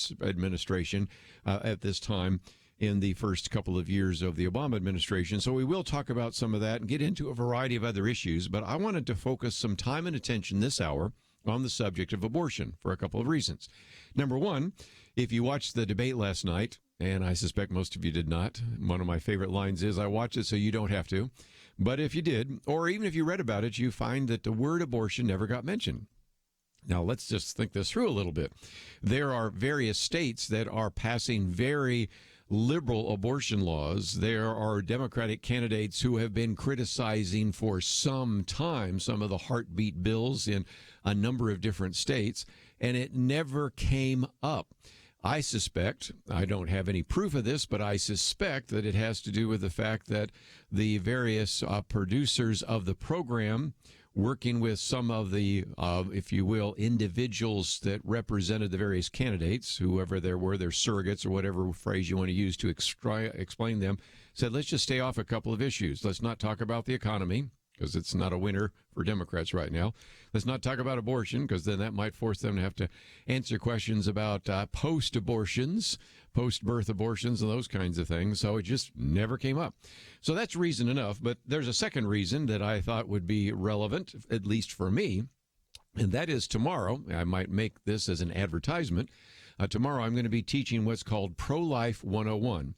this administration at this time in the first couple of years of the Obama administration. So we will talk about some of that and get into a variety of other issues. But I wanted to focus some time and attention this hour on the subject of abortion for a couple of reasons. Number one, if you watched the debate last night, and I suspect most of you did not, one of my favorite lines is, I watched it so you don't have to. But if you did, or even if you read about it, you find that the word abortion never got mentioned. Now, let's just think this through a little bit. There are various states that are passing very liberal abortion laws. There are Democratic candidates who have been criticizing for some time some of the heartbeat bills in a number of different states, and it never came up. I suspect, I don't have any proof of this, but I suspect that it has to do with the fact that the various producers of the program, working with some of the, if you will, individuals that represented the various candidates, whoever there were, their surrogates or whatever phrase you want to use to explain them, said, let's just stay off a couple of issues. Let's not talk about the economy, because it's not a winner for Democrats right now. Let's not talk about abortion, because then that might force them to have to answer questions about post-abortions, post-birth abortions, and those kinds of things. So it just never came up. So that's reason enough. But there's a second reason that I thought would be relevant, at least for me, and that is tomorrow. I might make this as an advertisement. Tomorrow I'm going to be teaching what's called Pro-Life 101.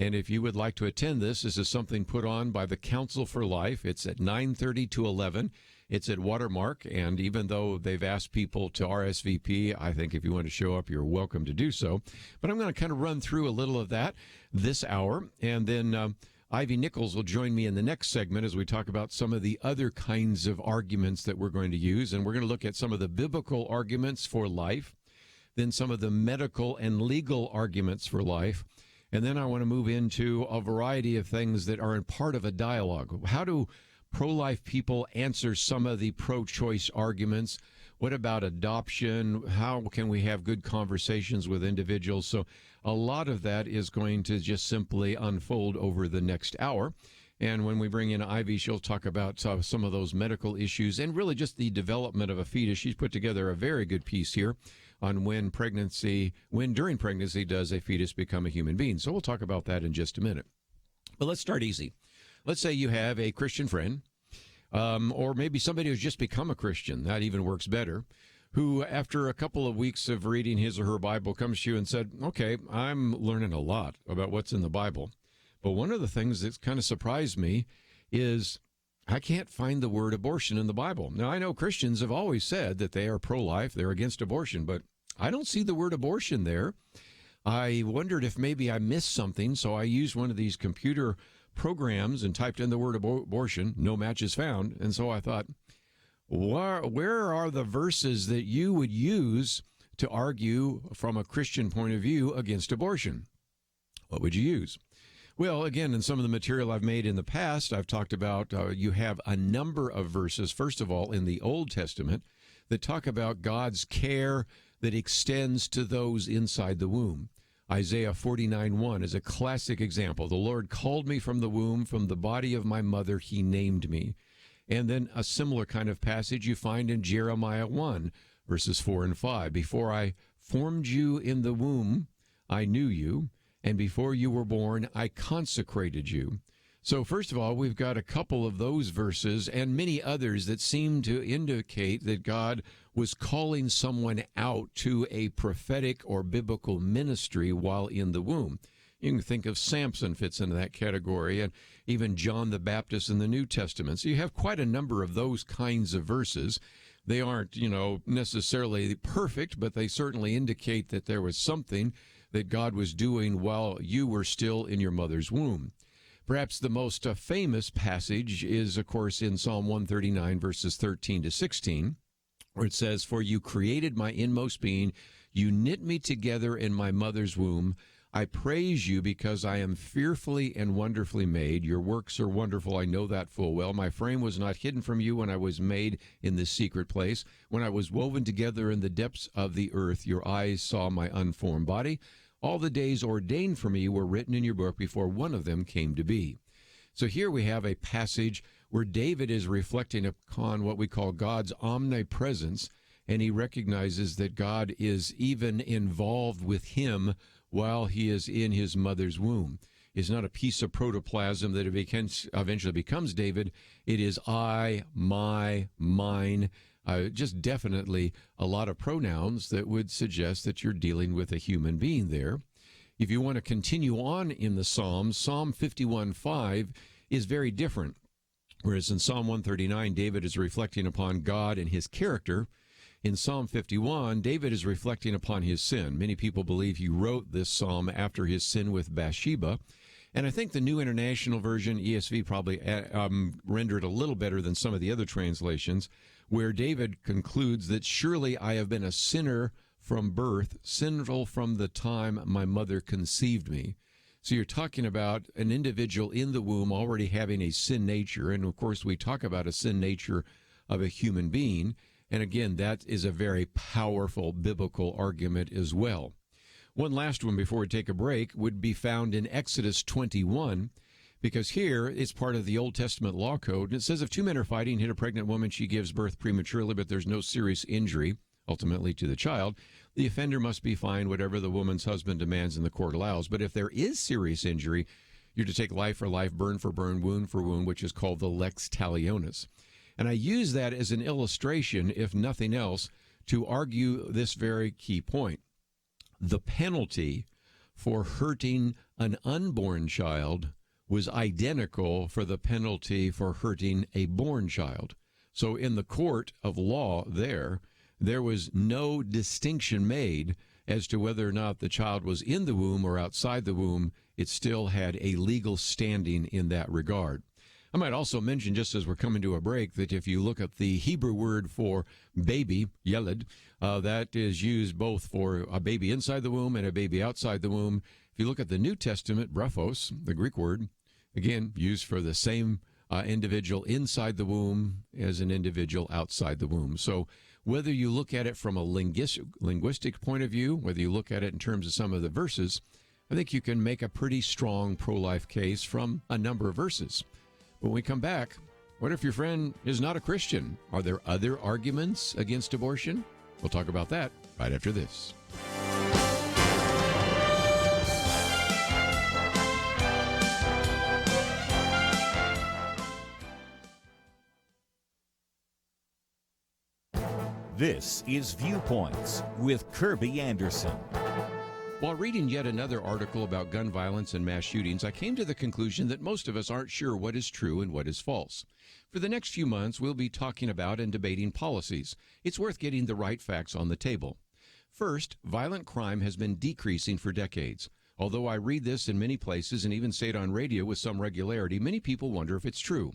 And if you would like to attend this is something put on by the Council for Life. It's at 9:30 to 11. It's at Watermark, and even though they've asked people to RSVP, I think if you want to show up, you're welcome to do so. But I'm going to kind of run through a little of that this hour, and then Ivy Nichols will join me in the next segment as we talk about some of the other kinds of arguments that we're going to use, and we're going to look at some of the biblical arguments for life, then some of the medical and legal arguments for life. And then I want to move into a variety of things that are in part of a dialogue. How do pro-life people answer some of the pro-choice arguments? What about adoption? How can we have good conversations with individuals? So a lot of that is going to just simply unfold over the next hour. And when we bring in Ivy, she'll talk about some of those medical issues and really just the development of a fetus. She's put together a very good piece here on when during pregnancy does a fetus become a human being. So we'll talk about that in just a minute. But let's start easy. Let's say you have a Christian friend, or maybe somebody who's just become a Christian. That even works better. Who, after a couple of weeks of reading his or her Bible, comes to you and said, okay, I'm learning a lot about what's in the Bible. But one of the things that's kind of surprised me is I can't find the word abortion in the Bible. Now, I know Christians have always said that they are pro-life, they're against abortion, but I don't see the word abortion there. I wondered if maybe I missed something, so I used one of these computer programs and typed in the word abortion. No match is found. And so I thought, where are the verses that you would use to argue from a Christian point of view against abortion? What would you use? Well, again, in some of the material I've made in the past, I've talked about you have a number of verses, first of all, in the Old Testament that talk about God's care that extends to those inside the womb. Isaiah 49:1 is a classic example. The Lord called me from the womb, from the body of my mother, he named me. And then a similar kind of passage you find in Jeremiah 1, verses 4 and 5. Before I formed you in the womb, I knew you. And before you were born, I consecrated you. So first of all, we've got a couple of those verses and many others that seem to indicate that God was calling someone out to a prophetic or biblical ministry while in the womb. You can think of Samson fits into that category, and even John the Baptist in the New Testament. So you have quite a number of those kinds of verses. They aren't, necessarily perfect, but they certainly indicate that there was something that God was doing while you were still in your mother's womb. Perhaps the most famous passage is, of course, in Psalm 139, verses 13 to 16, where it says, "For you created my inmost being, you knit me together in my mother's womb. I praise you because I am fearfully and wonderfully made. Your works are wonderful, I know that full well. My frame was not hidden from you when I was made in this secret place. When I was woven together in the depths of the earth, your eyes saw my unformed body. All the days ordained for me were written in your book before one of them came to be." So here we have a passage where David is reflecting upon what we call God's omnipresence and he recognizes that God is even involved with him while he is in his mother's womb. It's not a piece of protoplasm that eventually becomes David. It is I, my, mine. Just definitely a lot of pronouns that would suggest that you're dealing with a human being there. If you want to continue on in the Psalms, Psalm 51:5 is very different. Whereas in Psalm 139, David is reflecting upon God and his character. In Psalm 51, David is reflecting upon his sin. Many people believe he wrote this psalm after his sin with Bathsheba. And I think the New International Version, ESV, probably rendered a little better than some of the other translations, where David concludes that surely I have been a sinner from birth, sinful from the time my mother conceived me. So you're talking about an individual in the womb already having a sin nature. And, of course, we talk about a sin nature of a human being. And, again, that is a very powerful biblical argument as well. One last one before we take a break would be found in Exodus 21, because here it's part of the Old Testament law code. And it says if two men are fighting, hit a pregnant woman, she gives birth prematurely, but there's no serious injury, ultimately, to the child, the offender must be fined whatever the woman's husband demands and the court allows. But if there is serious injury, you're to take life for life, burn for burn, wound for wound, which is called the lex talionis. And I use that as an illustration, if nothing else, to argue this very key point. The penalty for hurting an unborn child was identical for the penalty for hurting a born child. So in the court of law there was no distinction made as to whether or not the child was in the womb or outside the womb. It still had a legal standing in that regard. I might also mention, just as we're coming to a break, that if you look at the Hebrew word for baby, yeled, that is used both for a baby inside the womb and a baby outside the womb. If you look at the New Testament, brephos, the Greek word, again, used for the same individual inside the womb as an individual outside the womb. So whether you look at it from a linguistic point of view, whether you look at it in terms of some of the verses, I think you can make a pretty strong pro-life case from a number of verses. When we come back, what if your friend is not a Christian? Are there other arguments against abortion? We'll talk about that right after this. This is Viewpoints with Kerby Anderson. While reading yet another article about gun violence and mass shootings, I came to the conclusion that most of us aren't sure what is true and what is false. For the next few months, we'll be talking about and debating policies. It's worth getting the right facts on the table. First, violent crime has been decreasing for decades. Although I read this in many places and even say it on radio with some regularity, many people wonder if it's true.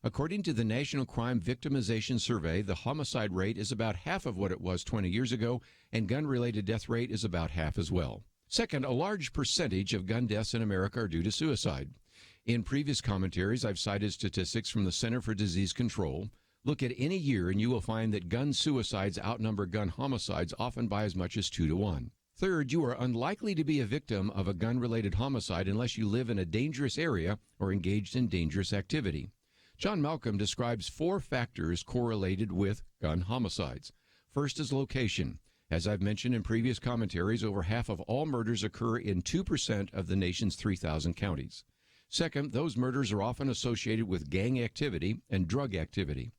According to the National Crime Victimization Survey, the homicide rate is about half of what it was 20 years ago, and gun-related death rate is about half as well. Second, a large percentage of gun deaths in America are due to suicide. In previous commentaries, I've cited statistics from the Center for Disease Control. Look at any year and you will find that gun suicides outnumber gun homicides often by as much as 2 to 1. Third, you are unlikely to be a victim of a gun-related homicide unless you live in a dangerous area or engaged in dangerous activity. John Malcolm describes 4 factors correlated with gun homicides. First is location. As I've mentioned in previous commentaries, over half of all murders occur in 2% of the nation's 3,000 counties. Second, those murders are often associated with gang activity and drug activity.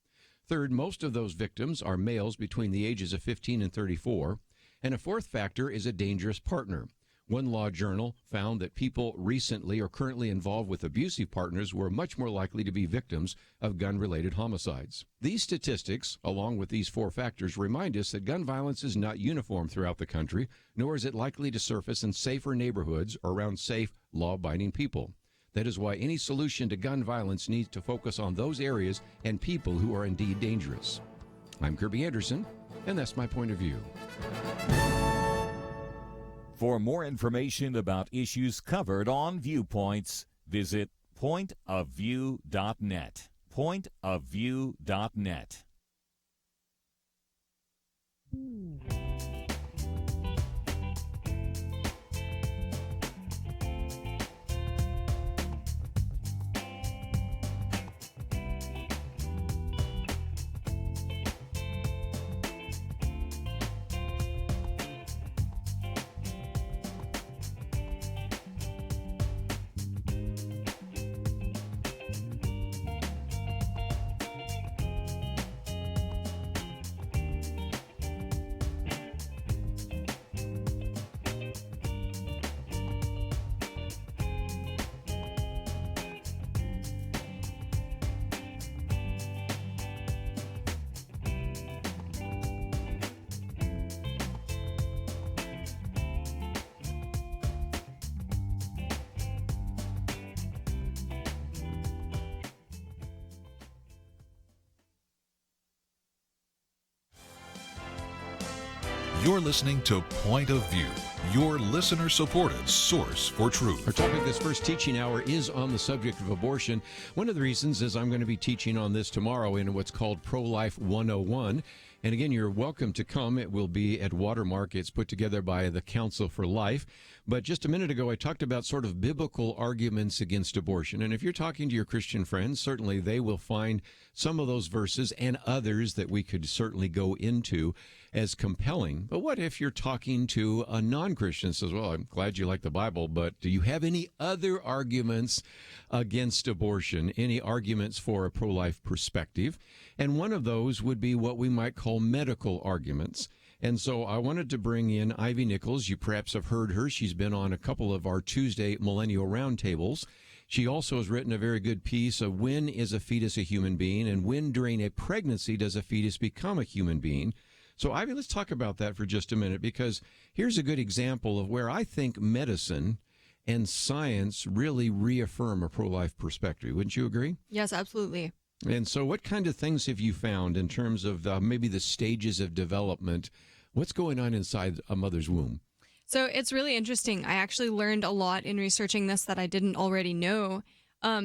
Third, most of those victims are males between the ages of 15 and 34. And a fourth factor is a dangerous partner. One law journal found that people recently or currently involved with abusive partners were much more likely to be victims of gun-related homicides. These statistics, along with these 4 factors, remind us that gun violence is not uniform throughout the country, nor is it likely to surface in safer neighborhoods or around safe, law-abiding people. That is why any solution to gun violence needs to focus on those areas and people who are indeed dangerous. I'm Kerby Anderson, and that's my point of view. For more information about issues covered on Viewpoints, visit pointofview.net. Pointofview.net. You're listening to Point of View, your listener-supported source for truth. Our topic this first teaching hour is on the subject of abortion. One of the reasons is I'm going to be teaching on this tomorrow in what's called Pro-Life 101. And again, you're welcome to come. It will be at Watermark. It's put together by the Council for Life. But just a minute ago, I talked about sort of biblical arguments against abortion. And if you're talking to your Christian friends, certainly they will find some of those verses and others that we could certainly go into as compelling. But what if you're talking to a non-Christian and says, well, I'm glad you like the Bible, but do you have any other arguments against abortion, any arguments for a pro-life perspective? And one of those would be what we might call medical arguments. And so I wanted to bring in Ivy Nichols. You perhaps have heard her. She's been on a couple of our Tuesday Millennial Roundtables. She also has written a very good piece of when is a fetus a human being and when during a pregnancy does a fetus become a human being. So, Ivy, let's talk about that for just a minute, because here's a good example of where I think medicine and science really reaffirm a pro-life perspective. Wouldn't you agree? Yes, absolutely. And so what kind of things have you found in terms of maybe the stages of development? What's going on inside a mother's womb? So it's really interesting. I actually learned a lot in researching this that I didn't already know,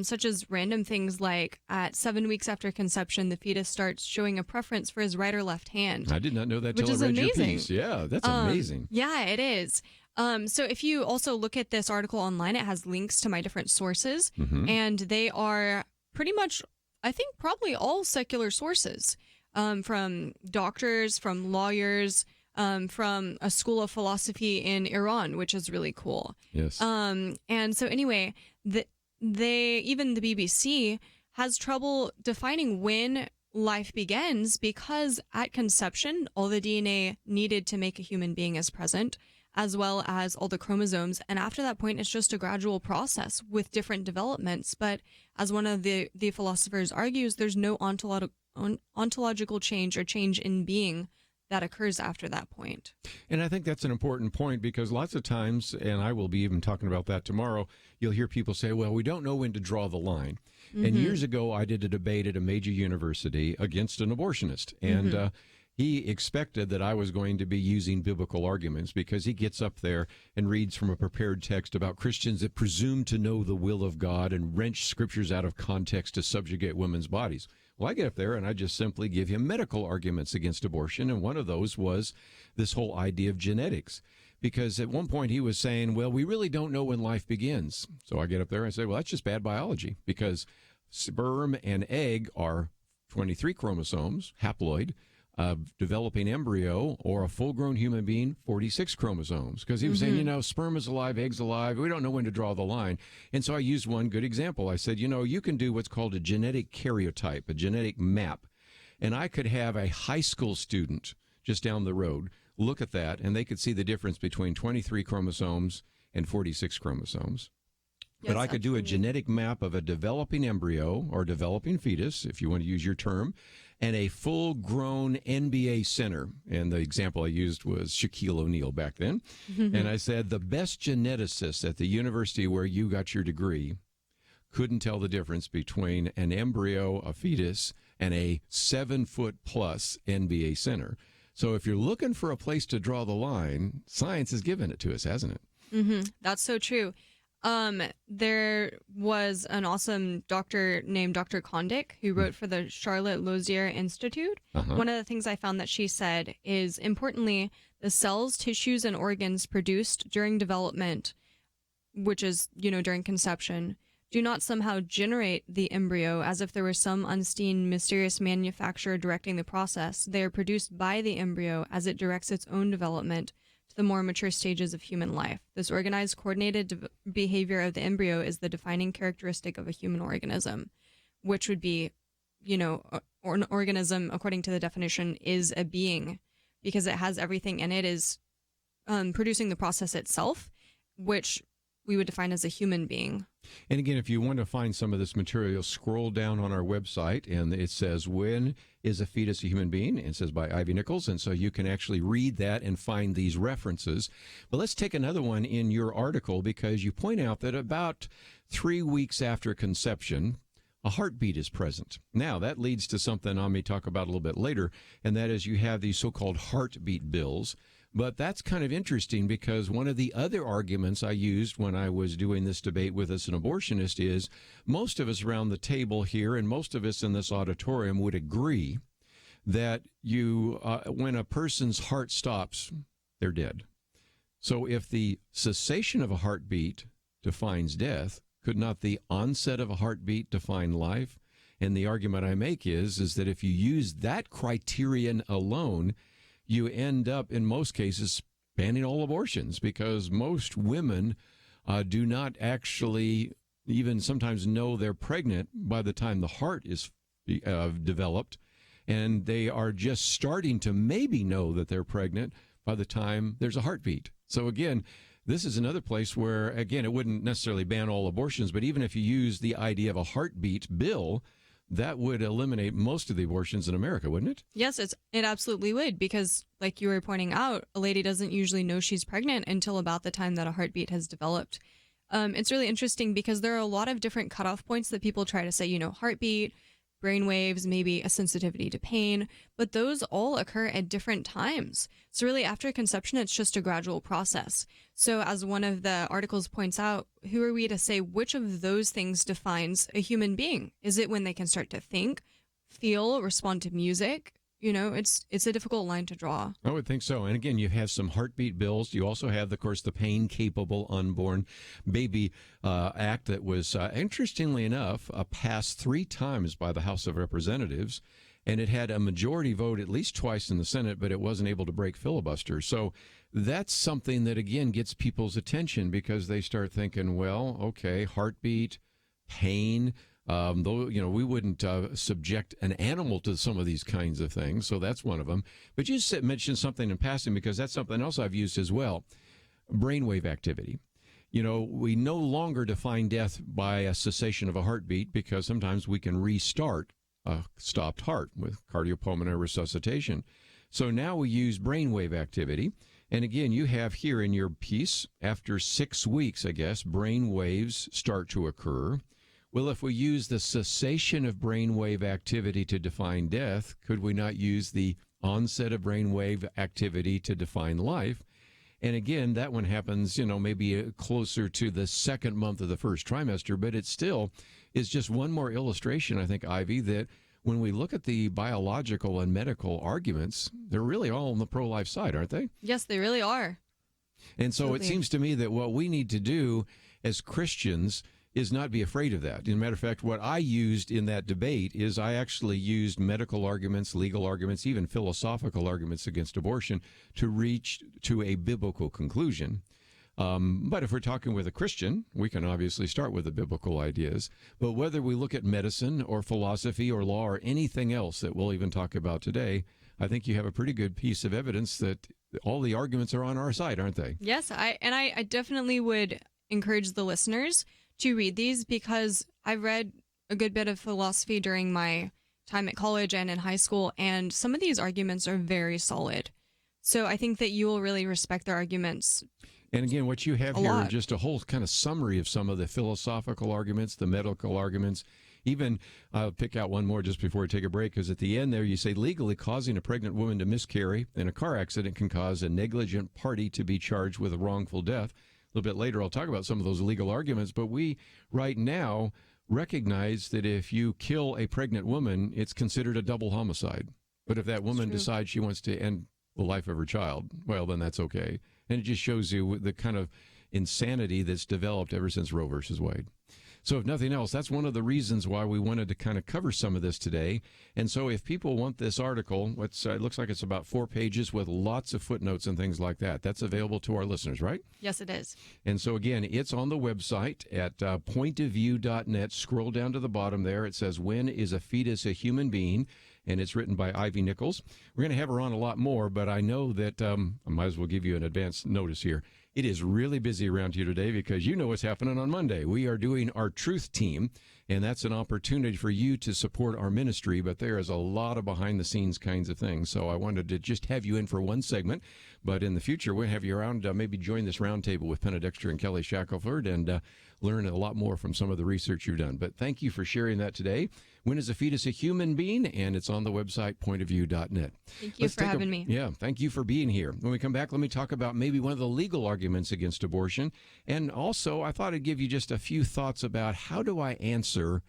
such as random things like at 7 weeks after conception, the fetus starts showing a preference for his right or left hand. I did not know that till I read your piece. Yeah, that's amazing. Yeah, it is. So if you also look at this article online, it has links to my different sources, and they are pretty much, I think, probably all secular sources, from doctors, from lawyers, from a school of philosophy in Iran, which is really cool. Yes. And so anyway, even the BBC has trouble defining when life begins, because at conception, all the DNA needed to make a human being is present, as well as all the chromosomes. And after that point, it's just a gradual process with different developments. But as one of the philosophers argues, there's no ontological change or change in being that occurs after that point. And I think that's an important point, because lots of times, and I will be even talking about that tomorrow, you'll hear people say, well, we don't know when to draw the line. And years ago, I did a debate at a major university against an abortionist. And he expected that I was going to be using biblical arguments, because he gets up there and reads from a prepared text about Christians that presume to know the will of God and wrench scriptures out of context to subjugate women's bodies. Well, I get up there and I just simply give him medical arguments against abortion, and one of those was this whole idea of genetics. Because at one point he was saying, well, we really don't know when life begins. So I get up there and I say, well, that's just bad biology, because sperm and egg are 23 chromosomes, haploid. Developing embryo or a full-grown human being, 46 chromosomes. Because he was saying, sperm is alive, egg's alive. We don't know when to draw the line. And so I used one good example. I said, you can do what's called a genetic karyotype, a genetic map. And I could have a high school student just down the road look at that, and they could see the difference between 23 chromosomes and 46 chromosomes. But I could do a genetic map of a developing embryo or developing fetus, if you want to use your term, and a full-grown NBA center. And the example I used was Shaquille O'Neal back then. And I said, the best geneticist at the university where you got your degree couldn't tell the difference between an embryo, a fetus, and a 7-foot-plus NBA center. So if you're looking for a place to draw the line, science has given it to us, hasn't it? That's so true. There was an awesome doctor named Dr. Kondik who wrote for the Charlotte Lozier Institute. One of the things I found that she said is, importantly, the cells, tissues, and organs produced during development, which is, during conception, do not somehow generate the embryo as if there was some unseen, mysterious manufacturer directing the process. They are produced by the embryo as it directs its own development the more mature stages of human life. This organized, coordinated behavior of the embryo is the defining characteristic of a human organism, which would be, or an organism, according to the definition, is a being, because it has everything, and it is producing the process itself, which we would define as a human being. And again, if you want to find some of this material, scroll down on our website, and it says, when is a fetus a human being? It says by Ivy Nichols, and so you can actually read that and find these references. But let's take another one in your article, because you point out that about 3 weeks after conception, a heartbeat is present. Now, that leads to something I may talk about a little bit later, and that is you have these so-called heartbeat bills, But that's kind of interesting because one of the other arguments I used when I was doing this debate with us, an abortionist, is most of us around the table here and most of us in this auditorium would agree that when a person's heart stops, they're dead. So if the cessation of a heartbeat defines death, could not the onset of a heartbeat define life? And the argument I make is that if you use that criterion alone, you end up, in most cases, banning all abortions because most women do not actually even sometimes know they're pregnant by the time the heart is developed, and they are just starting to maybe know that they're pregnant by the time there's a heartbeat. So again, this is another place where, again, it wouldn't necessarily ban all abortions, but even if you use the idea of a heartbeat bill, that would eliminate most of the abortions in America, wouldn't it? Yes, it absolutely would, because like you were pointing out, a lady doesn't usually know she's pregnant until about the time that a heartbeat has developed. It's really interesting because there are a lot of different cutoff points that people try to say, heartbeat, brain waves, maybe a sensitivity to pain, but those all occur at different times. So really after conception, it's just a gradual process. So as one of the articles points out, who are we to say which of those things defines a human being? Is it when they can start to think, feel, respond to music? It's a difficult line to draw. I would think so. And again, you have some heartbeat bills. You also have, of course, the Pain-Capable Unborn Baby Act that was, interestingly enough, passed 3 times by the House of Representatives. And it had a majority vote at least twice in the Senate, but it wasn't able to break filibuster. So that's something that, again, gets people's attention because they start thinking, well, okay, heartbeat, pain, though, we wouldn't subject an animal to some of these kinds of things. So that's one of them. But you mentioned something in passing because that's something else I've used as well. Brainwave activity. We no longer define death by a cessation of a heartbeat because sometimes we can restart a stopped heart with cardiopulmonary resuscitation. So now we use brainwave activity. And again, you have here in your piece, after 6 weeks, I guess, brain waves start to occur. Well, if we use the cessation of brainwave activity to define death, could we not use the onset of brainwave activity to define life? And again, that one happens, maybe closer to the 2nd month of the first trimester, but it still is just one more illustration, I think, Ivy, that when we look at the biological and medical arguments, they're really all on the pro-life side, aren't they? Yes, they really are. And so Absolutely. It seems to me that what we need to do as Christians is not be afraid of that. As a matter of fact, what I used in that debate is I actually used medical arguments, legal arguments, even philosophical arguments against abortion to reach to a biblical conclusion. But if we're talking with a Christian, we can obviously start with the biblical ideas. But whether we look at medicine or philosophy or law or anything else that we'll even talk about today, I think you have a pretty good piece of evidence that all the arguments are on our side, aren't they? Yes, I definitely would encourage the listeners to read these because I read a good bit of philosophy during my time at college and in high school, and some of these arguments are very solid. So I think that you will really respect their arguments. And again, what you have A here lot. is just a whole kind of summary of some of the philosophical arguments, the medical arguments. Even, I'll pick out one more just before we take a break, because at the end there you say legally causing a pregnant woman to miscarry in a car accident can cause a negligent party to be charged with a wrongful death. A little bit later, I'll talk about some of those legal arguments, but we right now recognize that if you kill a pregnant woman, it's considered a double homicide. But if that woman decides she wants to end the life of her child, well, then that's okay. And it just shows you the kind of insanity that's developed ever since Roe versus Wade. So if nothing else, that's one of the reasons why we wanted to kind of cover some of this today. And so if people want this article, it looks like it's about 4 pages with lots of footnotes and things like that. That's available to our listeners, right? Yes, it is. And so again, it's on the website at pointofview.net. Scroll down to the bottom there. It says, "When is a fetus a human being?" And it's written by Ivy Nichols. We're going to have her on a lot more, but I know that I might as well give you an advance notice here. It is really busy around here today because you know what's happening on Monday. We are doing our Truth Team, and that's an opportunity for you to support our ministry, but there is a lot of behind-the-scenes kinds of things. So I wanted to just have you in for one segment. But in the future, we'll have you around, maybe join this roundtable with Penna Dexter and Kelly Shackelford and learn a lot more from some of the research you've done. But thank you for sharing that today. When is a fetus a human being? And it's on the website, pointofview.net. Thank you for having me. Yeah, thank you for being here. When we come back, let me talk about maybe one of the legal arguments against abortion. And also, I thought I'd give you just a few thoughts about how do I answer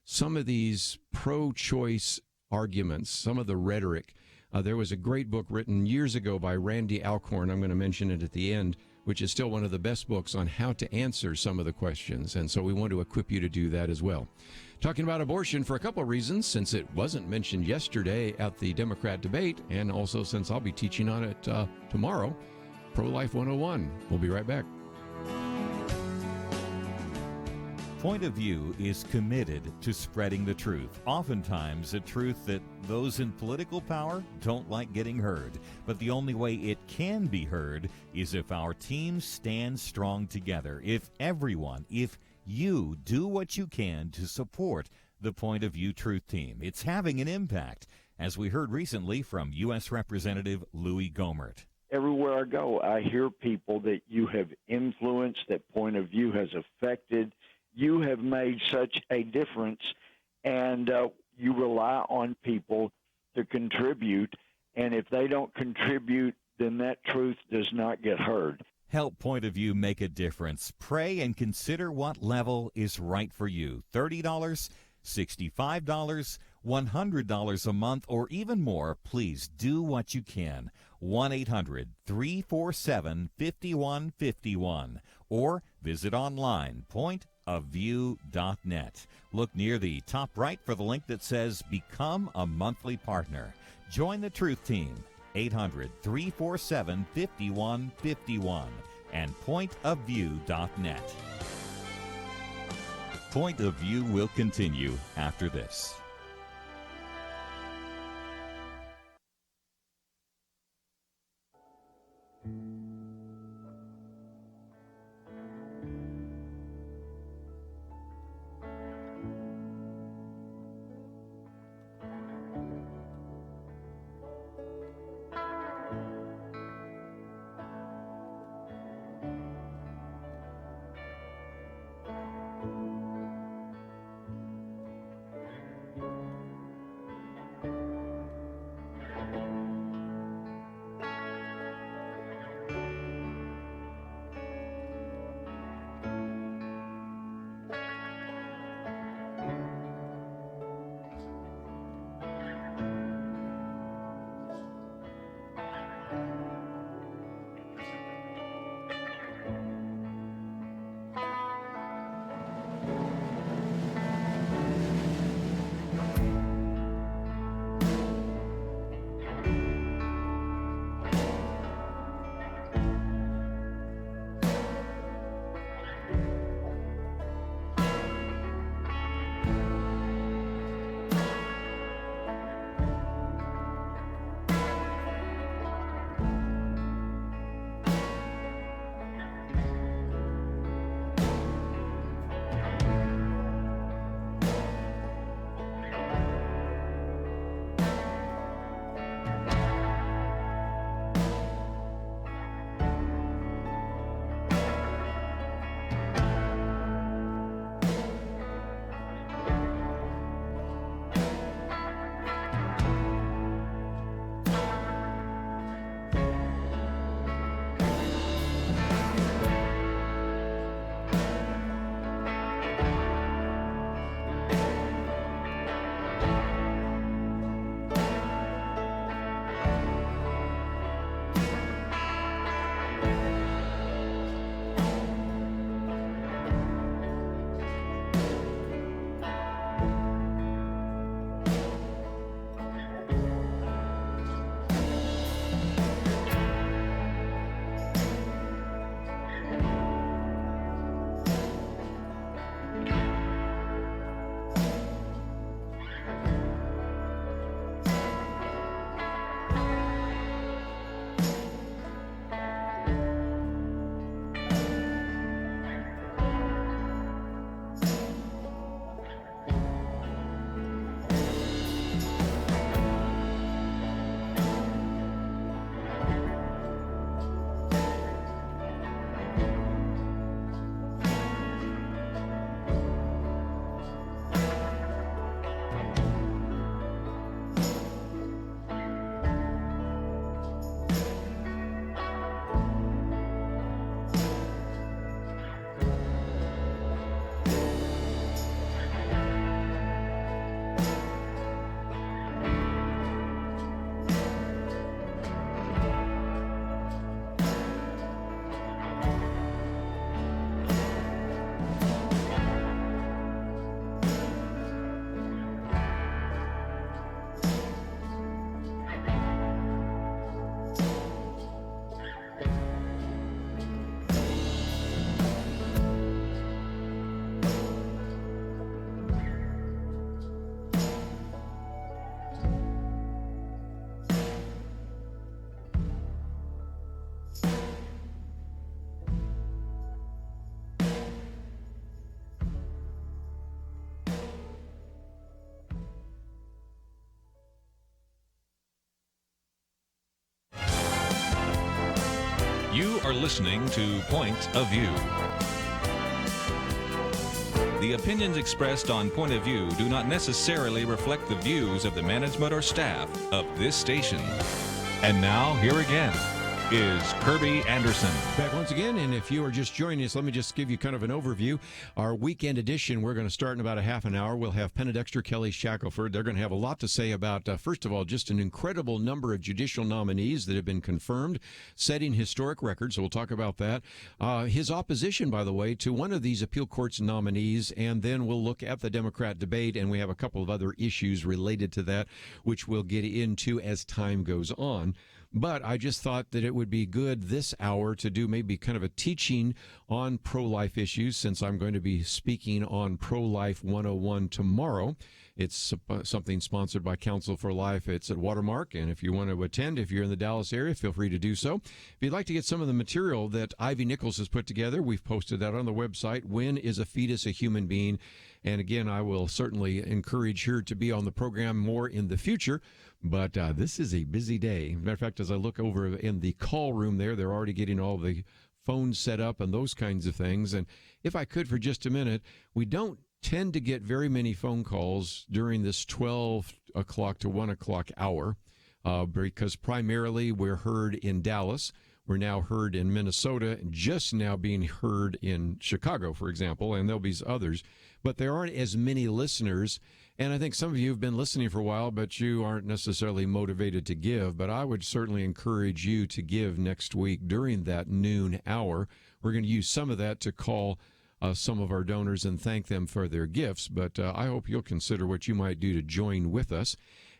some of these pro-choice arguments, some of the rhetoric. There was a great book written years ago by Randy Alcorn. I'm going to mention it at the end, which is still one of the best books on how to answer some of the questions. And so we want to equip you to do that as well. Talking about abortion for a couple of reasons, since it wasn't mentioned yesterday at the Democrat debate, and also since I'll be teaching on it tomorrow, Pro-Life 101. We'll be right back. Point of View is committed to spreading the truth, oftentimes a truth that those in political power don't like getting heard. But the only way it can be heard is if our team stands strong together, if you do what you can to support the Point of View Truth Team. It's having an impact, as we heard recently from U.S. Representative Louis Gohmert. Everywhere I go, I hear people that you have influenced, that Point of View has affected. You have made such a difference, and you rely on people to contribute, and if they don't contribute, then that truth does not get heard. Help Point of View make a difference. Pray and consider what level is right for you. $30, $65, $100 a month, or even more. Please do what you can. 1-800-347-5151. Or visit online, pointofview.net. Look near the top right for the link that says Become a Monthly Partner. Join the Truth Team. 800-347-5151 and pointofview.net. Point of View will continue after this. You are listening to Point of View. The opinions expressed on Point of View do not necessarily reflect the views of the management or staff of this station. And now, here again is Kerby Anderson. Back once again, and if you are just joining us, let me just give you kind of an overview. Our weekend edition, we're going to start in about a half an hour. We'll have Penna Dexter, Kelly Shackelford. They're going to have a lot to say about, first of all, just an incredible number of judicial nominees that have been confirmed, setting historic records, so we'll talk about that. His opposition, by the way, to one of these appeal court's nominees, and then we'll look at the Democrat debate, and we have a couple of other issues related to that, which we'll get into as time goes on. But I just thought that it would be good this hour to do maybe kind of a teaching on pro-life issues, since I'm going to be speaking on Pro-Life 101 tomorrow. It's something sponsored by Council for Life. It's at Watermark, and if you want to attend, if you're in the Dallas area, feel free to do so. If you'd like to get some of the material that Ivy Nichols has put together, we've posted that on the website, When is a Fetus a Human Being? And again, I will certainly encourage her to be on the program more in the future. But this is a busy day. Matter of fact, as I look over in the call room there, they're already getting all the phones set up and those kinds of things. And if I could for just a minute, we don't tend to get very many phone calls during this 12 o'clock to 1 o'clock hour because primarily we're heard in Dallas. We're now heard in Minnesota, just now being heard in Chicago, for example, and there'll be others. But there aren't as many listeners. And I think some of you have been listening for a while, but you aren't necessarily motivated to give. But I would certainly encourage you to give next week during that noon hour. We're going to use some of that to call some of our donors and thank them for their gifts. But I hope you'll consider what you might do to join with us.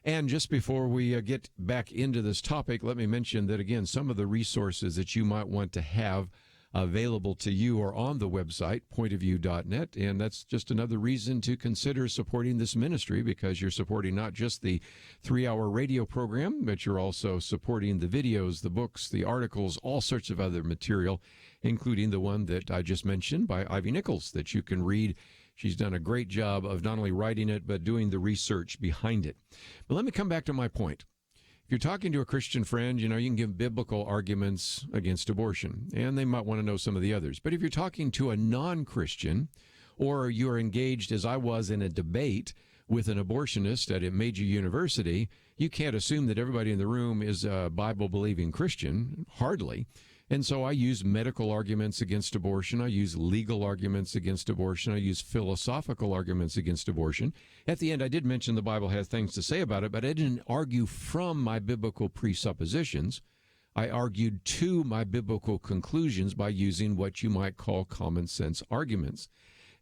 And just before we get back into this topic, let me mention that, again, some of the resources that you might want to have available to you are on the website, pointofview.net, and that's just another reason to consider supporting this ministry, because you're supporting not just the 3-hour radio program, but you're also supporting the videos, the books, the articles, all sorts of other material, including the one that I just mentioned by Ivy Nichols that you can read. She's done a great job of not only writing it, but doing the research behind it. But let me come back to my point. If you're talking to a Christian friend, you can give biblical arguments against abortion, and they might want to know some of the others. But if you're talking to a non-Christian, or you're engaged, as I was, in a debate with an abortionist at a major university, you can't assume that everybody in the room is a Bible-believing Christian, hardly. And so I use medical arguments against abortion. I use legal arguments against abortion. I use philosophical arguments against abortion. At the end, I did mention the Bible has things to say about it, but I didn't argue from my biblical presuppositions. I argued to my biblical conclusions by using what you might call common sense arguments.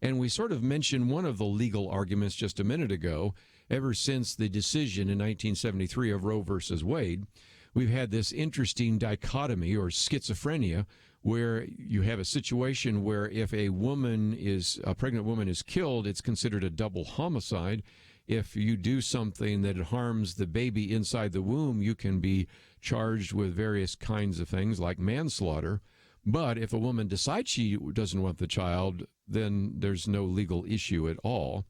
And we sort of mentioned one of the legal arguments just a minute ago. Ever since the decision in 1973 of Roe versus Wade, we've had this interesting dichotomy or schizophrenia where you have a situation where if a pregnant woman is killed, it's considered a double homicide. If you do something that harms the baby inside the womb, you can be charged with various kinds of things like manslaughter. But if a woman decides she doesn't want the child, then there's no legal issue at all.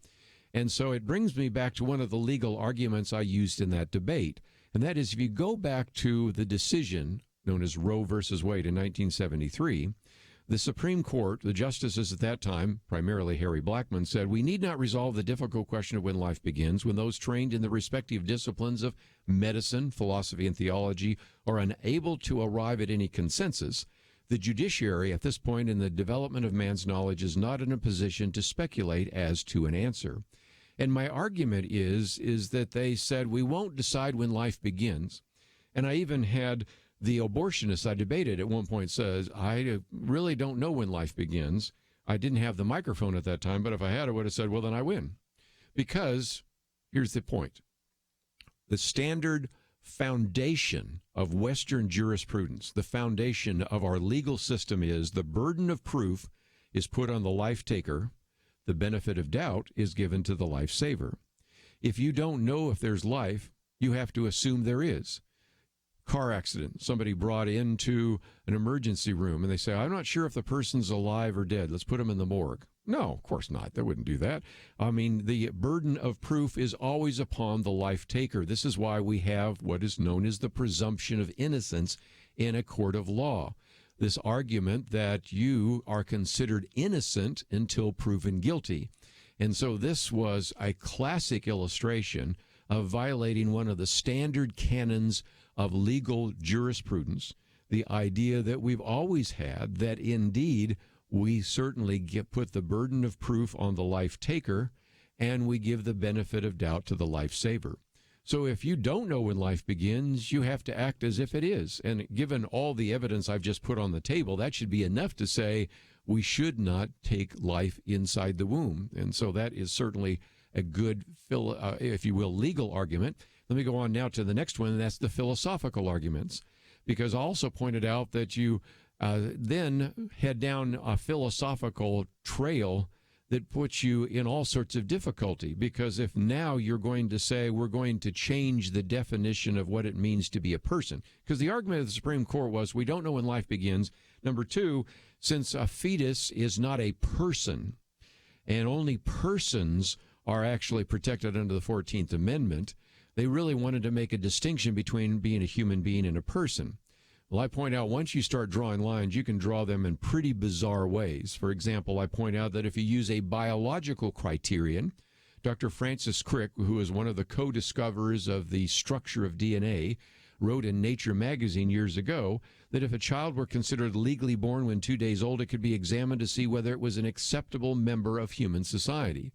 And so it brings me back to one of the legal arguments I used in that debate. And that is, if you go back to the decision known as Roe versus Wade in 1973, the Supreme Court, the justices at that time, primarily Harry Blackmun, said, we need not resolve the difficult question of when life begins when those trained in the respective disciplines of medicine, philosophy, and theology are unable to arrive at any consensus. The judiciary, at this point in the development of man's knowledge, is not in a position to speculate as to an answer. And my argument is that they said we won't decide when life begins. And I even had the abortionist I debated at one point says, I really don't know when life begins. I didn't have the microphone at that time, but if I had, I would have said, well, then I win. Because here's the point. The standard foundation of Western jurisprudence, the foundation of our legal system is the burden of proof is put on the life taker. The benefit of doubt is given to the life saver. If you don't know if there's life, you have to assume there is. Car accident, somebody brought into an emergency room, and they say, I'm not sure if the person's alive or dead. Let's put them in the morgue. No, of course not. They wouldn't do that. I mean, the burden of proof is always upon the life taker. This is why we have what is known as the presumption of innocence in a court of law. this argument that you are considered innocent until proven guilty. And so this was a classic illustration of violating one of the standard canons of legal jurisprudence, the idea that we've always had, that indeed we certainly put the burden of proof on the life taker, and we give the benefit of doubt to the life saver. So if you don't know when life begins, you have to act as if it is. And given all the evidence I've just put on the table, that should be enough to say we should not take life inside the womb. And so that is certainly a good, if you will, legal argument. Let me go on now to the next one, and that's the philosophical arguments, because I also pointed out that you then head down a philosophical trail that puts you in all sorts of difficulty, because if now you're going to say we're going to change the definition of what it means to be a person, because the argument of the Supreme Court was we don't know when life begins. Number two, since a fetus is not a person, and only persons are actually protected under the 14th Amendment, they really wanted to make a distinction between being a human being and a person. Well, I point out once you start drawing lines, you can draw them in pretty bizarre ways. For example, I point out that if you use a biological criterion, Dr. Francis Crick, who is one of the co-discoverers of the structure of DNA, wrote in Nature magazine years ago that if a child were considered legally born when 2 days old, it could be examined to see whether it was an acceptable member of human society.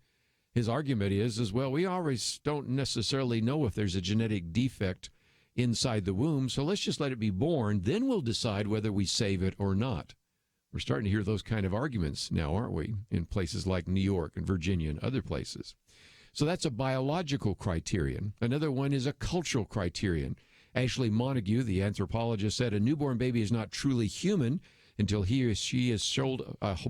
His argument is well, we always don't necessarily know if there's a genetic defect inside the womb, so let's just let it be born, then we'll decide whether we save it or not. We're starting to hear those kind of arguments now, aren't we, in places like New York and Virginia and other places. So that's a biological criterion. Another one is a cultural criterion. Ashley Montague, the anthropologist, said a newborn baby is not truly human until he or she is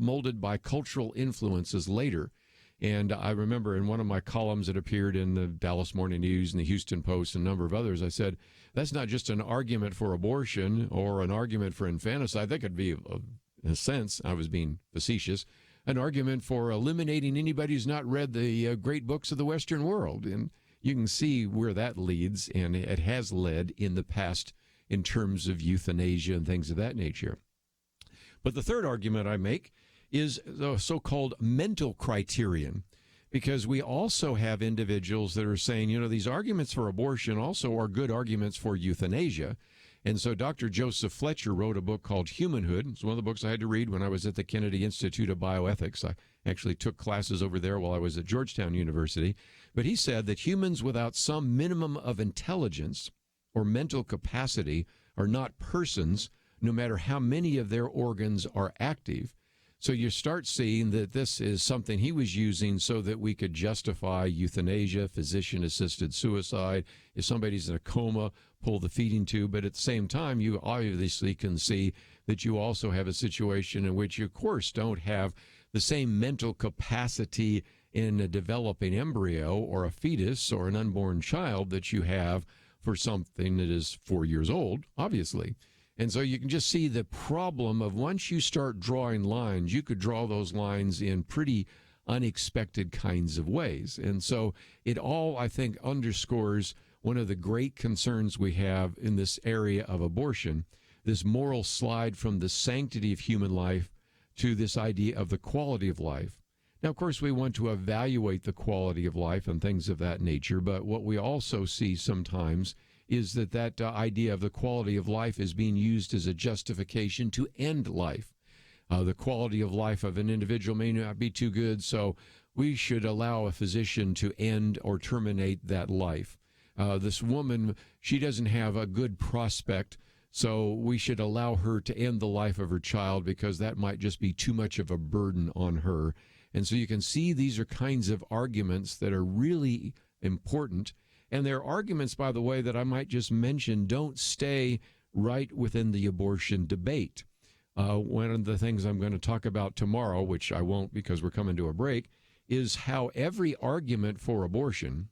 molded by cultural influences later. And I remember in one of my columns that appeared in the Dallas Morning News and the Houston Post and a number of others, I said, that's not just an argument for abortion or an argument for infanticide. That could be, in a sense, I was being facetious, an argument for eliminating anybody who's not read the great books of the Western world. And you can see where that leads, and it has led in the past in terms of euthanasia and things of that nature. But the third argument I make is the so-called mental criterion, because we also have individuals that are saying, these arguments for abortion also are good arguments for euthanasia. And so Dr. Joseph Fletcher wrote a book called Humanhood. It's one of the books I had to read when I was at the Kennedy Institute of Bioethics. I actually took classes over there while I was at Georgetown University. But he said that humans without some minimum of intelligence or mental capacity are not persons, no matter how many of their organs are active. So you start seeing that this is something he was using so that we could justify euthanasia, physician-assisted suicide. If somebody's in a coma, pull the feeding tube. But at the same time, you obviously can see that you also have a situation in which you, of course, don't have the same mental capacity in a developing embryo or a fetus or an unborn child that you have for something that is 4 years old, obviously. And so you can just see the problem of once you start drawing lines, you could draw those lines in pretty unexpected kinds of ways. And so it all, I think, underscores one of the great concerns we have in this area of abortion, this moral slide from the sanctity of human life to this idea of the quality of life. Now, of course, we want to evaluate the quality of life and things of that nature, but what we also see sometimes is that idea of the quality of life is being used as a justification to end life. The quality of life of an individual may not be too good, so we should allow a physician to end or terminate that life. This woman, she doesn't have a good prospect, so we should allow her to end the life of her child because that might just be too much of a burden on her. And so you can see these are kinds of arguments that are really important. And their arguments, by the way, that I might just mention don't stay right within the abortion debate. One of the things I'm going to talk about tomorrow, which I won't because we're coming to a break, is how every argument for abortion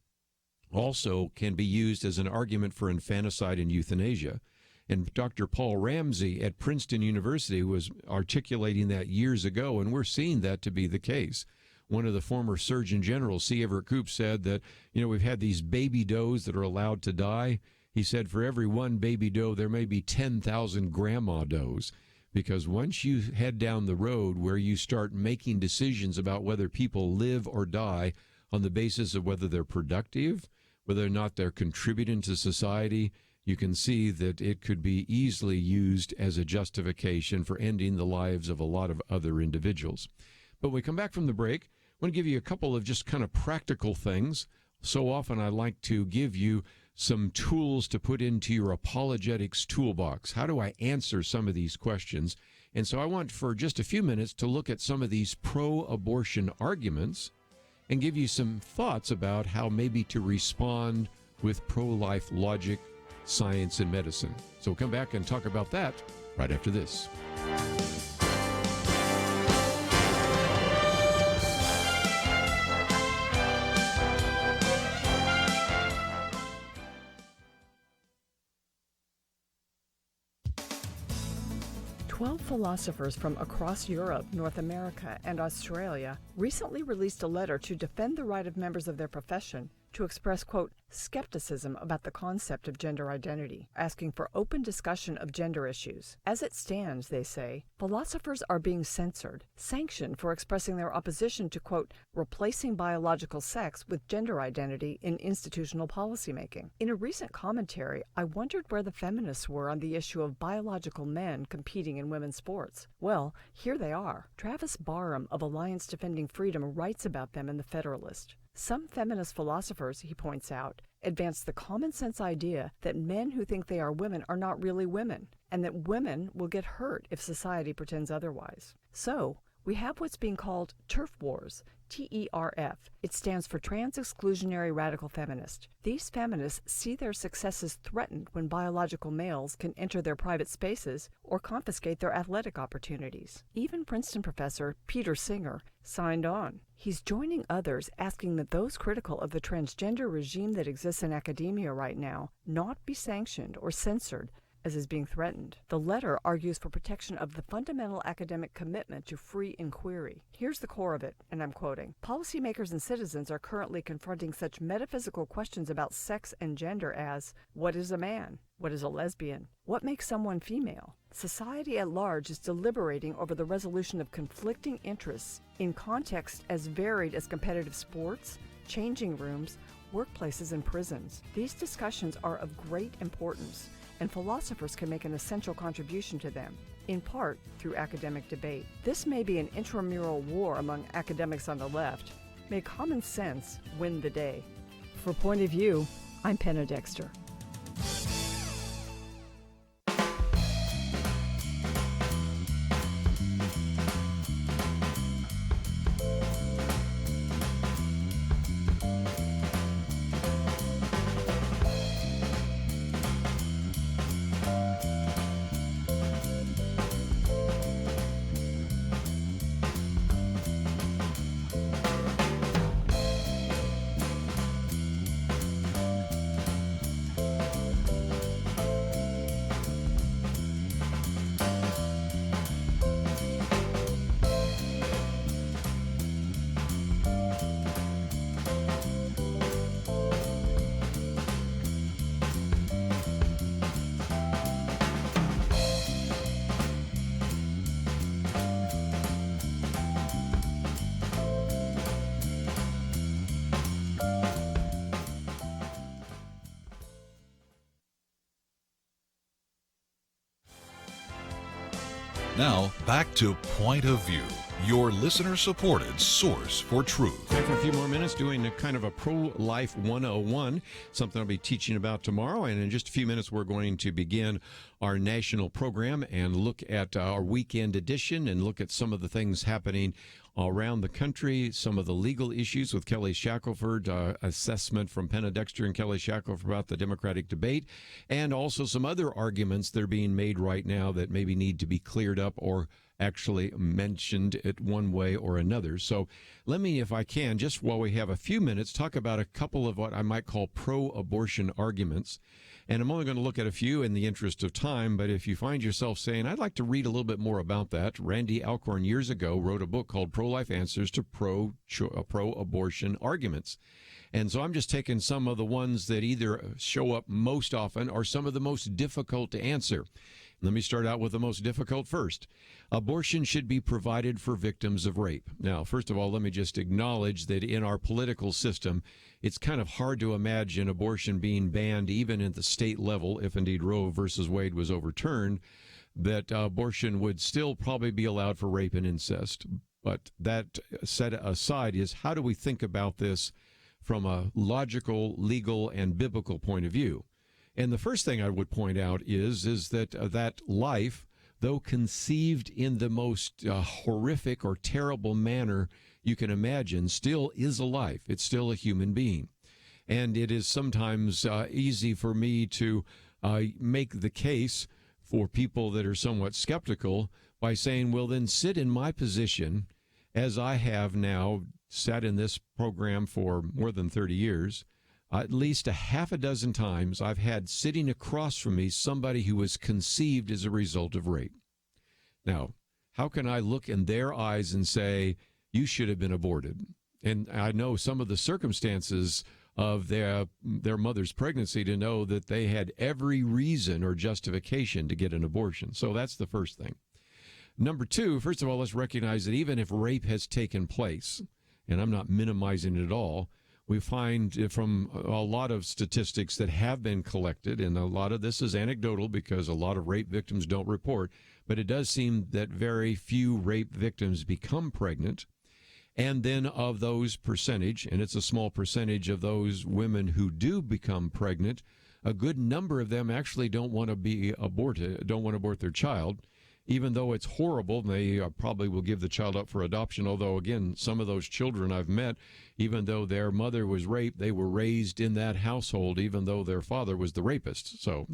also can be used as an argument for infanticide and euthanasia. And Dr. Paul Ramsey at Princeton University was articulating that years ago, and we're seeing that to be the case. One of the former Surgeon Generals, C. Everett Koop, said that, we've had these baby does that are allowed to die. He said for every one baby doe, there may be 10,000 grandma does, Because once you head down the road where you start making decisions about whether people live or die on the basis of whether they're productive, whether or not they're contributing to society, you can see that it could be easily used as a justification for ending the lives of a lot of other individuals. But when we come back from the break, I want to give you a couple of just kind of practical things. So often I like to give you some tools to put into your apologetics toolbox. How do I answer some of these questions? And so I want for just a few minutes to look at some of these pro-abortion arguments and give you some thoughts about how maybe to respond with pro-life logic, science, and medicine. So we'll come back and talk about that right after this. 12 philosophers from across Europe, North America, and Australia recently released a letter to defend the right of members of their profession to express, quote, skepticism about the concept of gender identity, asking for open discussion of gender issues. As it stands, they say, philosophers are being censored, sanctioned for expressing their opposition to, quote, replacing biological sex with gender identity in institutional policymaking. In a recent commentary, I wondered where the feminists were on the issue of biological men competing in women's sports. Well, here they are. Travis Barham of Alliance Defending Freedom writes about them in The Federalist. Some feminist philosophers, he points out, advance the common sense idea that men who think they are women are not really women, and that women will get hurt if society pretends otherwise. So, we have what's being called turf wars, TERF. It stands for Trans-Exclusionary Radical Feminist. These feminists see their successes threatened when biological males can enter their private spaces or confiscate their athletic opportunities. Even Princeton professor Peter Singer signed on. He's joining others asking that those critical of the transgender regime that exists in academia right now not be sanctioned or censored as is being threatened. The letter argues for protection of the fundamental academic commitment to free inquiry. Here's the core of it, and I'm quoting, policymakers and citizens are currently confronting such metaphysical questions about sex and gender as, what is a man? What is a lesbian? What makes someone female? Society at large is deliberating over the resolution of conflicting interests in contexts as varied as competitive sports, changing rooms, workplaces, and prisons. These discussions are of great importance, and philosophers can make an essential contribution to them, in part through academic debate. This may be an intramural war among academics on the left. May common sense win the day. For Point of View, I'm Penna Dexter. Now, back to Point of View, your listener-supported source for truth. Back for a few more minutes doing a kind of a pro-life 101, something I'll be teaching about tomorrow. And in just a few minutes, we're going to begin our national program and look at our weekend edition and look at some of the things happening around the country, some of the legal issues with Kelly Shackelford, assessment from Penna Dexter and Kelly Shackelford about the Democratic debate, and also some other arguments that are being made right now that maybe need to be cleared up or actually mentioned it one way or another. So let me, if I can, just while we have a few minutes, talk about a couple of what I might call pro-abortion arguments. And I'm only going to look at a few in the interest of time, but if you find yourself saying, I'd like to read a little bit more about that, Randy Alcorn years ago wrote a book called Pro-Life Answers to Pro-Abortion Arguments. And so I'm just taking some of the ones that either show up most often or some of the most difficult to answer. Let me start out with the most difficult first. Abortion should be provided for victims of rape. Now, first of all, let me just acknowledge that in our political system, it's kind of hard to imagine abortion being banned even at the state level, if indeed Roe versus Wade was overturned, that abortion would still probably be allowed for rape and incest. But that set aside is, how do we think about this from a logical, legal, and biblical point of view? And the first thing I would point out is that that life, though conceived in the most horrific or terrible manner you can imagine, still is a life. It's still a human being. And it is sometimes easy for me to make the case for people that are somewhat skeptical by saying, well, then sit in my position, as I have now sat in this program for more than 30 years. At least a half a dozen times I've had sitting across from me somebody who was conceived as a result of rape. Now, how can I look in their eyes and say, you should have been aborted? And I know some of the circumstances of their mother's pregnancy to know that they had every reason or justification to get an abortion. So that's the first thing. Number two, first of all, let's recognize that even if rape has taken place, and I'm not minimizing it at all, we find from a lot of statistics that have been collected, and a lot of this is anecdotal because a lot of rape victims don't report, but it does seem that very few rape victims become pregnant. And then of those percentage, and it's a small percentage of those women who do become pregnant, a good number of them actually don't want to be aborted, don't want to abort their child. Even though it's horrible, they probably will give the child up for adoption. Although, again, some of those children I've met, even though their mother was raped, they were raised in that household, even though their father was the rapist. So,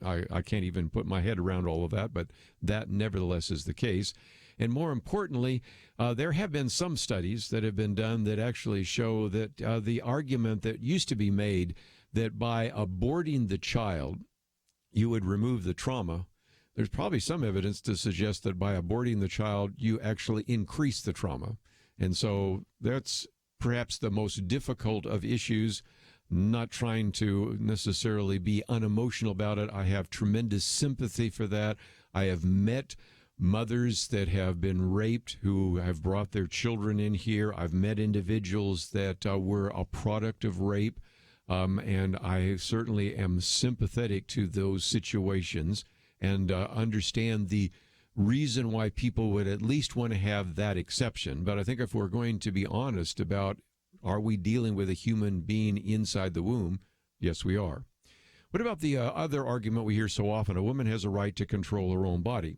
I can't even put my head around all of that, but that nevertheless is the case. And more importantly, there have been some studies that have been done that actually show that the argument that used to be made that by aborting the child, you would remove the trauma, there's probably some evidence to suggest that by aborting the child, you actually increase the trauma. And so that's perhaps the most difficult of issues, not trying to necessarily be unemotional about it. I have tremendous sympathy for that. I have met mothers that have been raped who have brought their children in here. I've met individuals that were a product of rape, and I certainly am sympathetic to those situations and understand the reason why people would at least want to have that exception. But I think if we're going to be honest about, are we dealing with a human being inside the womb? Yes, we are. What about the other argument we hear so often? A woman has a right to control her own body.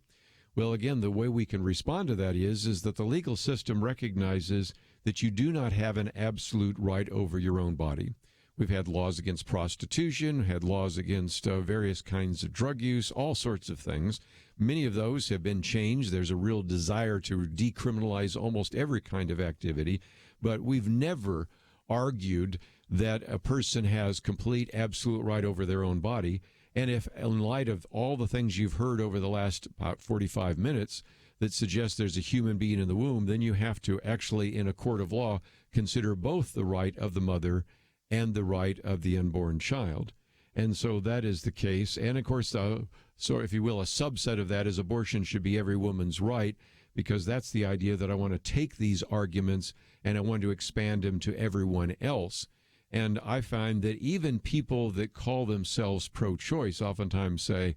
Well, again, the way we can respond to that is that the legal system recognizes that you do not have an absolute right over your own body. We've had laws against prostitution, had laws against various kinds of drug use, all sorts of things. Many of those have been changed. There's a real desire to decriminalize almost every kind of activity, but we've never argued that a person has complete, absolute right over their own body. And if, in light of all the things you've heard over the last about 45 minutes that suggest there's a human being in the womb, then you have to actually, in a court of law, consider both the right of the mother and the right of the unborn child. And so that is the case. And, of course, so if you will, a subset of that is abortion should be every woman's right, because that's the idea that I want to take these arguments and I want to expand them to everyone else. And I find that even people that call themselves pro-choice oftentimes say,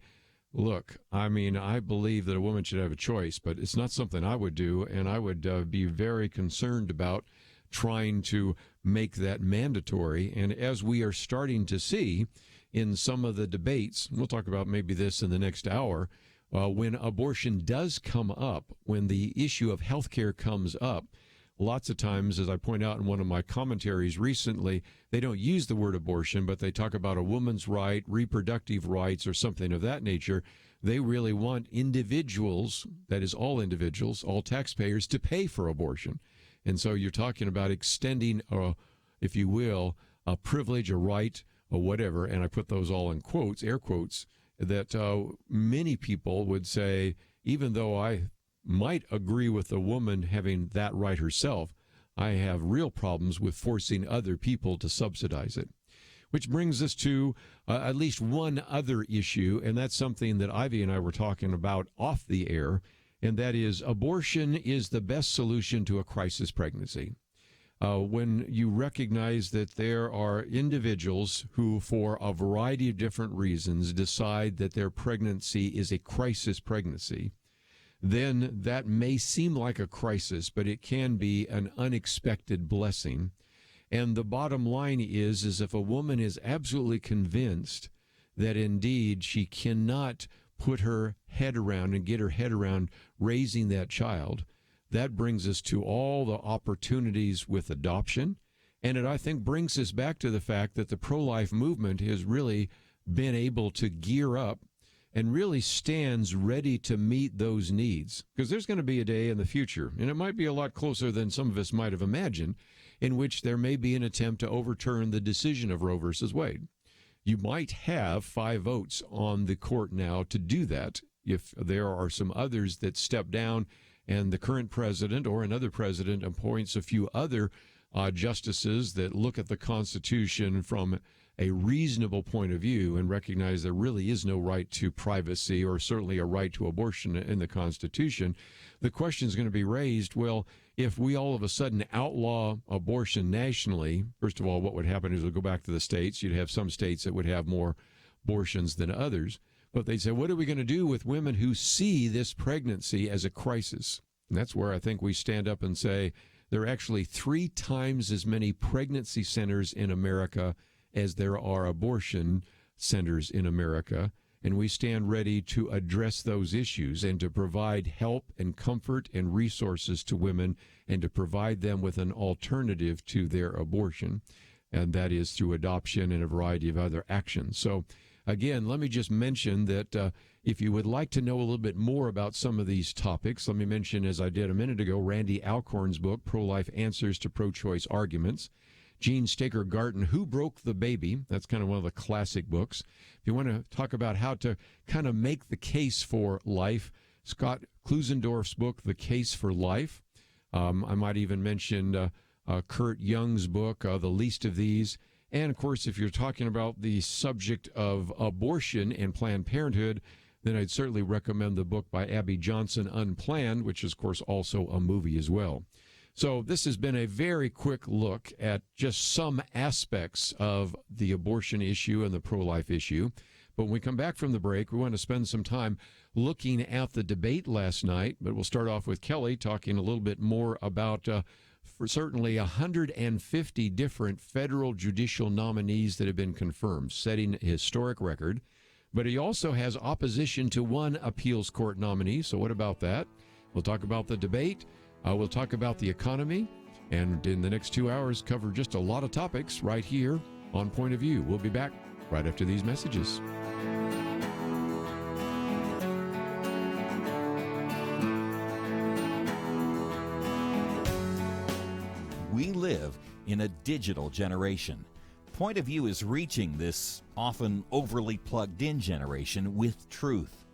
look, I mean, I believe that a woman should have a choice, but it's not something I would do, and I would be very concerned about trying to make that mandatory. And as we are starting to see in some of the debates, we'll talk about maybe this in the next hour, when abortion does come up, when the issue of health care comes up, lots of times, as I point out in one of my commentaries recently, they don't use the word abortion, but they talk about a woman's right, reproductive rights, or something of that nature. They really want individuals, that is all individuals, all taxpayers, to pay for abortion. And so you're talking about extending, if you will, a privilege, a right, or whatever, and I put those all in quotes, air quotes, that many people would say, even though I might agree with the woman having that right herself, I have real problems with forcing other people to subsidize it. which brings us to at least one other issue, and that's something that Ivy and I were talking about off the air, and that is abortion is the best solution to a crisis pregnancy. When you recognize that there are individuals who, for a variety of different reasons, decide that their pregnancy is a crisis pregnancy, then that may seem like a crisis, but it can be an unexpected blessing. And the bottom line is if a woman is absolutely convinced that indeed she cannot put her head around and get her head around raising that child, that brings us to all the opportunities with adoption. And it, I think, brings us back to the fact that the pro-life movement has really been able to gear up and really stands ready to meet those needs. Because there's going to be a day in the future, and it might be a lot closer than some of us might have imagined, in which there may be an attempt to overturn the decision of Roe versus Wade. You might have 5 votes on the court now to do that if there are some others that step down and the current president or another president appoints a few other justices that look at the Constitution from a reasonable point of view and recognize there really is no right to privacy or certainly a right to abortion in the Constitution, the question is going to be raised, well, if we all of a sudden outlaw abortion nationally, first of all, what would happen is we'll go back to the states. You'd have some states that would have more abortions than others. But they say, what are we going to do with women who see this pregnancy as a crisis? And that's where I think we stand up and say there are actually 3 times as many pregnancy centers in America as there are abortion centers in America. And we stand ready to address those issues and to provide help and comfort and resources to women and to provide them with an alternative to their abortion. And that is through adoption and a variety of other actions. So again, let me just mention that if you would like to know a little bit more about some of these topics, let me mention, as I did a minute ago, Randy Alcorn's book, Pro-Life Answers to Pro-Choice Arguments. Gene Staker Garten, Who Broke the Baby? That's kind of one of the classic books. If you want to talk about how to kind of make the case for life, Scott Klusendorf's book, The Case for Life. I might even mention Kurt Young's book, The Least of These. And, of course, if you're talking about the subject of abortion and Planned Parenthood, then I'd certainly recommend the book by Abby Johnson, Unplanned, which is, of course, also a movie as well. So this has been a very quick look at just some aspects of the abortion issue and the pro-life issue. But when we come back from the break, we want to spend some time looking at the debate last night. But we'll start off with Kelly talking a little bit more about for certainly 150 different federal judicial nominees that have been confirmed, setting a historic record. But he also has opposition to 1 appeals court nominee. So what about that? We'll talk about the debate. We'll talk about the economy, and in the next 2 hours cover just a lot of topics right here on Point of View. We'll be back right after these messages. We live in a digital generation. Point of View is reaching this often overly plugged-in generation with truth.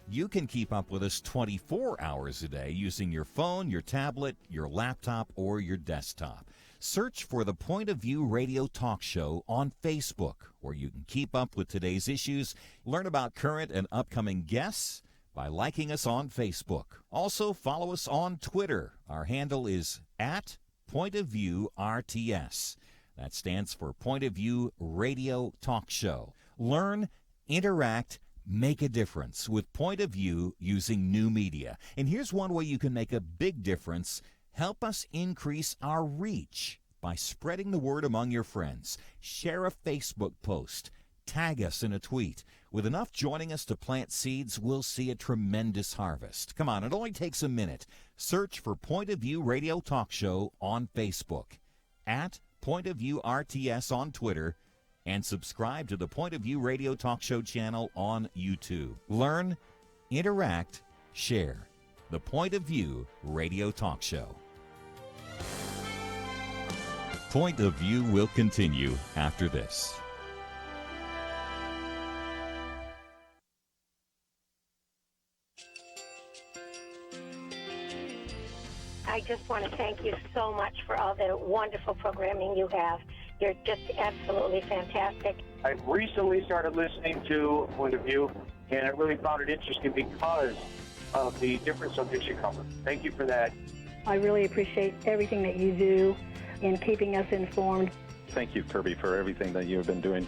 You can keep up with us 24 hours a day using your phone, your tablet, your laptop, or your desktop. Search for the Point of View Radio Talk Show on Facebook, where you can keep up with today's issues, learn about current and upcoming guests by liking us on Facebook. Also, follow us on Twitter. Our handle is @PointOfViewRTS. That stands for Point of View Radio Talk Show. Learn, interact, make a difference with Point of View using new media. And here's one way you can make a big difference. Help us increase our reach by spreading the word among your friends. Share a Facebook post. Tag us in a tweet. With enough joining us to plant seeds, we'll see a tremendous harvest. Come on, it only takes a minute. Search for Point of View Radio Talk Show on Facebook, @PointOfViewRTS on Twitter, and subscribe to the Point of View Radio Talk Show channel on YouTube. Learn, interact, share. The Point of View Radio Talk Show. Point of View will continue after this. I just want to thank you so much for all the wonderful programming you have. You're just absolutely fantastic. I recently started listening to Point of View, and I really found it interesting because of the different subjects you cover. Thank you for that. I really appreciate everything that you do in keeping us informed. Thank you, Kerby, for everything that you have been doing.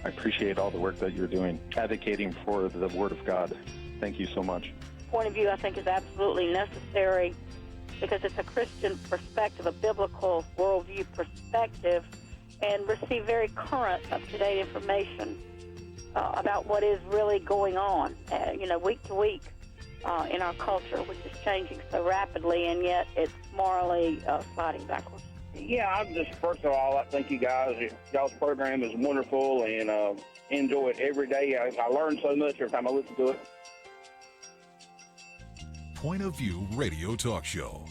I appreciate all the work that you're doing, advocating for the Word of God. Thank you so much. Point of View, I think, is absolutely necessary because it's a Christian perspective, a biblical worldview perspective, and receive very current, up-to-date information about what is really going on, week to week in our culture, which is changing so rapidly, and yet it's morally sliding backwards. Yeah, I'm just, first of all, I thank you guys. Y'all's program is wonderful, and enjoy it every day. I learn so much every time I listen to it. Point of View Radio Talk Show.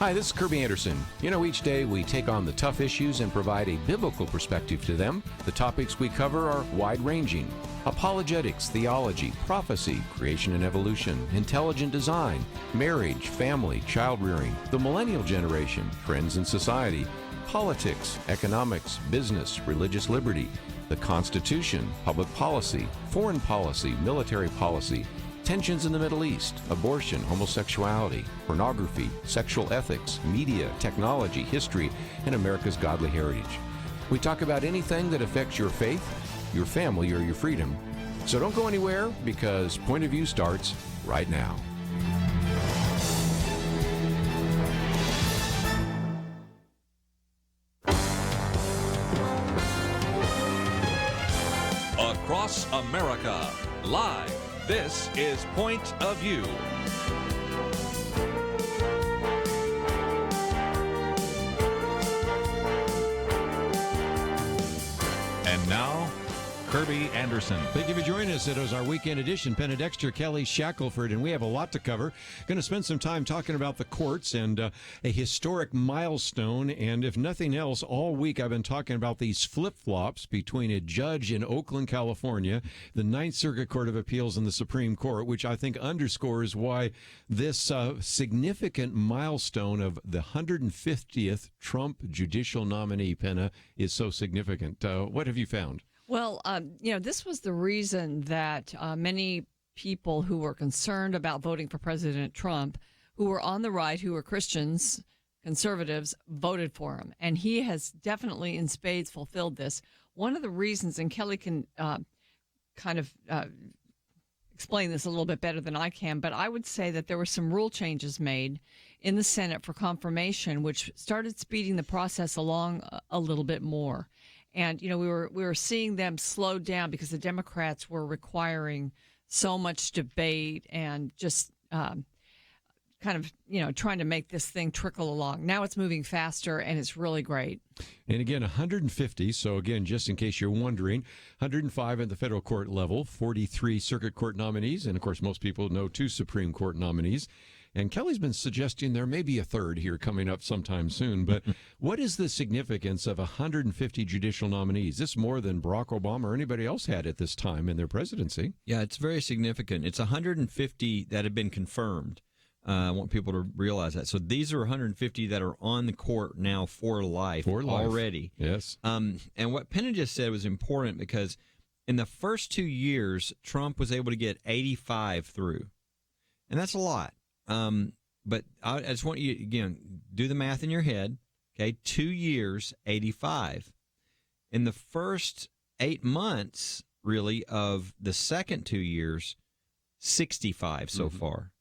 Hi, this is Kerby Anderson. You know, each day we take on the tough issues and provide a biblical perspective to them. The topics we cover are wide-ranging: apologetics, theology, prophecy, creation and evolution, intelligent design, marriage, family, child-rearing, the millennial generation, trends in society, politics, economics, business, religious liberty, the Constitution, public policy, foreign policy, military policy, tensions in the Middle East, abortion, homosexuality, pornography, sexual ethics, media, technology, history, and America's godly heritage. We talk about anything that affects your faith, your family, or your freedom. So don't go anywhere, because Point of View starts right now. Across America, live. This is Point of View. And now, Kerby Anderson. Thank you for joining us. It is our weekend edition. Penna Dexter, Kelly Shackelford, and we have a lot to cover. Going to spend some time talking about the courts and a historic milestone. And if nothing else, all week I've been talking about these flip-flops between a judge in Oakland, California, the Ninth Circuit Court of Appeals, and the Supreme Court, which I think underscores why this significant milestone of the 150th Trump judicial nominee, Penna, is so significant. What have you found? Well, this was the reason that many people who were concerned about voting for President Trump, who were on the right, who were Christians, conservatives, voted for him. And he has definitely in spades fulfilled this. One of the reasons, and Kelly can explain this a little bit better than I can, but I would say that there were some rule changes made in the Senate for confirmation, which started speeding the process along a little bit more. And, we were seeing them slow down because the Democrats were requiring so much debate and just trying to make this thing trickle along. Now it's moving faster, and it's really great. And again, 150. So again, just in case you're wondering, 105 at the federal court level, 43 circuit court nominees, and of course, most people know 2 Supreme Court nominees. And Kelly's been suggesting there may be a third here coming up sometime soon. But what is the significance of 150 judicial nominees? This more than Barack Obama or anybody else had at this time in their presidency. Yeah, it's very significant. It's 150 that have been confirmed. I want people to realize that. So these are 150 that are on the court now for life already. Yes. And what Penna just said was important because in the first 2 years, Trump was able to get 85 through. And that's a lot. But I just want you, again, do the math in your head. Okay, 2 years, 85. In the first 8 months, really, of the second 2 years, 65 so far.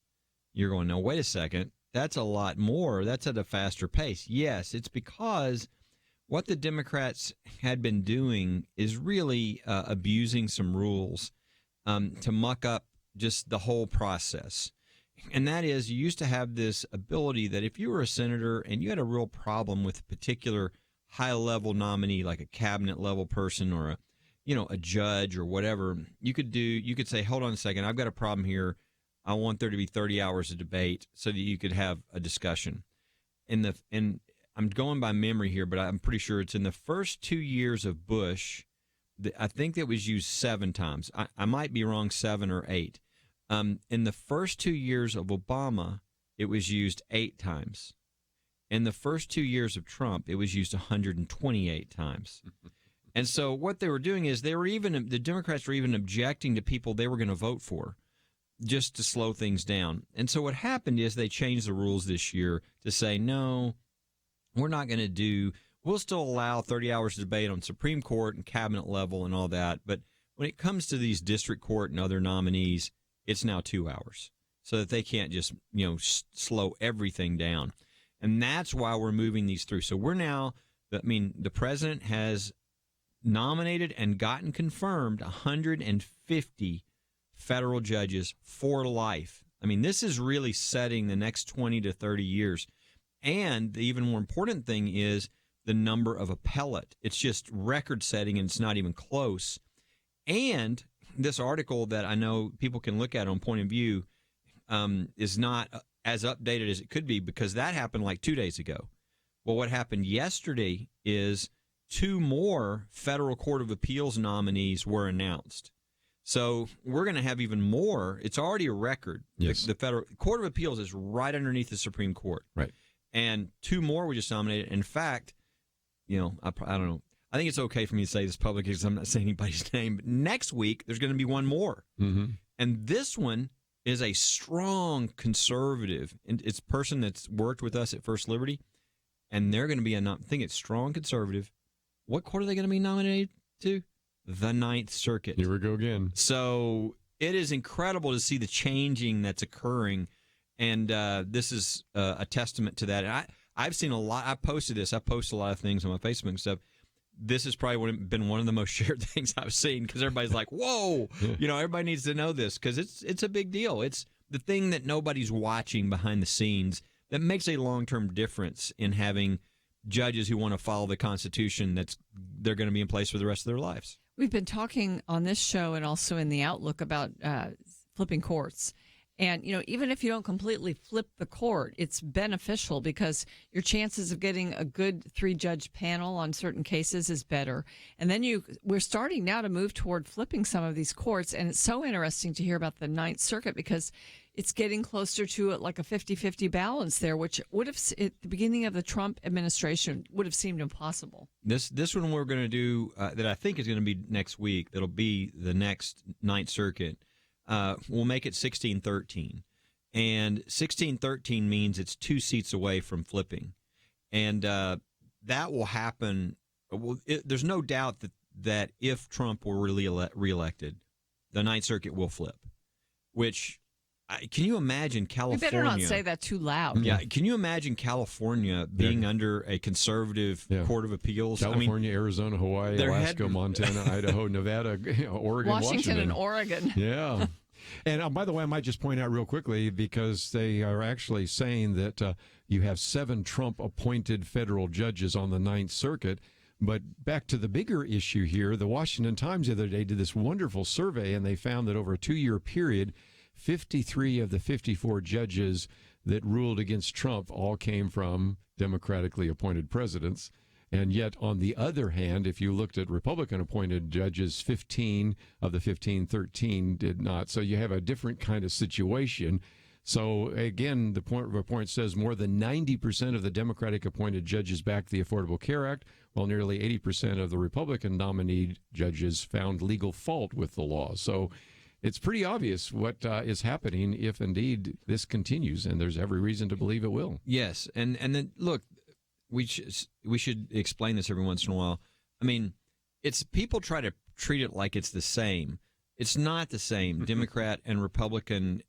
You're going, no, wait a second. That's a lot more. That's at a faster pace. Yes, it's because what the Democrats had been doing is really abusing some rules to muck up just the whole process. And that is, you used to have this ability that if you were a senator and you had a real problem with a particular high-level nominee, like a cabinet-level person or a judge or whatever, you could say, hold on a second, I've got a problem here. I want there to be 30 hours of debate so that you could have a discussion. And I'm going by memory here, but I'm pretty sure it's in the first 2 years of Bush. I think that was used 7 times. I might be wrong, 7 or 8. In the first 2 years of Obama, it was used 8 times. In the first 2 years of Trump, it was used 128 times. And so what they were doing is the Democrats were even objecting to people they were going to vote for just to slow things down. And so what happened is they changed the rules this year to say, no, we're not going to we'll still allow 30 hours of debate on Supreme Court and cabinet level and all that. But when it comes to these district court and other nominees, it's now 2 hours so that they can't just, slow everything down. And that's why we're moving these through. So we're now, the president has nominated and gotten confirmed 150 federal judges for life. This is really setting the next 20 to 30 years. And the even more important thing is the number of appellate. It's just record setting, and it's not even close. And this article that I know people can look at on Point of View is not as updated as it could be because that happened like 2 days ago. Well, what happened yesterday is 2 more federal Court of Appeals nominees were announced. So we're going to have even more. It's already a record. Yes. The federal Court of Appeals is right underneath the Supreme Court. Right. And 2 more were just nominated. In fact, I don't know. I think it's okay for me to say this publicly because I'm not saying anybody's name. But next week, there's going to be one more. Mm-hmm. And this one is a strong conservative. And it's a person that's worked with us at First Liberty. And they're going to be I think it's strong conservative. What court are they going to be nominated to? The Ninth Circuit. Here we go again. So it is incredible to see the changing that's occurring. And this is a testament to that. And I've seen a lot. I posted this. I post a lot of things on my Facebook and stuff. This has probably been one of the most shared things I've seen because everybody's like, whoa, everybody needs to know this because it's a big deal. It's the thing that nobody's watching behind the scenes that makes a long-term difference in having judges who want to follow the Constitution they're going to be in place for the rest of their lives. We've been talking on this show and also in the Outlook about flipping courts. And, even if you don't completely flip the court, it's beneficial because your chances of getting a good 3-judge panel on certain cases is better. And then we're starting now to move toward flipping some of these courts. And it's so interesting to hear about the Ninth Circuit because it's getting closer to like a 50-50 balance there, which would have, at the beginning of the Trump administration, would have seemed impossible. This one we're going to do that I think is going to be next week. That'll be the next Ninth Circuit. We'll make it 16-13. And 16-13 means it's 2 seats away from flipping. And that will happen. There's no doubt that if Trump were really reelected, the Ninth Circuit will flip. Which, can you imagine California? You better not say that too loud. Yeah. Can you imagine California being under a conservative Court of Appeals? California, Arizona, Hawaii, Alaska, Montana, Idaho, Nevada, Oregon, Washington, and Oregon. Yeah. And by the way, I might just point out real quickly, because they are actually saying that you have 7 Trump-appointed federal judges on the Ninth Circuit. But back to the bigger issue here, the Washington Times the other day did this wonderful survey, and they found that over a 2-year period, 53 of the 54 judges that ruled against Trump all came from democratically appointed presidents. And yet, on the other hand, if you looked at Republican-appointed judges, 15 of the 15, 13 did not. So you have a different kind of situation. So, again, the report says more than 90% of the Democratic-appointed judges backed the Affordable Care Act, while nearly 80% of the Republican-nominated judges found legal fault with the law. So it's pretty obvious what is happening if, indeed, this continues, and there's every reason to believe it will. Yes, and then, look, we should explain this every once in a while. I mean, it's people try to treat it like it's the same. It's not the same. Democrat and Republican.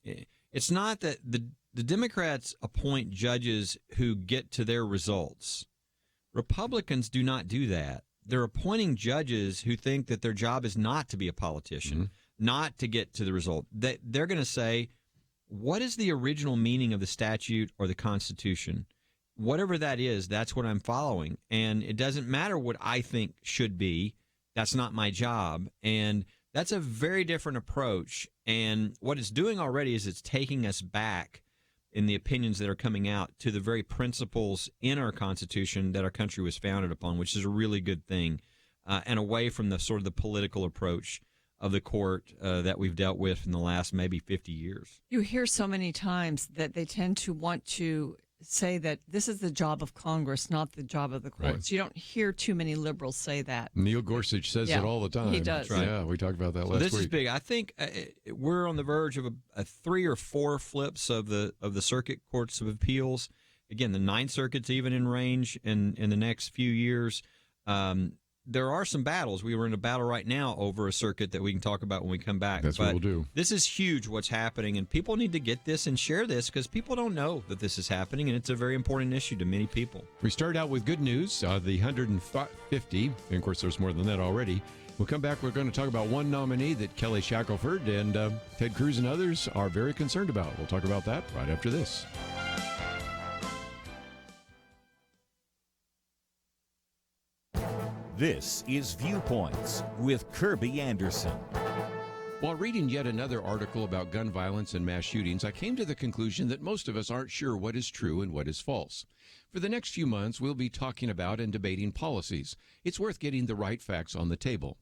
It's not that the Democrats appoint judges who get to their results. Republicans do not do that. They're appointing judges who think that their job is not to be a politician, not to get to the result. They're going to say, what is the original meaning of the statute or the Constitution? Whatever that is, that's what I'm following. And it doesn't matter what I think should be. That's not my job. And that's a very different approach. And what it's doing already is it's taking us back in the opinions that are coming out to the very principles in our Constitution that our country was founded upon, which is a really good thing, and away from the sort of the political approach of the court that we've dealt with in the last maybe 50 years. You hear so many times that they tend to want to say that this is the job of Congress, not the job of the courts. Right. You don't hear too many liberals say that. Neil Gorsuch says it all the time. He does. Right. Yeah, we talked about that last week. This is big. I think we're on the verge of a 3 or 4 flips of the circuit courts of appeals. Again, the Ninth Circuit's even in range in the next few years. There are some battles. We were in a battle right now over a circuit that we can talk about when we come back. That's what we'll do. This is huge what's happening, and people need to get this and share this because people don't know that this is happening, and it's a very important issue to many people. We start out with good news, the 150, and of course there's more than that already. We'll come back. We're going to talk about one nominee that Kelly Shackelford and Ted Cruz and others are very concerned about. We'll talk about that right after this. This is Viewpoints with Kerby Anderson. While reading yet another article about gun violence and mass shootings, I came to the conclusion that most of us aren't sure what is true and what is false. For the next few months, we'll be talking about and debating policies. It's worth getting the right facts on the table.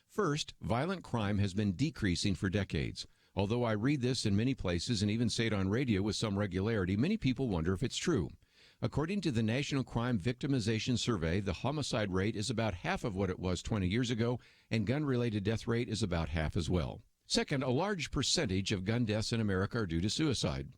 First, violent crime has been decreasing for decades. Although I read this in many places and even say it on radio with some regularity, many people wonder if it's true. According to the National Crime Victimization Survey, the homicide rate is about half of what it was 20 years ago, and gun-related death rate is about half as well. Second, a large percentage of gun deaths in America are due to suicide.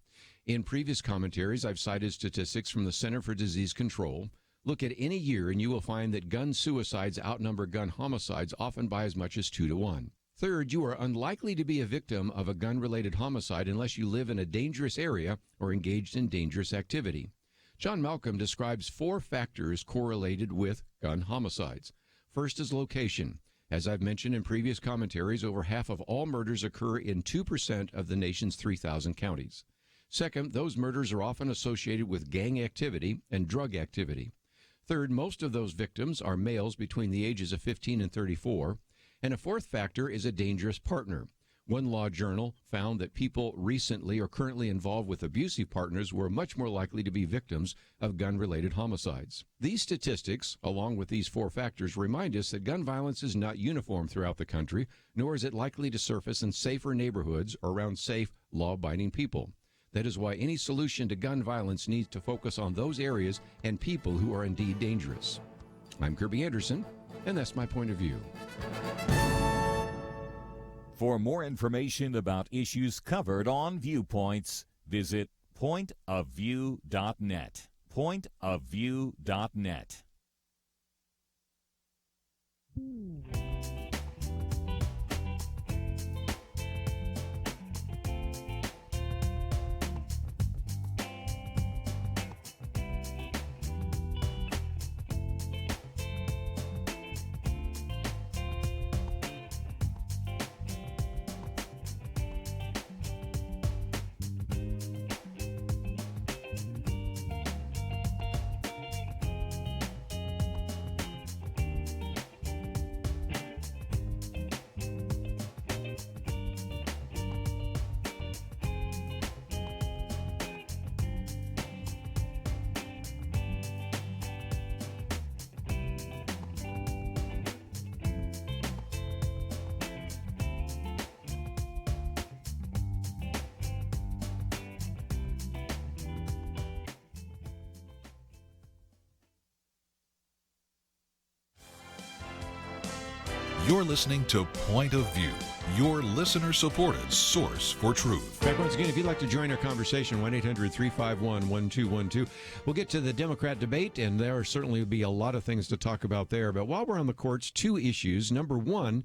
In previous commentaries, I've cited statistics from the Center for Disease Control. Look at any year and you will find that gun suicides outnumber gun homicides often by as much as 2 to 1. Third, you are unlikely to be a victim of a gun-related homicide unless you live in a dangerous area or engaged in dangerous activity. John Malcolm describes 4 factors correlated with gun homicides. First is location. As I've mentioned in previous commentaries, over half of all murders occur in 2% of the nation's 3,000 counties. Second, those murders are often associated with gang activity and drug activity. Third, most of those victims are males between the ages of 15 and 34. And a fourth factor is a dangerous partner. One law journal found that people recently or currently involved with abusive partners were much more likely to be victims of gun-related homicides. These statistics, along with these 4 factors, remind us that gun violence is not uniform throughout the country, nor is it likely to surface in safer neighborhoods or around safe, law-abiding people. That is why any solution to gun violence needs to focus on those areas and people who are indeed dangerous. I'm Kerby Anderson, and that's my point of view. For more information about issues covered on Viewpoints, visit pointofview.net. Pointofview.net. You're listening to Point of View, your listener-supported source for truth. Back once again, if you'd like to join our conversation, 1-800-351-1212. We'll get to the Democrat debate, and there certainly will be a lot of things to talk about there. But while we're on the courts, 2 issues. Number one,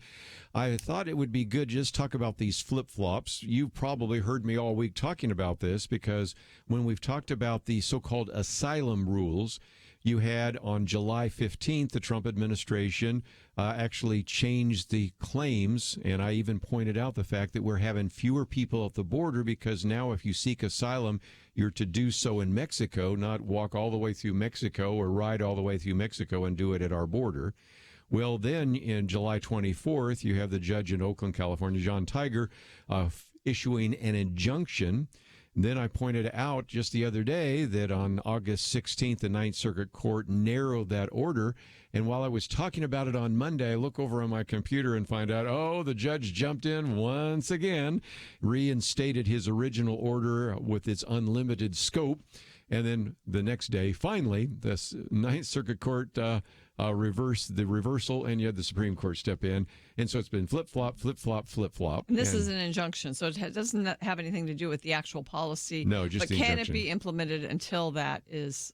I thought it would be good just talk about these flip-flops. You've probably heard me all week talking about this because when we've talked about the so-called asylum rules, you had on July 15th, the Trump administration actually changed the claims, and I even pointed out the fact that we're having fewer people at the border because now if you seek asylum, you're to do so in Mexico, not walk all the way through Mexico or ride all the way through Mexico and do it at our border. Well, then in July 24th, you have the judge in Oakland, California, John Tiger, issuing an injunction. Then I pointed out just the other day that on August 16th, the Ninth Circuit Court narrowed that order. And while I was talking about it on Monday, I look over on my computer and find out, the judge jumped in once again, reinstated his original order with its unlimited scope. And then the next day, finally, the Ninth Circuit Court reversed the reversal, and you had the Supreme Court step in. And so it's been flip-flop, flip-flop, flip-flop. And this is an injunction, so it doesn't have anything to do with the actual policy. No, just but the can injunction. It be implemented until that is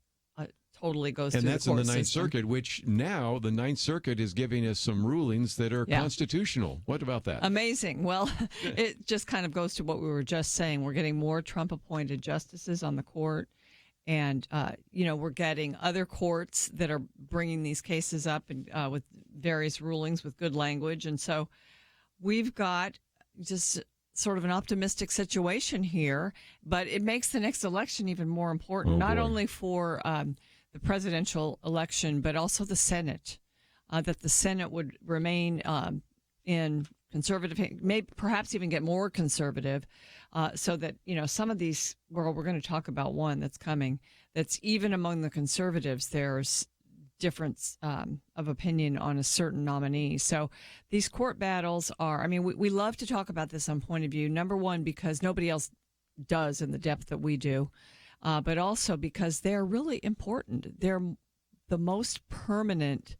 totally goes and through that's the court in the Ninth system. Circuit, which now the Ninth Circuit is giving us some rulings that are constitutional. What about that? Amazing. Well, it just kind of goes to what we were just saying. We're getting more Trump-appointed justices on the court. And, we're getting other courts that are bringing these cases up and with various rulings with good language. And so we've got just sort of an optimistic situation here, but it makes the next election even more important, not only for the presidential election, but also the Senate, that the Senate would remain in conservative, maybe perhaps even get more conservative, so that, some of these, we're going to talk about one that's coming, that's even among the conservatives, there's difference of opinion on a certain nominee. So these court battles are, we love to talk about this on Point of View, number one, because nobody else does in the depth that we do, but also because they're really important. They're the most permanent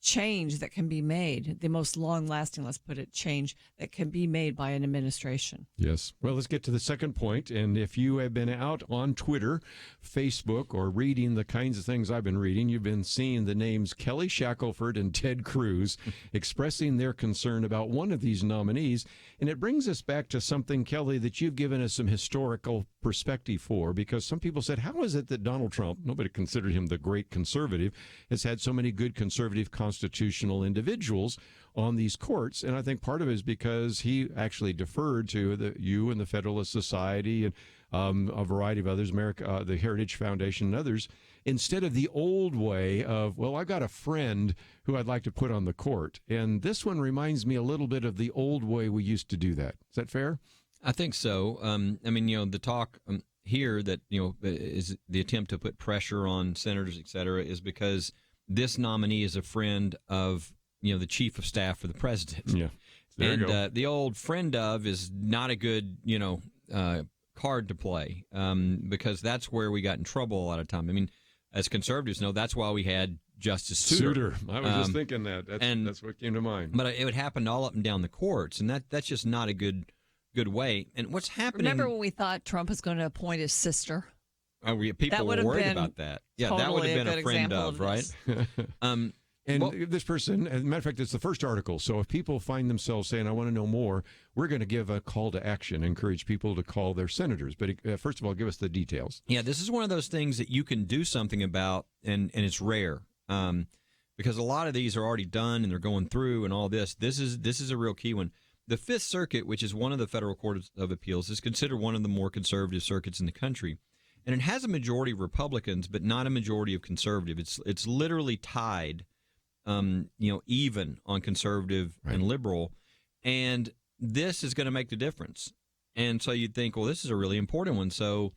change that can be made, the most long-lasting, let's put it, change that can be made by an administration. Yes. Well, let's get to the second point. And if you have been out on Twitter, Facebook, or reading the kinds of things I've been reading, you've been seeing the names Kelly Shackelford and Ted Cruz expressing their concern about one of these nominees. And it brings us back to something, Kelly, that you've given us some historical perspective for, because some people said, how is it that Donald Trump, nobody considered him the great conservative, has had so many good conservative constitutional individuals on these courts? And I think part of it is because he actually deferred to you and the Federalist Society and a variety of others, the Heritage Foundation and others, instead of the old way of, well, I've got a friend who I'd like to put on the court. And this one reminds me a little bit of the old way we used to do that. Is that fair? I think so. The talk here that, is the attempt to put pressure on senators, et cetera, is because this nominee is a friend of, the chief of staff for the president. Yeah. There you go. The old friend of is not a good, card to play, because that's where we got in trouble a lot of time. As conservatives know, that's why we had Justice Souter. I was just thinking that. That's what came to mind. But it would happen all up and down the courts, and that's just not a good way. And what's happening? Remember when we thought Trump was going to appoint his sister? People were worried about that. Yeah, that would have been a friend of, right? This person, as a matter of fact, it's the first article. So if people find themselves saying, I want to know more, we're going to give a call to action, encourage people to call their senators. But first of all, give us the details. Yeah, this is one of those things that you can do something about, and it's rare, because a lot of these are already done and they're going through and all this. This is a real key one. The Fifth Circuit, which is one of the federal courts of appeals, is considered one of the more conservative circuits in the country. And it has a majority of Republicans, but not a majority of conservative. It's literally tied, even on conservative and liberal. And this is going to make the difference. And so you'd think, well, this is a really important one. So,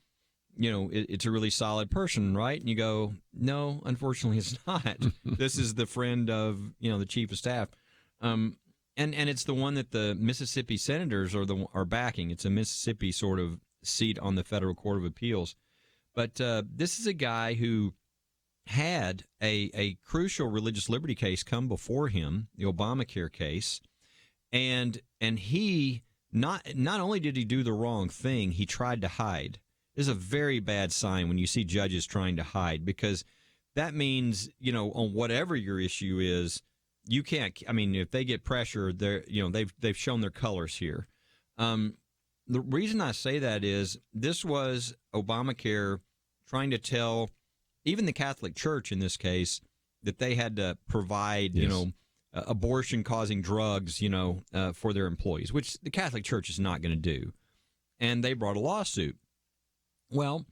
it's a really solid person, right? And you go, no, unfortunately, it's not. This is the friend of, the chief of staff. And it's the one that the Mississippi senators are backing. It's a Mississippi sort of seat on the federal court of appeals. But this is a guy who had a crucial religious liberty case come before him, the Obamacare case, and he not only did he do the wrong thing, he tried to hide. This is a very bad sign when you see judges trying to hide, because that means, on whatever your issue is, you can't. If they get pressure, they've shown their colors here. The reason I say that is this was Obamacare trying to tell even the Catholic Church in this case that they had to provide, abortion-causing drugs, for their employees, which the Catholic Church is not going to do. And they brought a lawsuit. Well,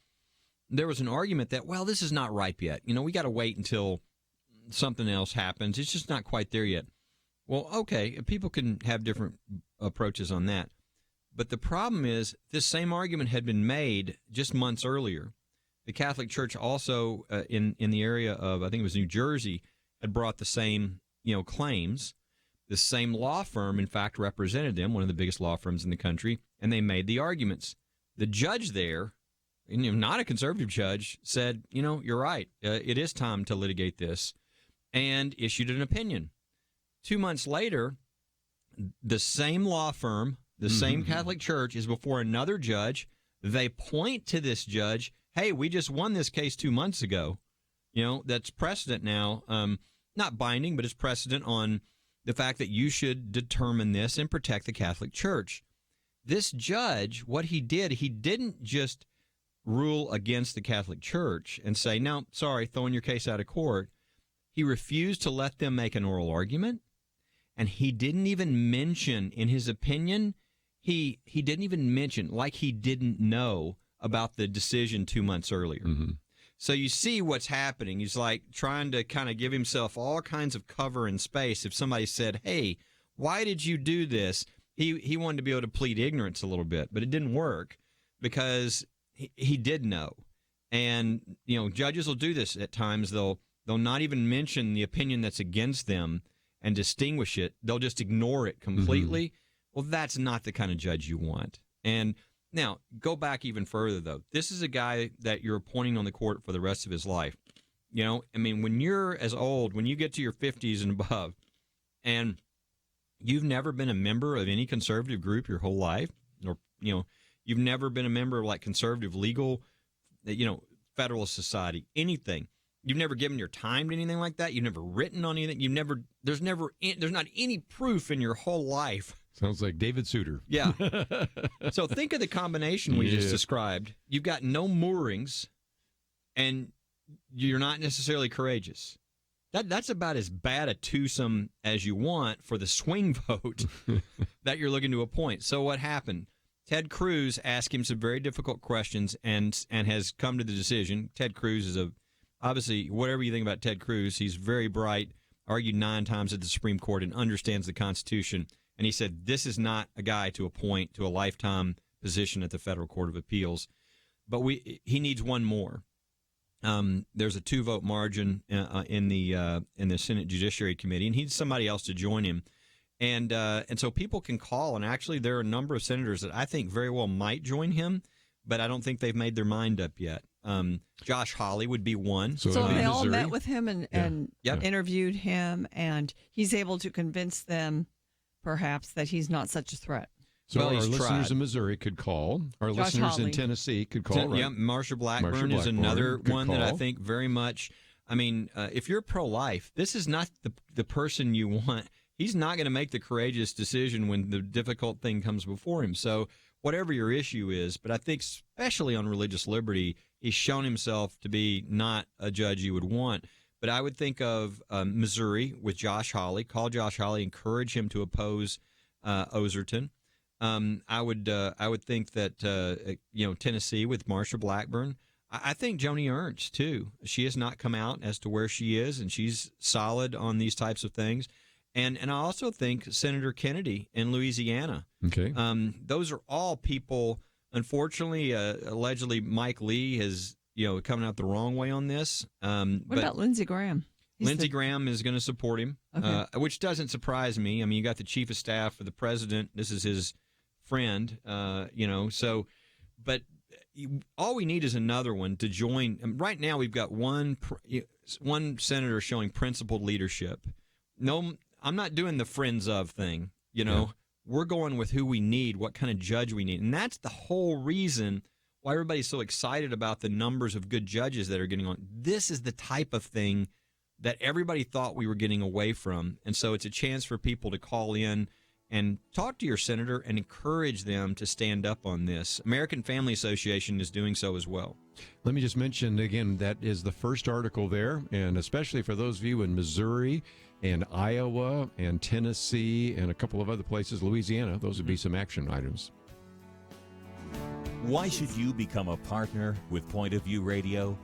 there was an argument that, this is not ripe yet. We got to wait until something else happens. It's just not quite there yet. Well, okay, people can have different approaches on that. But the problem is this same argument had been made just months earlier. The Catholic Church also in the area of, I think it was New Jersey, had brought the same, claims. The same law firm, in fact, represented them, one of the biggest law firms in the country, and they made the arguments. The judge there, not a conservative judge, said, you're right. It is time to litigate this, and issued an opinion. 2 months later, the same law firm, the same Catholic Church is before another judge. They point to this judge. Hey, we just won this case 2 months ago. That's precedent now. Not binding, but it's precedent on the fact that you should determine this and protect the Catholic Church. This judge, what he didn't just rule against the Catholic Church and say, no, sorry, throwing your case out of court. He refused to let them make an oral argument, and he didn't even mention, in his opinion, he didn't even mention, like he didn't know about the decision 2 months earlier. Mm-hmm. So you see what's happening. He's like trying to kind of give himself all kinds of cover and space. If somebody said, hey, Why did you do this? He wanted to be able to plead ignorance a little bit, but it didn't work because he did know. And, judges will do this at times. They'll not even mention the opinion that's against them and distinguish it. They'll just ignore it completely. Mm-hmm. Well, that's not the kind of judge you want. And now, go back even further, though. This is a guy that you're appointing on the court for the rest of his life. When you're as old, when you get to your 50s and above, and you've never been a member of any conservative group your whole life, or, you've never been a member of, like, conservative legal, Federalist Society, anything. You've never given your time to anything like that. You've never written on anything. There's not any proof in your whole life. Sounds like David Souter. Yeah. So think of the combination we just described. You've got no moorings, and you're not necessarily courageous. That's about as bad a twosome as you want for the swing vote that you're looking to appoint. So what happened? Ted Cruz asked him some very difficult questions and has come to the decision. Ted Cruz is obviously, whatever you think about Ted Cruz, he's very bright, argued 9 times at the Supreme Court, and understands the Constitution. And he said, this is not a guy to appoint to a lifetime position at the Federal Court of Appeals. But he needs one more. There's a 2-vote margin in the Senate Judiciary Committee, and he needs somebody else to join him. And so people can call, and actually there are a number of senators that I think very well might join him, but I don't think they've made their mind up yet. Josh Hawley would be one. So they all met with him and interviewed him, and he's able to convince them, perhaps, that he's not such a threat. So our listeners in Missouri could call. Our listeners in Tennessee could call. Right? Yeah, Marsha Blackburn is another one that I think very much. I mean, if you're pro-life, this is not the person you want. He's not going to make the courageous decision when the difficult thing comes before him. So whatever your issue is, but I think especially on religious liberty, he's shown himself to be not a judge you would want. But I would think of Missouri with Josh Hawley. Call Josh Hawley, encourage him to oppose Oserton. I would think that Tennessee with Marsha Blackburn. I think Joni Ernst too. She has not come out as to where she is, and she's solid on these types of things. And I also think Senator Kennedy in Louisiana. Okay. Those are all people. Unfortunately, allegedly Mike Lee has coming out the wrong way on this. What about Lindsey Graham? Lindsey Graham is going to support him, which doesn't surprise me. I mean, you got the chief of staff for the president. This is his friend, So, but all we need is another one to join. Right now, we've got one senator showing principled leadership. No, I'm not doing the friends of thing. We're going with who we need, what kind of judge we need, and that's the whole reason why everybody's so excited about the numbers of good judges that are getting on. This is the type of thing that everybody thought we were getting away from. And so it's a chance for people to call in and talk to your senator and encourage them to stand up on this. American Family Association is doing so as well. Let me just mention again, that is the first article there, and especially for those of you in Missouri and Iowa and Tennessee and a couple of other places, Louisiana, those would be some action items. Why should you become a partner with Point of View Radio?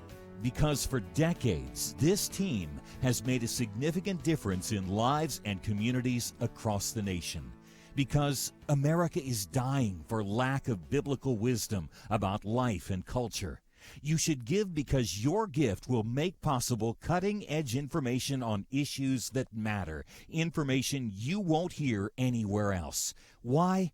Because for decades, this team has made a significant difference in lives and communities across the nation. Because America is dying for lack of biblical wisdom about life and culture. You should give because your gift will make possible cutting-edge information on issues that matter, information you won't hear anywhere else. Why?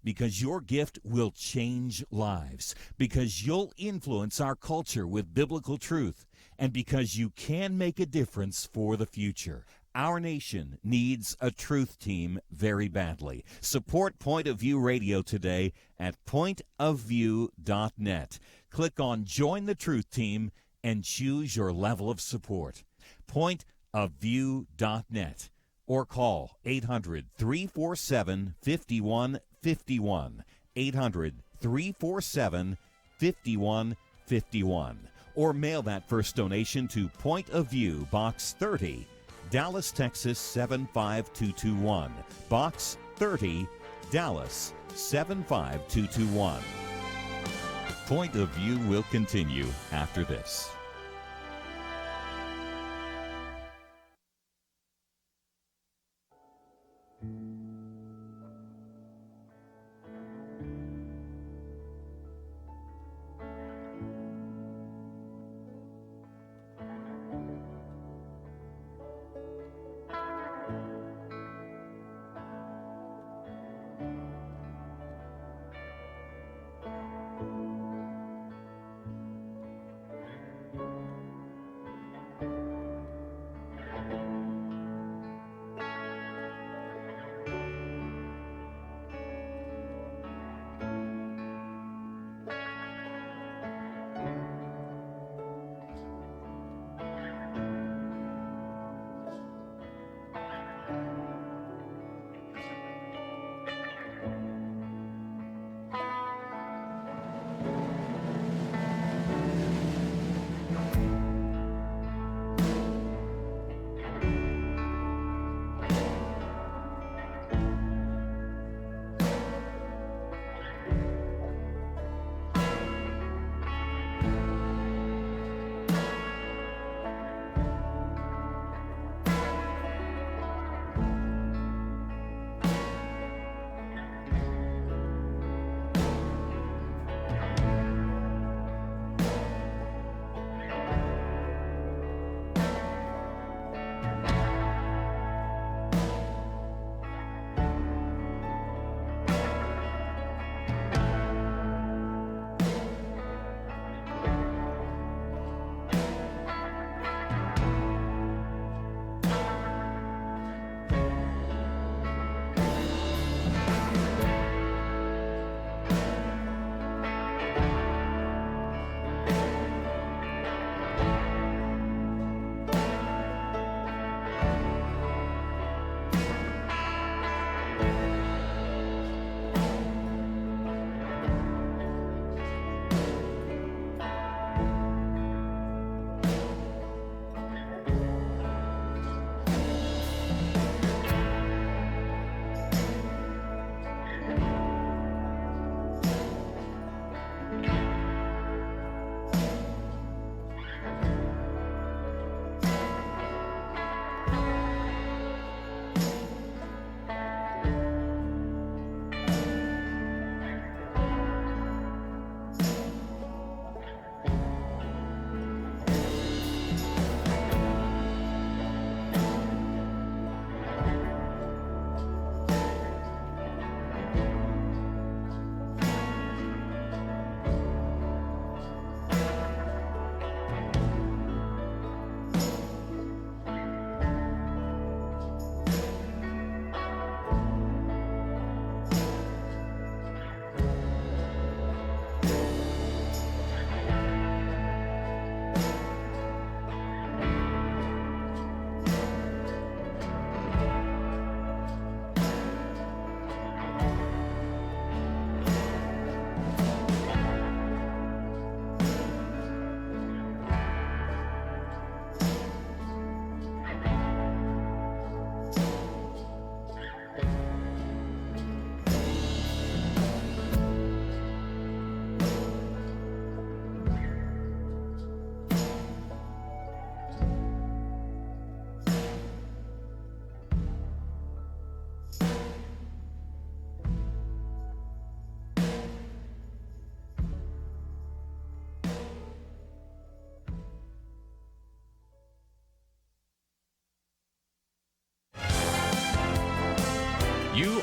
Because your gift will change lives, because you'll influence our culture with biblical truth, and because you can make a difference for the future. Our nation needs a truth team very badly. Support Point of View Radio today at pointofview.net. Click on Join the Truth Team and choose your level of support. Pointofview.net or call 800-347-5151, 800-347-5151, or mail that first donation to Point of View, Box 30, Dallas, Texas 75221, Box 30, Dallas 75221. Point of View will continue after this.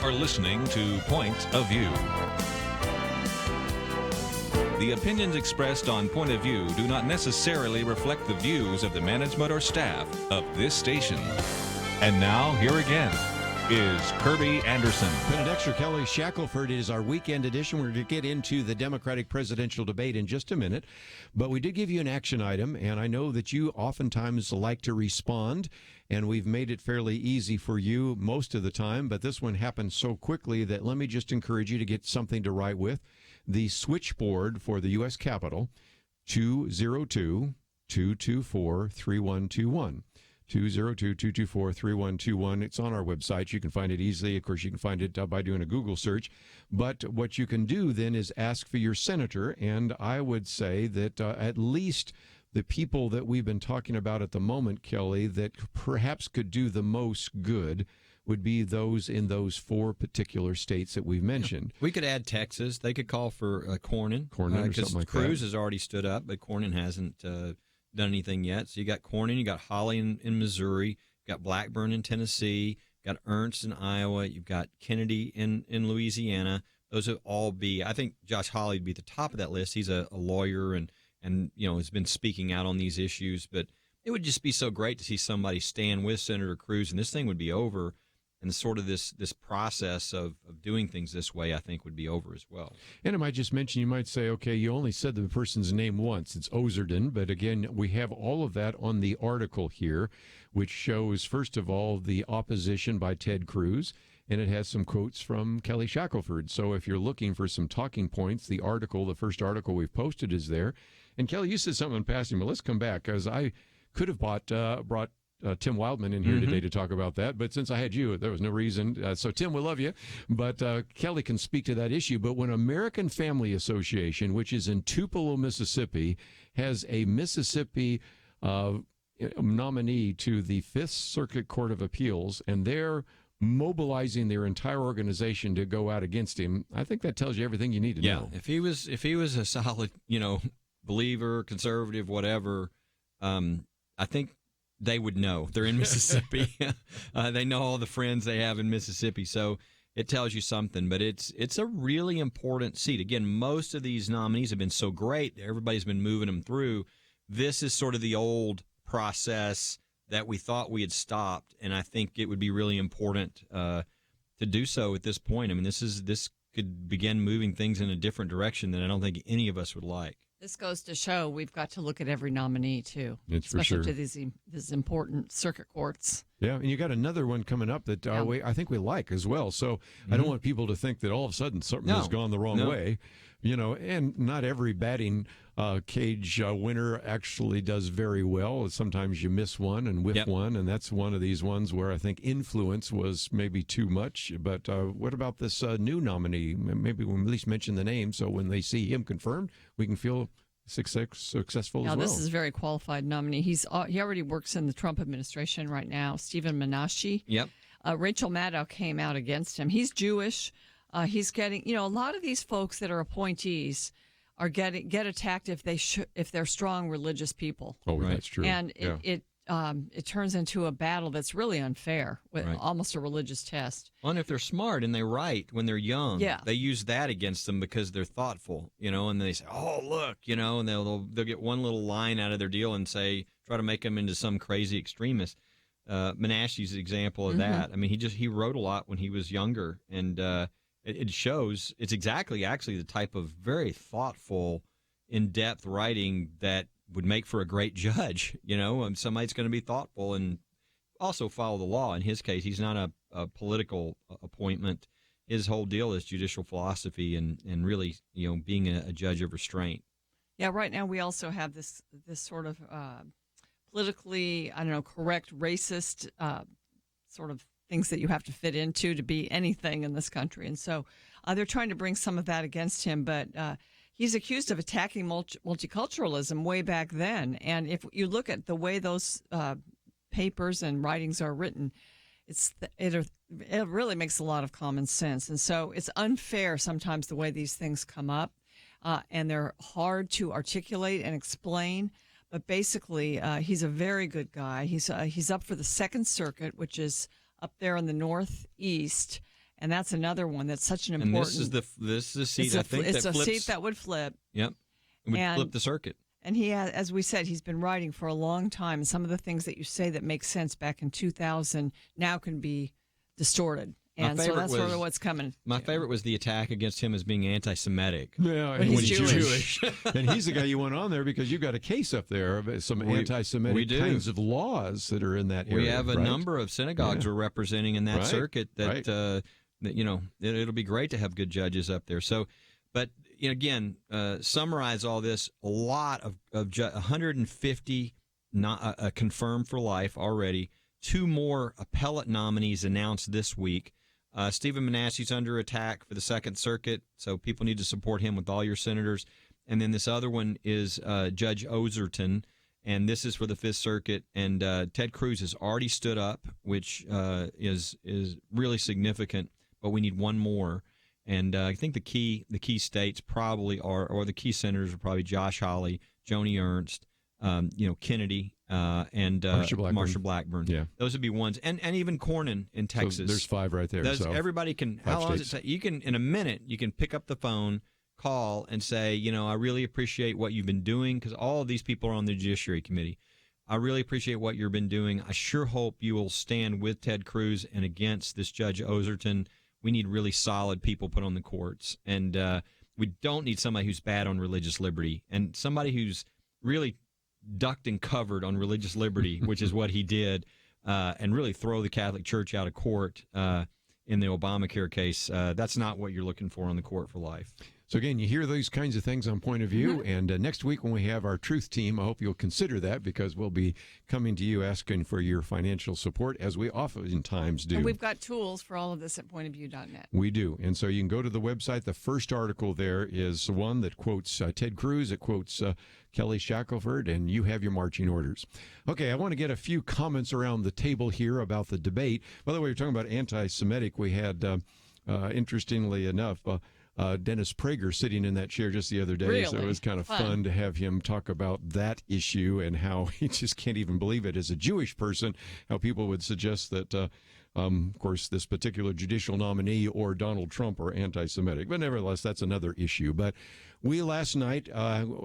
are listening to Point of View. The opinions expressed on Point of View do not necessarily reflect the views of the management or staff of this station. And now, here again is Kerby Anderson. Penna Dexter, Kelly Shackelford. It is our weekend edition. We're going to get into the Democratic presidential debate in just a minute. But we did give you an action item, and I know that you oftentimes like to respond, and we've made it fairly easy for you most of the time. But this one happened so quickly that let me just encourage you to get something to write with. The switchboard for the U.S. Capitol, 202-224-3121. 202-224-3121. It's on our website. You can find it easily. Of course, you can find it by doing a Google search. But what you can do then is ask for your senator, and I would say that at least the people that we've been talking about at the moment, Kelly, that perhaps could do the most good would be those in those four particular states that we've mentioned. We could add Texas. They could call for Cornyn. Cornyn or something like that. Cruz has already stood up, but Cornyn hasn't done anything yet. So you got Cornyn, you got Hawley in Missouri, you got Blackburn in Tennessee, you got Ernst in Iowa, you've got Kennedy in Louisiana. Those would all be, I think Josh Hawley would be at the top of that list. He's a lawyer and has been speaking out on these issues. But it would just be so great to see somebody stand with Senator Cruz, and this thing would be over. And sort of this process of doing things this way, I think, would be over as well. And I might just mention, you might say, okay, you only said the person's name once. It's Ozerden. But again, we have all of that on the article here, which shows, first of all, the opposition by Ted Cruz. And it has some quotes from Kelly Shackelford. So if you're looking for some talking points, the first article we've posted is there. And Kelly, you said something in passing, but let's come back, because I could have brought Tim Wildman in here today to talk about that, but since I had you, there was no reason. So, Tim, we love you, but Kelly can speak to that issue. But when American Family Association, which is in Tupelo, Mississippi, has a Mississippi nominee to the Fifth Circuit Court of Appeals, and they're mobilizing their entire organization to go out against him, I think that tells you everything you need to know. If he was a solid, believer, conservative, whatever, I think they would know. They're in Mississippi. They know all the friends they have in Mississippi. So it tells you something. But it's a really important seat. Again, most of these nominees have been so great. Everybody's been moving them through. This is sort of the old process that we thought we had stopped. And I think it would be really important to do so at this point. I mean, this could begin moving things in a different direction that I don't think any of us would like. This goes to show we've got to look at every nominee, too, it's especially for sure. to these important circuit courts. Yeah, and you got another one coming up that I think we like as well. So I don't want people to think that all of a sudden something has gone the wrong way. And not every batting cage winner actually does very well. Sometimes you miss one and whiff one, and that's one of these ones where I think influence was maybe too much. But what about this new nominee? Maybe we'll at least mention the name so when they see him confirmed, we can feel successful as well. Now, this is a very qualified nominee. He already works in the Trump administration right now. Stephen Menashe. Yep. Rachel Maddow came out against him. He's Jewish. He's getting, a lot of these folks that are appointees are get attacked if they're strong religious people. Oh, right. That's true. And it turns into a battle that's really unfair, with almost a religious test. Well, and if they're smart and they write when they're young, they use that against them because they're thoughtful, and they say, "Oh, look," and they'll get one little line out of their deal and try to make them into some crazy extremist. Menashe's an example of that. I mean, he wrote a lot when he was younger, and it shows. It's exactly actually the type of very thoughtful, in-depth writing that would make for a great judge. Somebody's going to be thoughtful and also follow the law. In his case, he's not a political appointment. His whole deal is judicial philosophy and really, being a judge of restraint. Yeah, right now we also have this sort of politically, correct, racist sort of things that you have to fit into to be anything in this country. And so they're trying to bring some of that against him, but he's accused of attacking multiculturalism way back then. And if you look at the way those papers and writings are written, it really makes a lot of common sense. And so it's unfair sometimes the way these things come up, and they're hard to articulate and explain. But basically, he's a very good guy. He's up for the Second Circuit, which is up there in the Northeast, And that's another one that's such an important. And this is the seat it's a seat that would flip. Yep, it would flip the circuit. And he has, as we said, he's been writing for a long time. And some of the things that you say that make sense back in 2000 now can be distorted. And so that's sort of what's coming. My favorite was the attack against him as being anti-Semitic. Yeah, when he's Jewish. And he's the guy you want on there because you've got a case up there of some anti-Semitic kinds of laws that are in that area. We have a number of synagogues we're representing in that circuit that, that it'll be great to have good judges up there. So, but again, summarize all this. A lot of 150 confirmed for life already. 2 more appellate nominees announced this week. Stephen Manasse's under attack for the Second Circuit, so people need to support him with all your senators. And then this other one is Judge Ozerton, and this is for the Fifth Circuit. And Ted Cruz has already stood up, which is really significant. But we need one more. And I think the key states probably are, or the key senators are probably Josh Hawley, Joni Ernst, Kennedy, and Marsha Blackburn. Yeah, those would be ones, and even Cornyn in Texas. So there's 5 right there. So everybody can. How long does it take? You can in a minute. You can pick up the phone, call, and say, I really appreciate what you've been doing, because all of these people are on the Judiciary Committee. I really appreciate what you've been doing. I sure hope you will stand with Ted Cruz and against this Judge Ozerton. We need really solid people put on the courts, and we don't need somebody who's bad on religious liberty, and somebody who's really ducked and covered on religious liberty, which is what he did, and really throw the Catholic Church out of court in the Obamacare case. That's not what you're looking for on the court for life. So again, you hear those kinds of things on Point of View, and next week when we have our Truth Team, I hope you'll consider that, because we'll be coming to you asking for your financial support, as we oftentimes do. And we've got tools for all of this at pointofview.net. We do, and so you can go to the website. The first article there is one that quotes Ted Cruz, it quotes Kelly Shackelford, and you have your marching orders. Okay, I want to get a few comments around the table here about the debate. By the way, we're talking about anti-Semitic. We had, interestingly enough, Dennis Prager sitting in that chair just the other day. Really? So it was kind of fun to have him talk about that issue and how he just can't even believe it as a Jewish person, how people would suggest that, of course, this particular judicial nominee or Donald Trump are anti-Semitic. But nevertheless, that's another issue. But we last night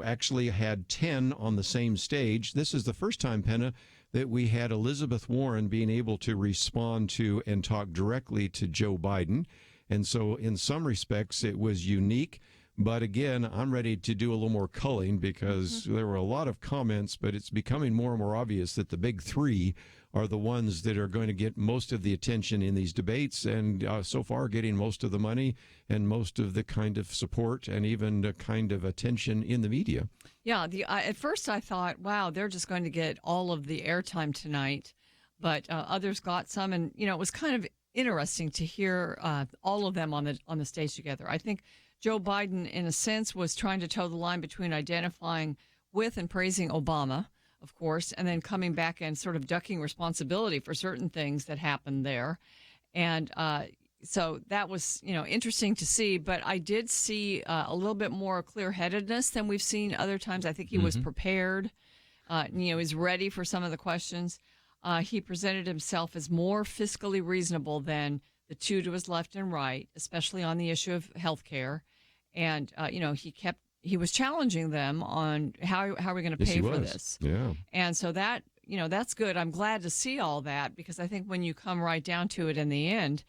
actually had 10 on the same stage. This is the first time, Penna, that we had Elizabeth Warren being able to respond to and talk directly to Joe Biden. And so in some respects, it was unique. But again, I'm ready to do a little more culling, because there were a lot of comments, but it's becoming more and more obvious that the big 3 are the ones that are going to get most of the attention in these debates, and so far getting most of the money and most of the kind of support and even the kind of attention in the media. Yeah, at first I thought, wow, they're just going to get all of the airtime tonight, but others got some, and it was kind of interesting to hear all of them on the stage together. I think Joe Biden, in a sense, was trying to toe the line between identifying with and praising Obama, of course, and then coming back and sort of ducking responsibility for certain things that happened there. And so that was, interesting to see. But I did see a little bit more clear-headedness than we've seen other times. I think he was prepared. He's ready for some of the questions. He presented himself as more fiscally reasonable than the 2 to his left and right, especially on the issue of health care. And, he was challenging them on how are we going to pay for this? Yeah. And so that, that's good. I'm glad to see all that, because I think when you come right down to it in the end,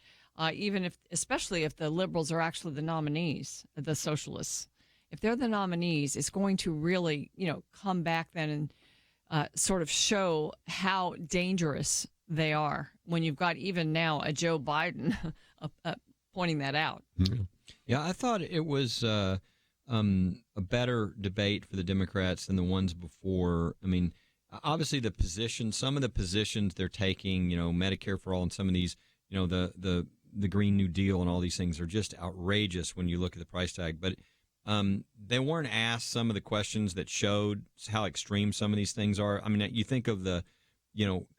especially if the liberals are actually the nominees, the socialists, if they're the nominees, it's going to really, come back then and sort of show how dangerous they are when you've got even now a Joe Biden pointing that out. Yeah, I thought it was a better debate for the Democrats than the ones before. I mean, obviously some of the positions they're taking, Medicare for all, and some of these, the Green New Deal and all these things are just outrageous when you look at the price tag. But they weren't asked some of the questions that showed how extreme some of these things are. I mean, you think of the,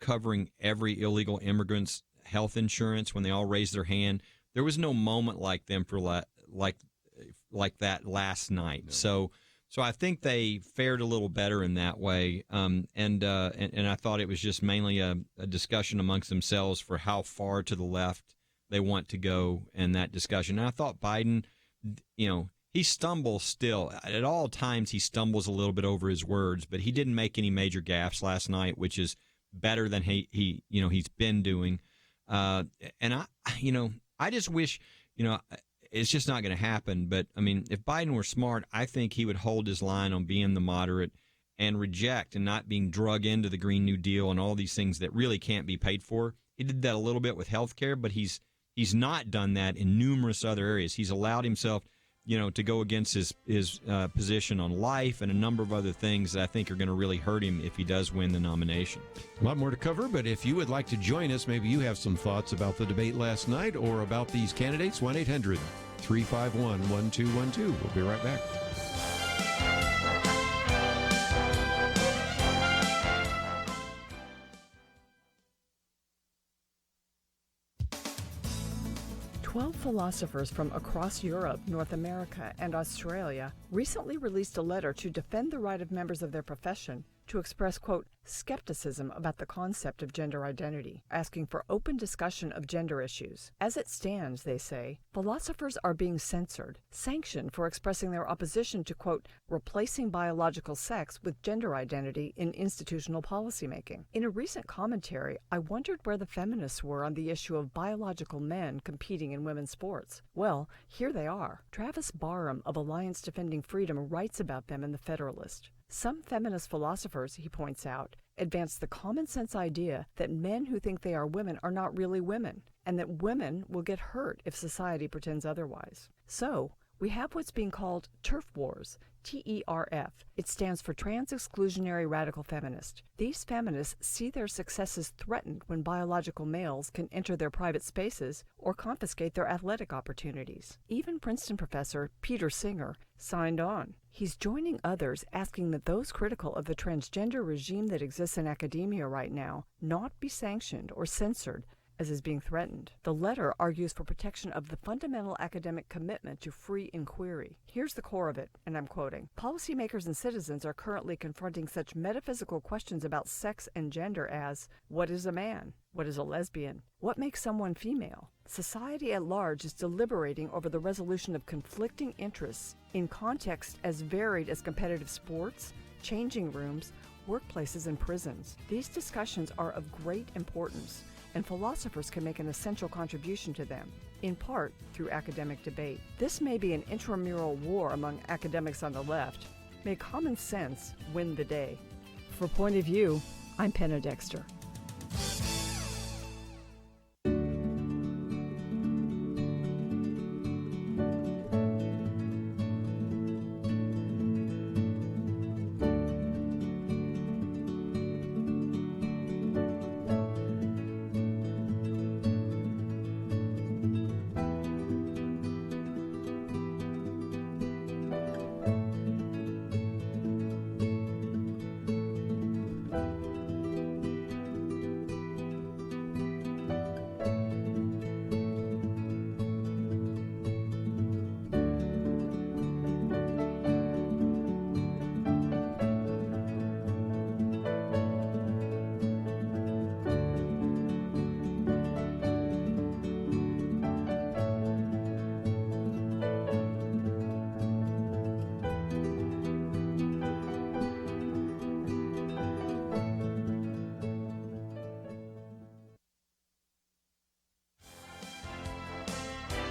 covering every illegal immigrant's health insurance when they all raised their hand. There was no moment like them for like that last night. No. So I think they fared a little better in that way. And I thought it was just mainly a discussion amongst themselves for how far to the left they want to go in that discussion. And I thought Biden, he stumbles still. At all times, he stumbles a little bit over his words, but he didn't make any major gaffes last night, which is better than he's been doing. And I just wish, it's just not going to happen. But I mean, if Biden were smart, I think he would hold his line on being the moderate and reject and not being drug into the Green New Deal and all these things that really can't be paid for. He did that a little bit with health care, but he's not done that in numerous other areas. He's allowed himself, to go against his position on life and a number of other things that I think are going to really hurt him if he does win the nomination. A lot more to cover, but if you would like to join us, maybe you have some thoughts about the debate last night or about these candidates, 1-800-351-1212. We'll be right back. "12 philosophers from across Europe, North America, and Australia recently released a letter to defend the right of members of their profession to express, quote, skepticism about the concept of gender identity, asking for open discussion of gender issues. As it stands, they say, philosophers are being censored, sanctioned for expressing their opposition to, quote, replacing biological sex with gender identity in institutional policymaking. In a recent commentary, I wondered where the feminists were on the issue of biological men competing in women's sports. Well, here they are. Travis Barham of Alliance Defending Freedom writes about them in The Federalist. Some feminist philosophers, he points out, advance the common sense idea that men who think they are women are not really women, and that women will get hurt if society pretends otherwise. So, we have what's being called turf wars, TERF. It stands for Trans-Exclusionary Radical Feminist. These feminists see their successes threatened when biological males can enter their private spaces or confiscate their athletic opportunities. Even Princeton professor Peter Singer signed on. He's joining others asking that those critical of the transgender regime that exists in academia right now not be sanctioned or censored as is being threatened. The letter argues for protection of the fundamental academic commitment to free inquiry. Here's the core of it, and I'm quoting, "Policymakers and citizens are currently confronting such metaphysical questions about sex and gender as, what is a man? What is a lesbian? What makes someone female? Society at large is deliberating over the resolution of conflicting interests in contexts as varied as competitive sports, changing rooms, workplaces, and prisons. These discussions are of great importance, and philosophers can make an essential contribution to them, in part through academic debate. This may be an intramural war among academics on the left. May common sense win the day." For Point of View, I'm Penna Dexter.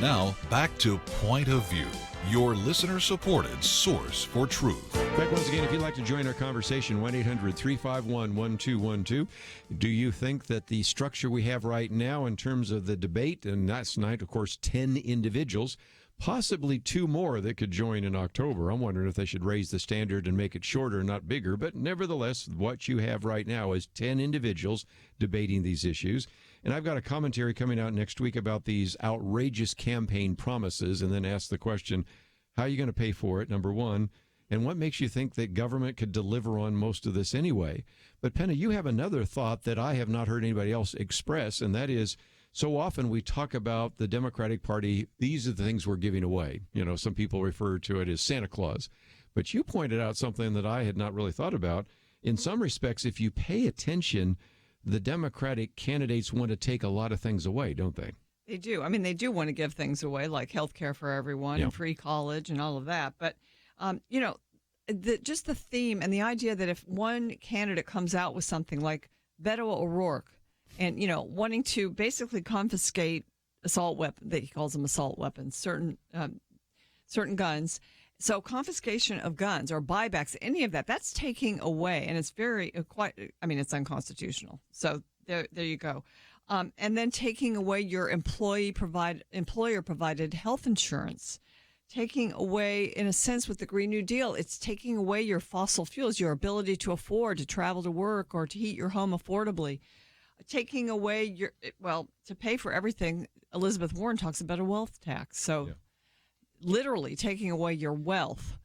Now, back to Point of View, your listener-supported source for truth. Back once again, if you'd like to join our conversation, 1-800-351-1212. Do you think that the structure we have right now in terms of the debate, and last night, of course, 10 individuals, possibly 2 more that could join in October. I'm wondering if they should raise the standard and make it shorter, not bigger. But nevertheless, what you have right now is 10 individuals debating these issues. And I've got a commentary coming out next week about these outrageous campaign promises, and then ask the question, how are you going to pay for it, number one? And what makes you think that government could deliver on most of this anyway? But Penna, you have another thought that I have not heard anybody else express, and that is, so often we talk about the Democratic Party, these are the things we're giving away. You know, some people refer to it as Santa Claus. But you pointed out something that I had not really thought about. In some respects, if you pay attention, the Democratic candidates want to take a lot of things away, don't they? They do. I mean, they do want to give things away, like health care for everyone and free college and all of that. But, just the theme and the idea that if one candidate comes out with something like Beto O'Rourke and, wanting to basically confiscate assault weapons, that he calls them assault weapons, certain guns. So confiscation of guns or buybacks, any of that, that's taking away, and it's it's unconstitutional. So there you go. And then taking away your employer-provided health insurance, taking away, in a sense, with the Green New Deal, it's taking away your fossil fuels, your ability to afford to travel to work or to heat your home affordably, taking away to pay for everything. Elizabeth Warren talks about a wealth tax. So literally taking away your wealth,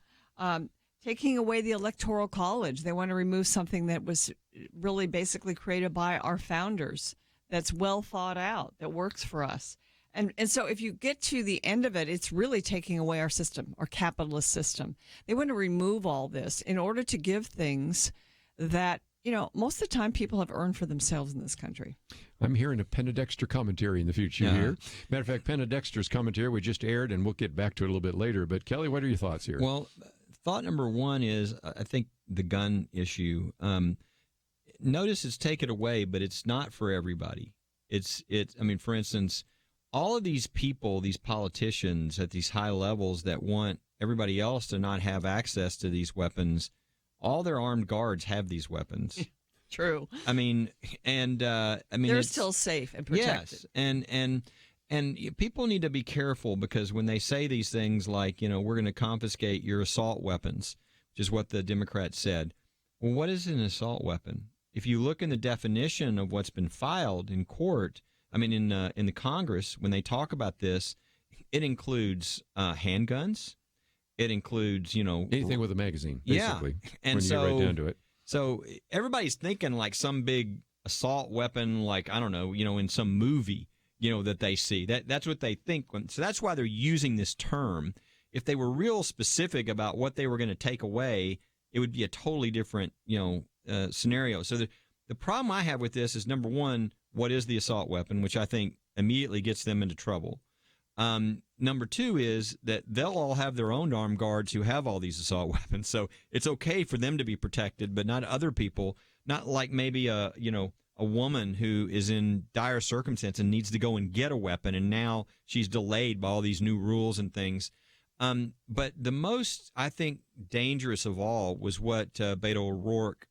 taking away the Electoral College. They want to remove something that was really basically created by our founders, that's well thought out, that works for us. And so if you get to the end of it, it's really taking away our system, our capitalist system. They want to remove all this in order to give things that, most of the time people have earned for themselves in this country. I'm hearing a Penna Dexter commentary in the future here. Matter of fact, Penna Dexter's commentary we just aired, and we'll get back to it a little bit later. But Kelly, what are your thoughts here? Well, thought number one is, I think the gun issue. Notice it's taken away, but it's not for everybody. For instance, all of these people, these politicians at these high levels that want everybody else to not have access to these weapons, all their armed guards have these weapons. True. They're still safe and protected. Yes, and people need to be careful, because when they say these things like, we're going to confiscate your assault weapons, which is what the Democrats said. Well, what is an assault weapon? If you look in the definition of what's been filed in court, in the Congress, when they talk about this, it includes handguns. It includes, anything with a magazine, basically. Yeah. And when you get right down to it. So everybody's thinking like some big assault weapon, like, I don't know, in some movie, that they see. That's what they think. So that's why they're using this term. If they were real specific about what they were going to take away, it would be a totally different, scenario. So the problem I have with this is, number one, what is the assault weapon, which I think immediately gets them into trouble. Number two is that they'll all have their own armed guards who have all these assault weapons. So it's okay for them to be protected, but not other people, not like maybe a woman who is in dire circumstance and needs to go and get a weapon, and now she's delayed by all these new rules and things. But the most, I think, dangerous of all was what Beto O'Rourke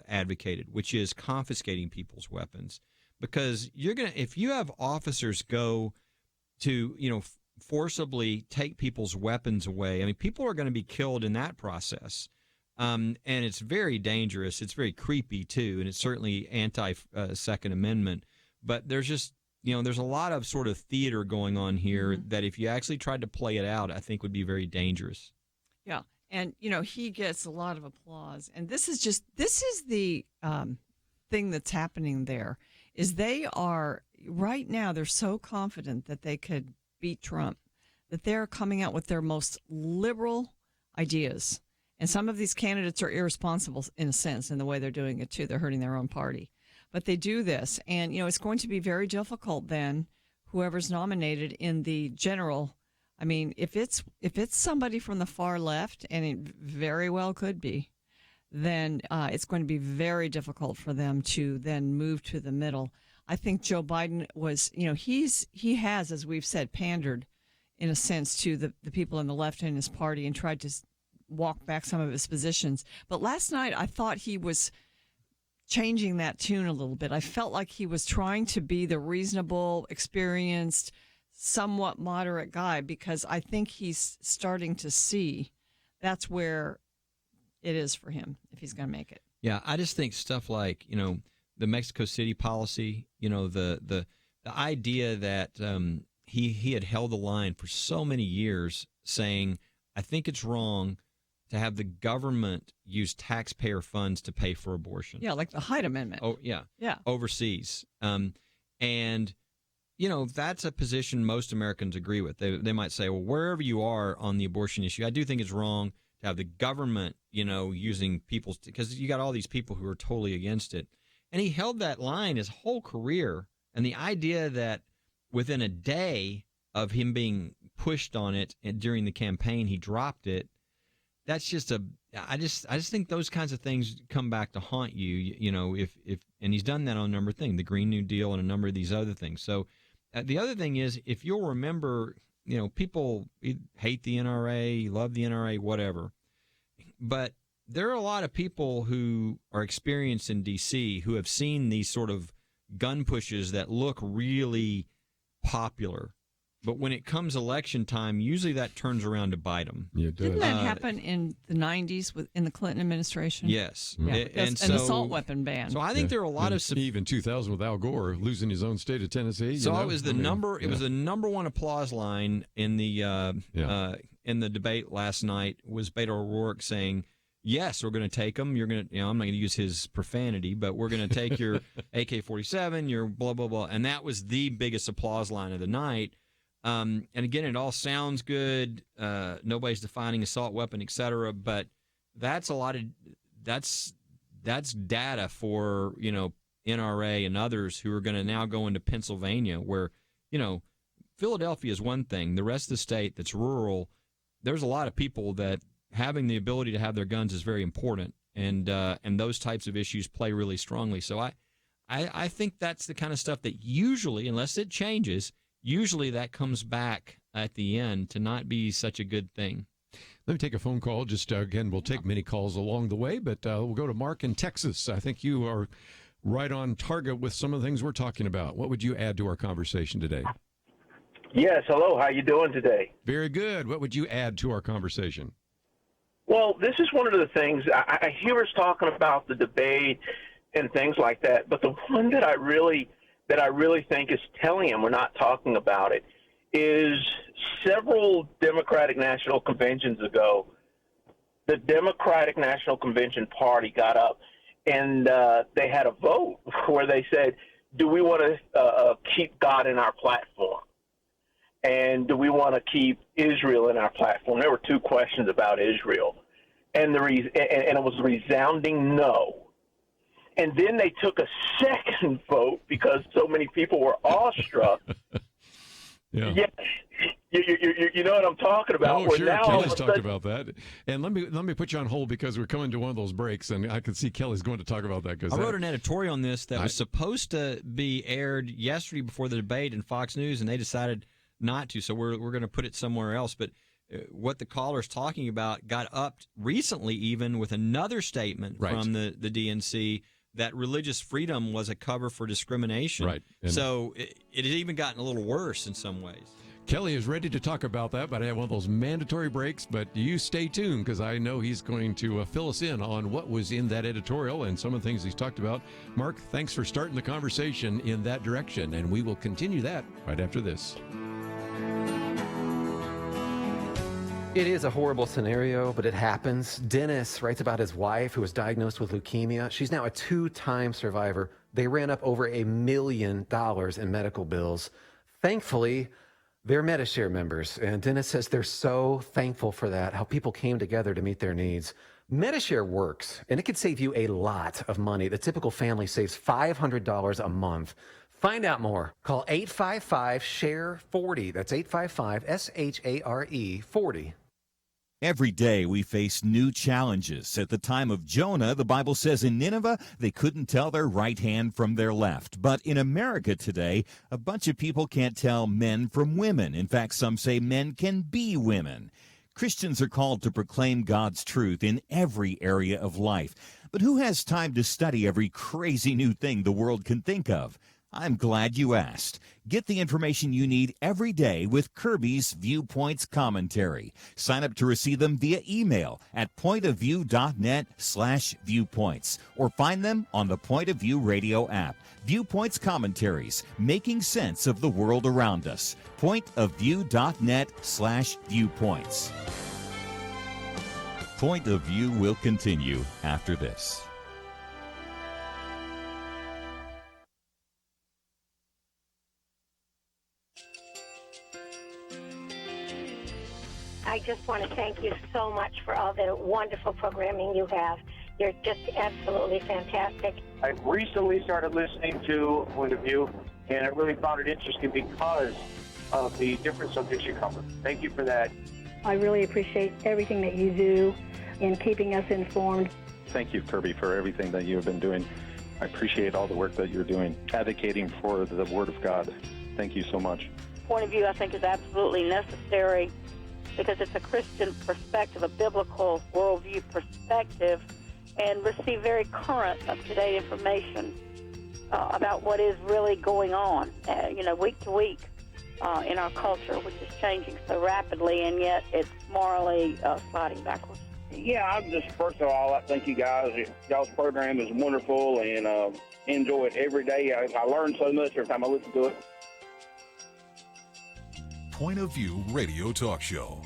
advocated, which is confiscating people's weapons. Because if you have officers go to, forcibly take people's weapons away, people are going to be killed in that process. And it's very dangerous. It's very creepy, too, and it's certainly anti-Second Amendment. But there's just, there's a lot of sort of theater going on here that if you actually tried to play it out, I think would be very dangerous. Yeah. And, he gets a lot of applause. And this is the thing that's happening there, is they are, right now, they're so confident that they could beat Trump, that they're coming out with their most liberal ideas. And some of these candidates are irresponsible, in a sense, in the way they're doing it, too. They're hurting their own party. But they do this. And, it's going to be very difficult then, whoever's nominated in the general. If it's somebody from the far left, and it very well could be, then it's going to be very difficult for them to then move to the middle. I think Joe Biden was, he has, as we've said, pandered, in a sense, to the people on the left in his party and tried to walk back some of his positions. But last night, I thought he was changing that tune a little bit. I felt like he was trying to be the reasonable, experienced, somewhat moderate guy, because I think he's starting to see that's where it is for him if he's going to make it. Yeah, I just think stuff like, the Mexico City policy, the idea that he had held the line for so many years saying, I think it's wrong to have the government use taxpayer funds to pay for abortion. Yeah, like the Hyde Amendment. Oh, yeah. Yeah. Overseas. And, that's a position most Americans agree with. They might say, well, wherever you are on the abortion issue, I do think it's wrong to have the government, using people's, because you got all these people who are totally against it. And he held that line his whole career. And the idea that within a day of him being pushed on it and during the campaign, he dropped it. That's just I just think those kinds of things come back to haunt you. You know, if and he's done that on a number of things, the Green New Deal and a number of these other things. So the other thing is, if you'll remember, you know, people hate the NRA, love the NRA, whatever, but there are a lot of people who are experienced in D.C. who have seen these sort of gun pushes that look really popular. But when it comes election time, usually that turns around to bite them. Yeah, it does. Didn't that happen in the 90s in the Clinton administration? Yes. Yeah. And an assault weapon ban. So I think there are a lot of... Even 2000 with Al Gore losing his own state of Tennessee. So it was the number one applause line in the debate last night was Beto O'Rourke saying, yes, we're going to take them. You're going to, I'm not going to use his profanity, but we're going to take your AK-47, your blah, blah, blah. And that was the biggest applause line of the night. And again, it all sounds good. Nobody's defining assault weapon, et cetera. But that's a lot of that's data for NRA and others who are going to now go into Pennsylvania, where Philadelphia is one thing. The rest of the state that's rural, there's a lot of people that having the ability to have their guns is very important, and those types of issues play really strongly. So I think that's the kind of stuff that usually, unless it changes, usually that comes back at the end to not be such a good thing. Let me take a phone call. Just again, we'll take many calls along the way, but we'll go to Mark in Texas. I think you are right on target with some of the things we're talking about. What would you add to our conversation today? Yes, hello. How you doing today? Very good. What would you add to our conversation? Well, this is one of the things I hear us talking about, the debate and things like that, but the one that I really think is telling, and we're not talking about it, is several Democratic National Conventions ago, the Democratic National Convention party got up and they had a vote where they said, do we want to keep God in our platform? And do we want to keep Israel in our platform? There were two questions about Israel, and it was a resounding no. And then they took a second vote because so many people were awestruck. Yeah. Yes, you know what I'm talking about. Oh, sure. Kelly's talked about that. And let me put you on hold because we're coming to one of those breaks, and I can see Kelly's going to talk about that. I wrote an editorial on this that was supposed to be aired yesterday before the debate in Fox News, and they decided not to. So we're going to put it somewhere else. But what the caller's talking about got upped recently, even with another statement from the DNC that religious freedom was a cover for discrimination. Right. And so it has even gotten a little worse in some ways. Kelly is ready to talk about that, but I have one of those mandatory breaks. But you stay tuned because I know he's going to fill us in on what was in that editorial and some of the things he's talked about. Mark, thanks for starting the conversation in that direction, and we will continue that right after this. It is a horrible scenario, but it happens. Dennis writes about his wife who was diagnosed with leukemia. She's now a 2-time survivor. They ran up over $1 million in medical bills. Thankfully, they're Medishare members, and Dennis says they're so thankful for that, how people came together to meet their needs. Medishare works, and it could save you a lot of money. The typical family saves $500 a month. Find out more. Call 855-SHARE-40. That's 855-SHARE-40. Every day we face new challenges. At the time of Jonah, the Bible says in Nineveh, they couldn't tell their right hand from their left. But in America today, a bunch of people can't tell men from women. In fact, some say men can be women. Christians are called to proclaim God's truth in every area of life. But who has time to study every crazy new thing the world can think of? I'm glad you asked. Get the information you need every day with Kerby's Viewpoints commentary. Sign up to receive them via email at pointofview.net/viewpoints or find them on the Point of View radio app. Viewpoints commentaries, making sense of the world around us. pointofview.net/viewpoints. Point of View will continue after this. I just want to thank you so much for all the wonderful programming you have. You're just absolutely fantastic. I recently started listening to Point of View, and I really found it interesting because of the different subjects you cover. Thank you for that. I really appreciate everything that you do in keeping us informed. Thank you, Kerby, for everything that you have been doing. I appreciate all the work that you're doing, advocating for the Word of God. Thank you so much. Point of view, I think, is absolutely necessary because it's a Christian perspective, a biblical worldview perspective, and receive very current, up-to-date information about what is really going on, week to week in our culture, which is changing so rapidly, and yet it's morally sliding backwards. Yeah, I'm just, first of all, I thank you guys. Y'all's program is wonderful, and enjoy it every day. I learn so much every time I listen to it. Point of View Radio Talk Show.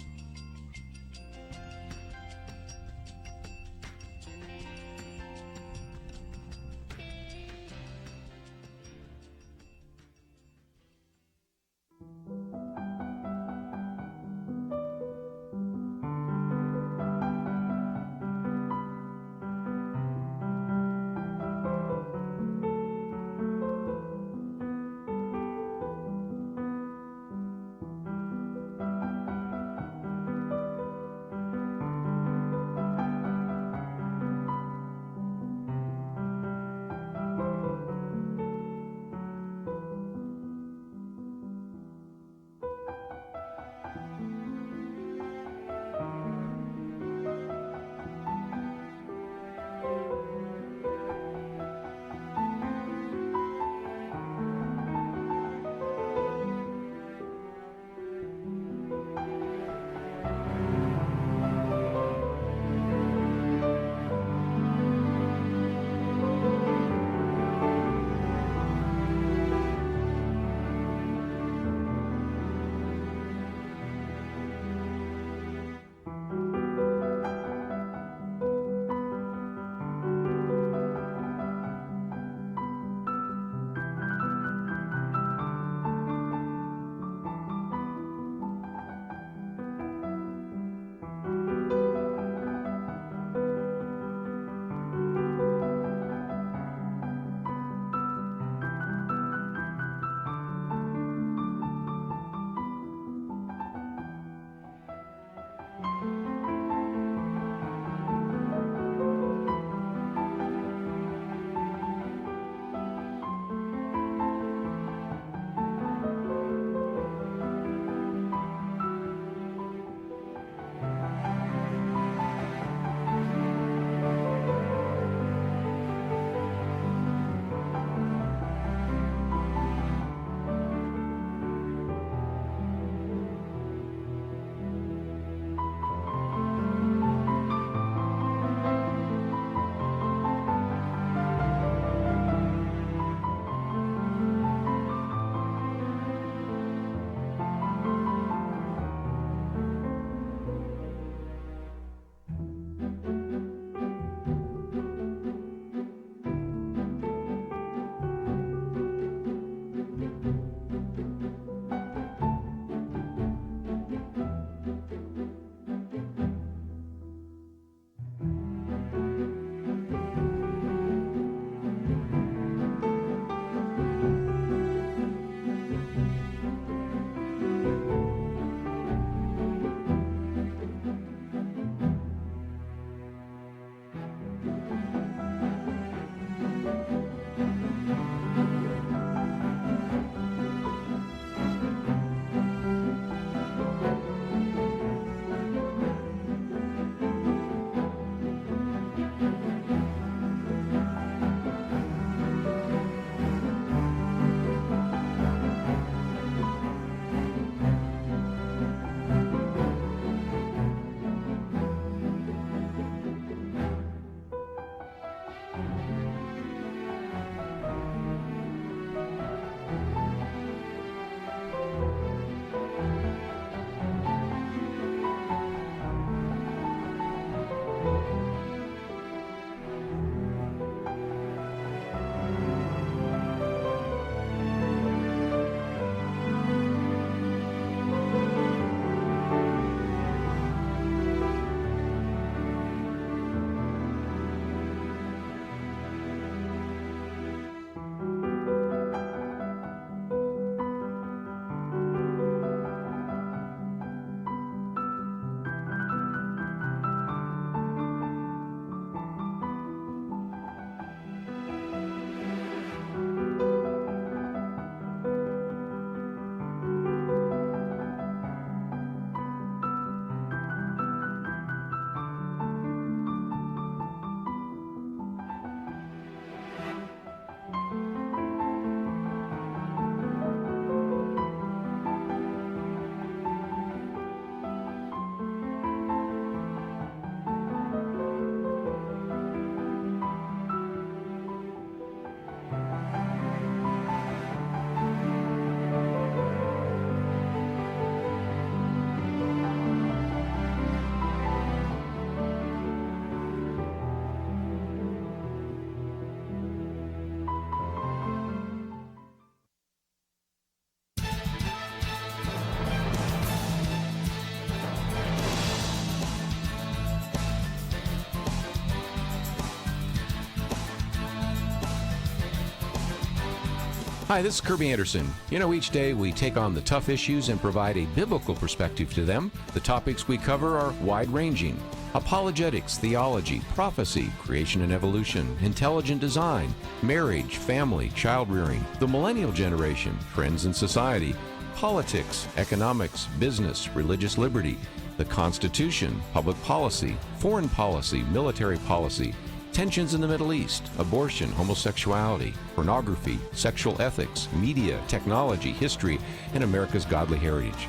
Hi, this is Kerby Anderson. You know, each day we take on the tough issues and provide a biblical perspective to them. The topics we cover are wide-ranging. Apologetics, theology, prophecy, creation and evolution, intelligent design, marriage, family, child-rearing, the millennial generation, trends in society, politics, economics, business, religious liberty, the Constitution, public policy, foreign policy, military policy, tensions in the Middle East, abortion, homosexuality, pornography, sexual ethics, media, technology, history, and America's godly heritage.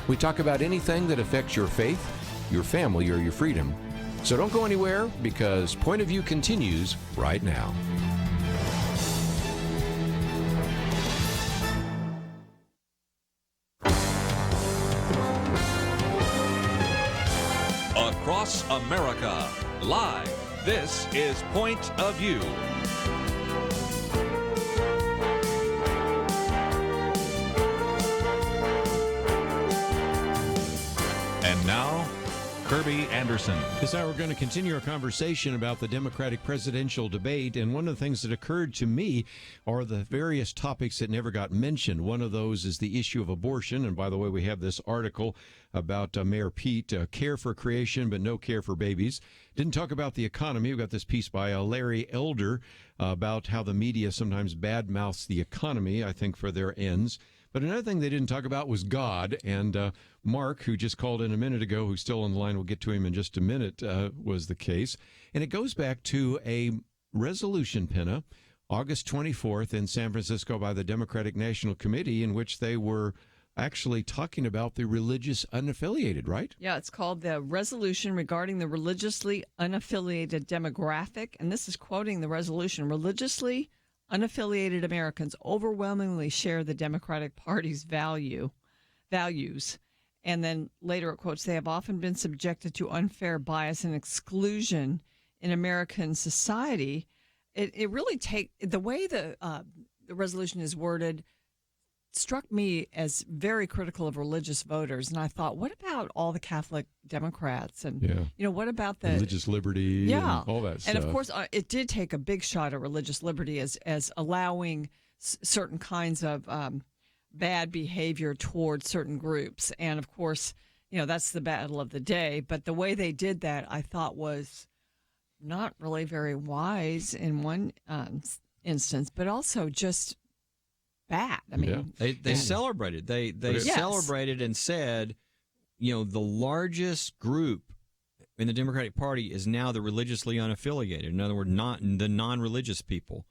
We talk about anything that affects your faith, your family, or your freedom. So don't go anywhere, because Point of View continues right now. Across America, live. This is Point of View. And now, Kerby Anderson. This hour, we're going to continue our conversation about the Democratic presidential debate. And one of the things that occurred to me are the various topics that never got mentioned. One of those is the issue of abortion. And by the way, we have this article about Mayor Pete, care for creation, but no care for babies. Didn't talk about the economy. We've got this piece by Larry Elder about how the media sometimes badmouths the economy, I think, for their ends. But another thing they didn't talk about was God. And Mark, who just called in a minute ago, who's still on the line, we'll get to him in just a minute, was the case. And it goes back to a resolution, Penna, August 24th in San Francisco by the Democratic National Committee, in which they were actually talking about the religious unaffiliated, right? Yeah, it's called the Resolution Regarding the Religiously Unaffiliated Demographic. And this is quoting the resolution. Religiously unaffiliated Americans overwhelmingly share the Democratic Party's values. And then later it quotes, they have often been subjected to unfair bias and exclusion in American society. It really the way the resolution is worded struck me as very critical of religious voters. And I thought, what about all the Catholic Democrats? And, what about the religious liberty and all that stuff? And of course, it did take a big shot at religious liberty as allowing certain kinds of bad behavior towards certain groups. And of course, that's the battle of the day. But the way they did that, I thought, was not really very wise in one instance, but also just bad. I mean, they celebrated. They celebrated and said, the largest group in the Democratic Party is now the religiously unaffiliated. In other words, not the non-religious people.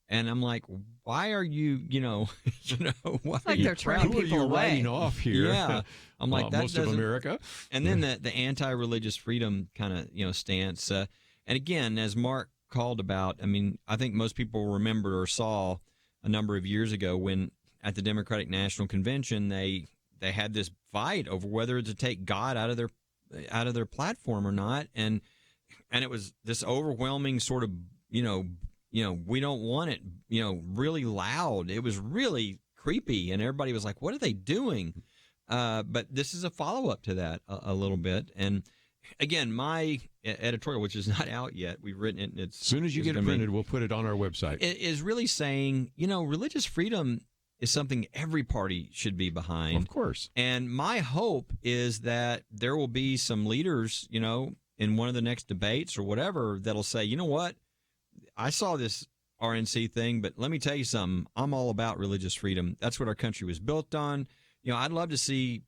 And I'm like, why are you, why it's like they're turning people away. Writing off here? Yeah, I'm like that most of America. And then the anti-religious freedom kind of stance. And again, as Mark called about, I mean, I think most people remember or saw a number of years ago when at the Democratic National Convention they had this fight over whether to take God out of their platform or not, and it was this overwhelming sort of we don't want it, really loud. It was really creepy, and everybody was like, what are they doing? But this is a follow-up to that a little bit. And again, my editorial, which is not out yet, we've written it. As soon as you get it printed, we'll put it on our website. It is really saying, religious freedom is something every party should be behind. Of course. And my hope is that there will be some leaders, in one of the next debates or whatever, that'll say, you know what? I saw this RNC thing, but let me tell you something. I'm all about religious freedom. That's what our country was built on. I'd love to see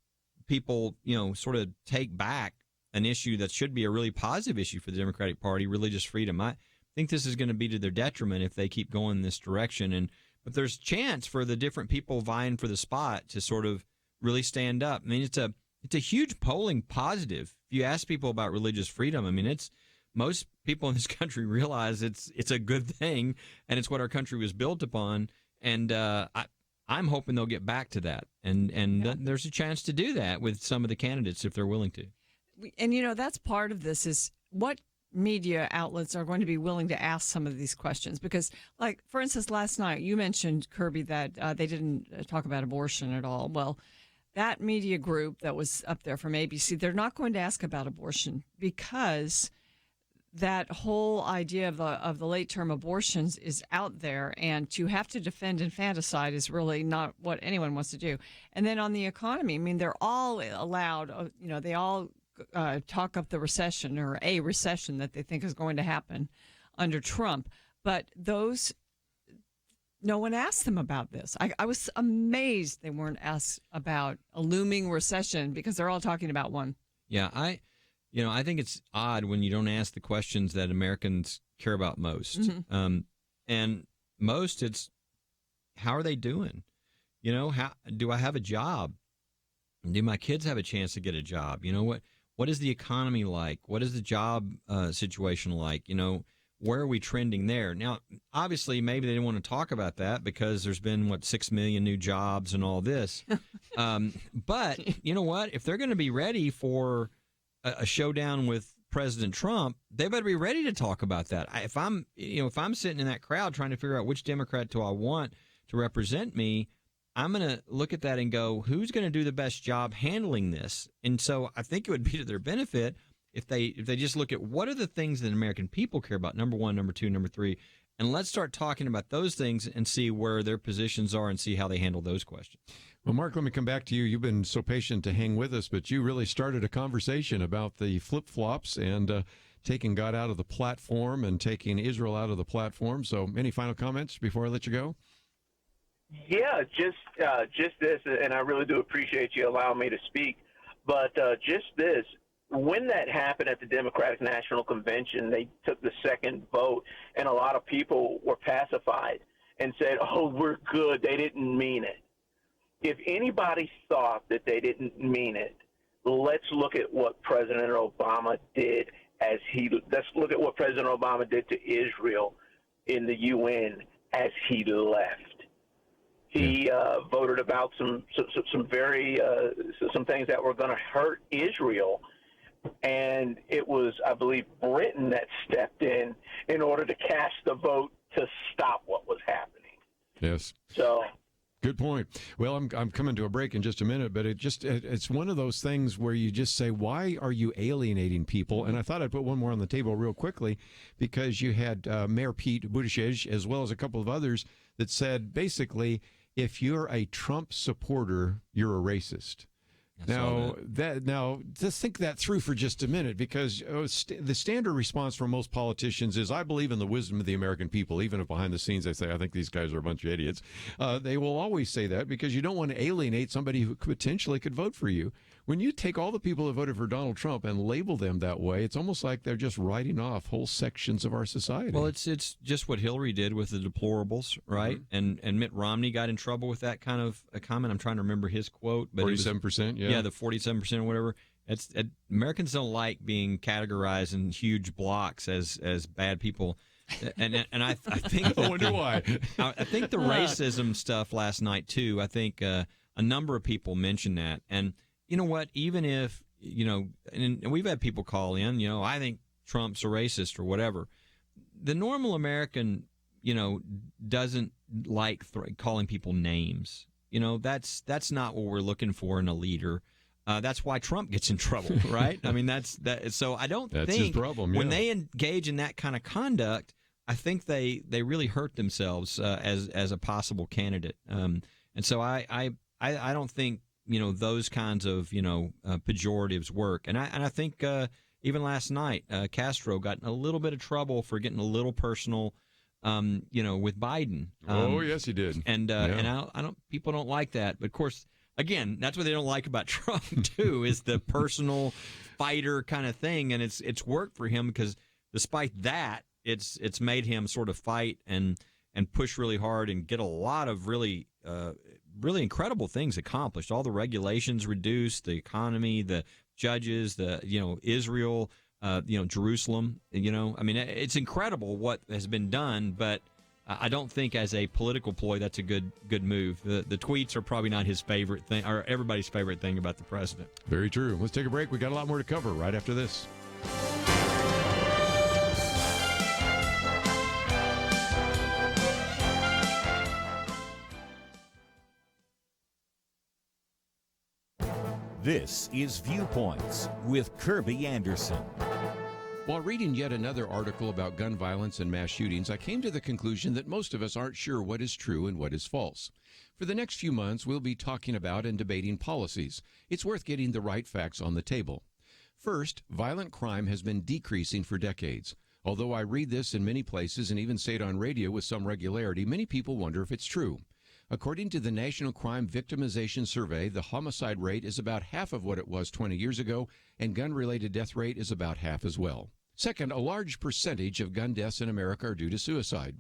people, sort of take back an issue that should be a really positive issue for the Democratic Party, religious freedom. I think this is going to be to their detriment if they keep going in this direction. But there's chance for the different people vying for the spot to sort of really stand up. I mean, it's a huge polling positive. If you ask people about religious freedom, I mean, most people in this country realize it's a good thing, and it's what our country was built upon. And I'm hoping they'll get back to that. And there's a chance to do that with some of the candidates if they're willing to. And, that's part of this is what media outlets are going to be willing to ask some of these questions. Because, like, for instance, last night you mentioned, Kerby, that they didn't talk about abortion at all. Well, that media group that was up there from ABC, they're not going to ask about abortion because that whole idea of the late term abortions is out there, and to have to defend infanticide is really not what anyone wants to do. And then on the economy, I mean, they're all allowed, they all talk up the recession or a recession that they think is going to happen under Trump. But no one asked them about this. I was amazed they weren't asked about a looming recession because they're all talking about one. Yeah, I think it's odd when you don't ask the questions that Americans care about most. Mm-hmm. And most, it's how are they doing? How do I have a job? Do my kids have a chance to get a job? What is the economy like? What is the job situation like? Where are we trending there? Now, obviously, maybe they didn't want to talk about that because there's been, 6 million new jobs and all this. But you know what? If they're going to be ready for a showdown with President Trump, they better be ready to talk about that. If I'm sitting in that crowd trying to figure out which Democrat do I want to represent me, I'm going to look at that and go, who's going to do the best job handling this? And so I think it would be to their benefit if they just look at what are the things that American people care about, number one, number two, number three, and let's start talking about those things and see where their positions are and see how they handle those questions. Well, Mark, let me come back to you. You've been so patient to hang with us, but you really started a conversation about the flip-flops and taking God out of the platform and taking Israel out of the platform. So any final comments before I let you go? Yeah, just this, and I really do appreciate you allowing me to speak, but just this. When that happened at the Democratic National Convention, they took the second vote, and a lot of people were pacified and said, oh, we're good. They didn't mean it. If anybody thought that they didn't mean it, let's look at what President Obama did let's look at what President Obama did to Israel in the UN as he left. He voted about some very some things that were going to hurt Israel. And it was, I believe, Britain that stepped in order to cast the vote to stop what was happening. Yes. So. Good point. Well, I'm coming to a break in just a minute, but it's one of those things where you just say, why are you alienating people? And I thought I'd put one more on the table real quickly because you had Mayor Pete Buttigieg as well as a couple of others that said, basically, if you're a Trump supporter, you're a racist. Now, just think that through for just a minute, because the standard response from most politicians is, I believe in the wisdom of the American people, even if behind the scenes they say, I think these guys are a bunch of idiots. They will always say that because you don't want to alienate somebody who potentially could vote for you. When you take all the people who voted for Donald Trump and label them that way, it's almost like they're just writing off whole sections of our society. Well, it's just what Hillary did with the deplorables, right? Mm-hmm. And Mitt Romney got in trouble with that kind of a comment. I'm trying to remember his quote. But 47%, yeah. Yeah, the 47% or whatever. Americans don't like being categorized in huge blocks as bad people. And I think I wonder why. I think the racism stuff last night, too, I think a number of people mentioned that. And you know what? Even if, and we've had people call in, I think Trump's a racist or whatever. The normal American, doesn't like calling people names. That's not what we're looking for in a leader. That's why Trump gets in trouble, right? I mean, that's that. So I don't that's think his problem, when they engage in that kind of conduct, I think they really hurt themselves as a possible candidate. And so I don't think those kinds of pejoratives work. And I think even last night Castro got in a little bit of trouble for getting a little personal, with Biden. Oh yes, he did. And I don't people don't like that. But of course, again, that's what they don't like about Trump too, is the personal fighter kind of thing. And it's worked for him because despite that, it's made him sort of fight and push really hard and get a lot of really incredible things accomplished. All the regulations reduced, the economy, the judges, Israel, Jerusalem. I mean, it's incredible what has been done, but I don't think as a political ploy that's a good move. The tweets are probably not his favorite thing, or everybody's favorite thing about the president. Very true. Let's take a break. We got a lot more to cover right after this. This is Viewpoints with Kerby Anderson. While reading yet another article about gun violence and mass shootings, I came to the conclusion that most of us aren't sure what is true and what is false. For the next few months, we'll be talking about and debating policies. It's worth getting the right facts on the table. First, violent crime has been decreasing for decades. Although I read this in many places and even say it on radio with some regularity, many people wonder if it's true. According to the National Crime Victimization Survey, the homicide rate is about half of what it was 20 years ago, and gun-related death rate is about half as well. Second, a large percentage of gun deaths in America are due to suicide.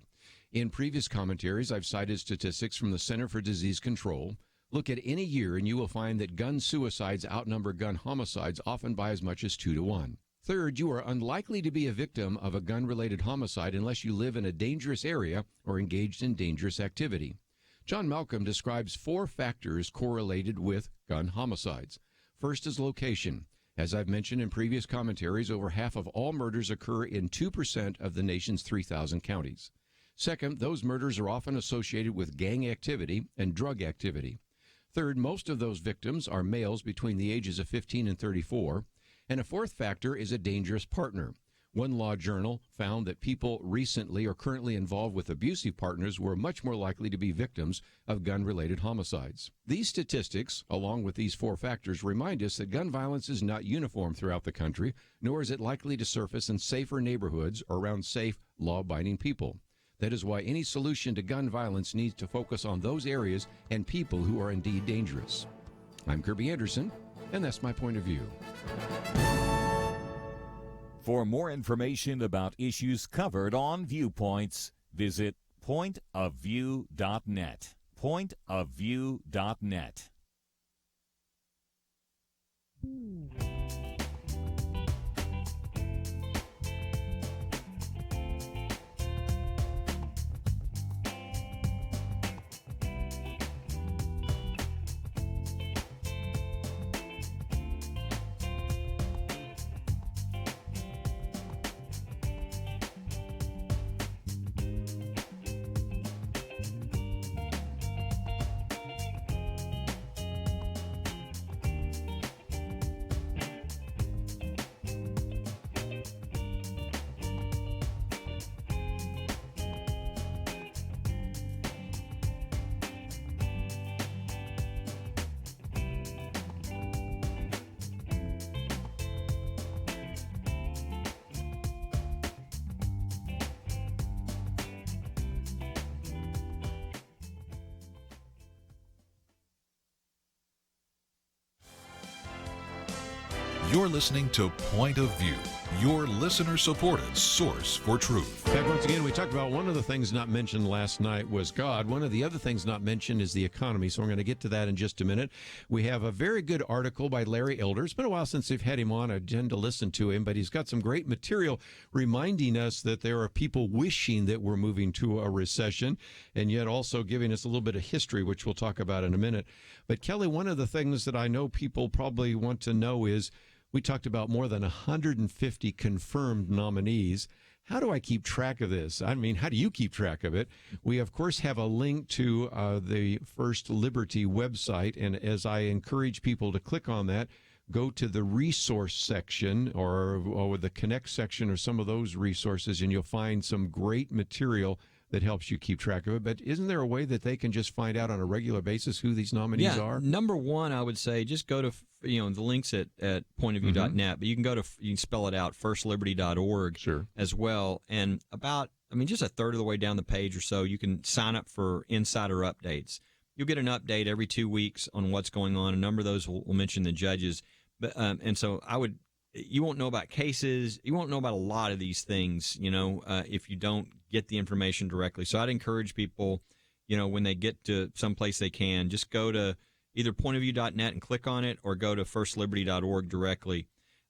In previous commentaries, I've cited statistics from the Center for Disease Control. Look at any year and you will find that gun suicides outnumber gun homicides often by as much as 2 to 1. Third, you are unlikely to be a victim of a gun-related homicide unless you live in a dangerous area or engaged in dangerous activity. John Malcolm describes 4 factors correlated with gun homicides. First is location. As I've mentioned in previous commentaries, over half of all murders occur in 2% of the nation's 3,000 counties. Second, those murders are often associated with gang activity and drug activity. Third, most of those victims are males between the ages of 15 and 34. And a fourth factor is a dangerous partner. One law journal found that people recently or currently involved with abusive partners were much more likely to be victims of gun-related homicides. These statistics, along with these 4 factors, remind us that gun violence is not uniform throughout the country, nor is it likely to surface in safer neighborhoods or around safe, law-abiding people. That is why any solution to gun violence needs to focus on those areas and people who are indeed dangerous. I'm Kerby Anderson, and that's my point of view. For more information about issues covered on Viewpoints, visit pointofview.net. Pointofview.net. You're listening to Point of View, your listener-supported source for truth. Back once again, we talked about one of the things not mentioned last night was God. One of the other things not mentioned is the economy, so we're going to get to that in just a minute. We have a very good article by Larry Elder. It's been a while since we've had him on. I tend to listen to him, but he's got some great material reminding us that there are people wishing that we're moving to a recession, and yet also giving us a little bit of history, which we'll talk about in a minute. But Kelly, one of the things that I know people probably want to know is, we talked about more than 150 confirmed nominees. How do I keep track of this? I mean, how do you keep track of it? We, of course, have a link to the First Liberty website, and as I encourage people to click on that, go to the resource section or the connect section or some of those resources, and you'll find some great material that helps you keep track of it. But isn't there a way that they can just find out on a regular basis who these nominees are? Number one, I would say just go to the links at pointofview.net, but you can you can spell it out, firstliberty.org as well. And just a third of the way down the page or so, you can sign up for insider updates. You'll get an update every 2 weeks on what's going on. A number of those will mention the judges. But and so you won't know about cases. You won't know about a lot of these things, if you don't get the information directly. So I'd encourage people, when they get to someplace they can, just go to either pointofview.net and click on it, or go to firstliberty.org directly.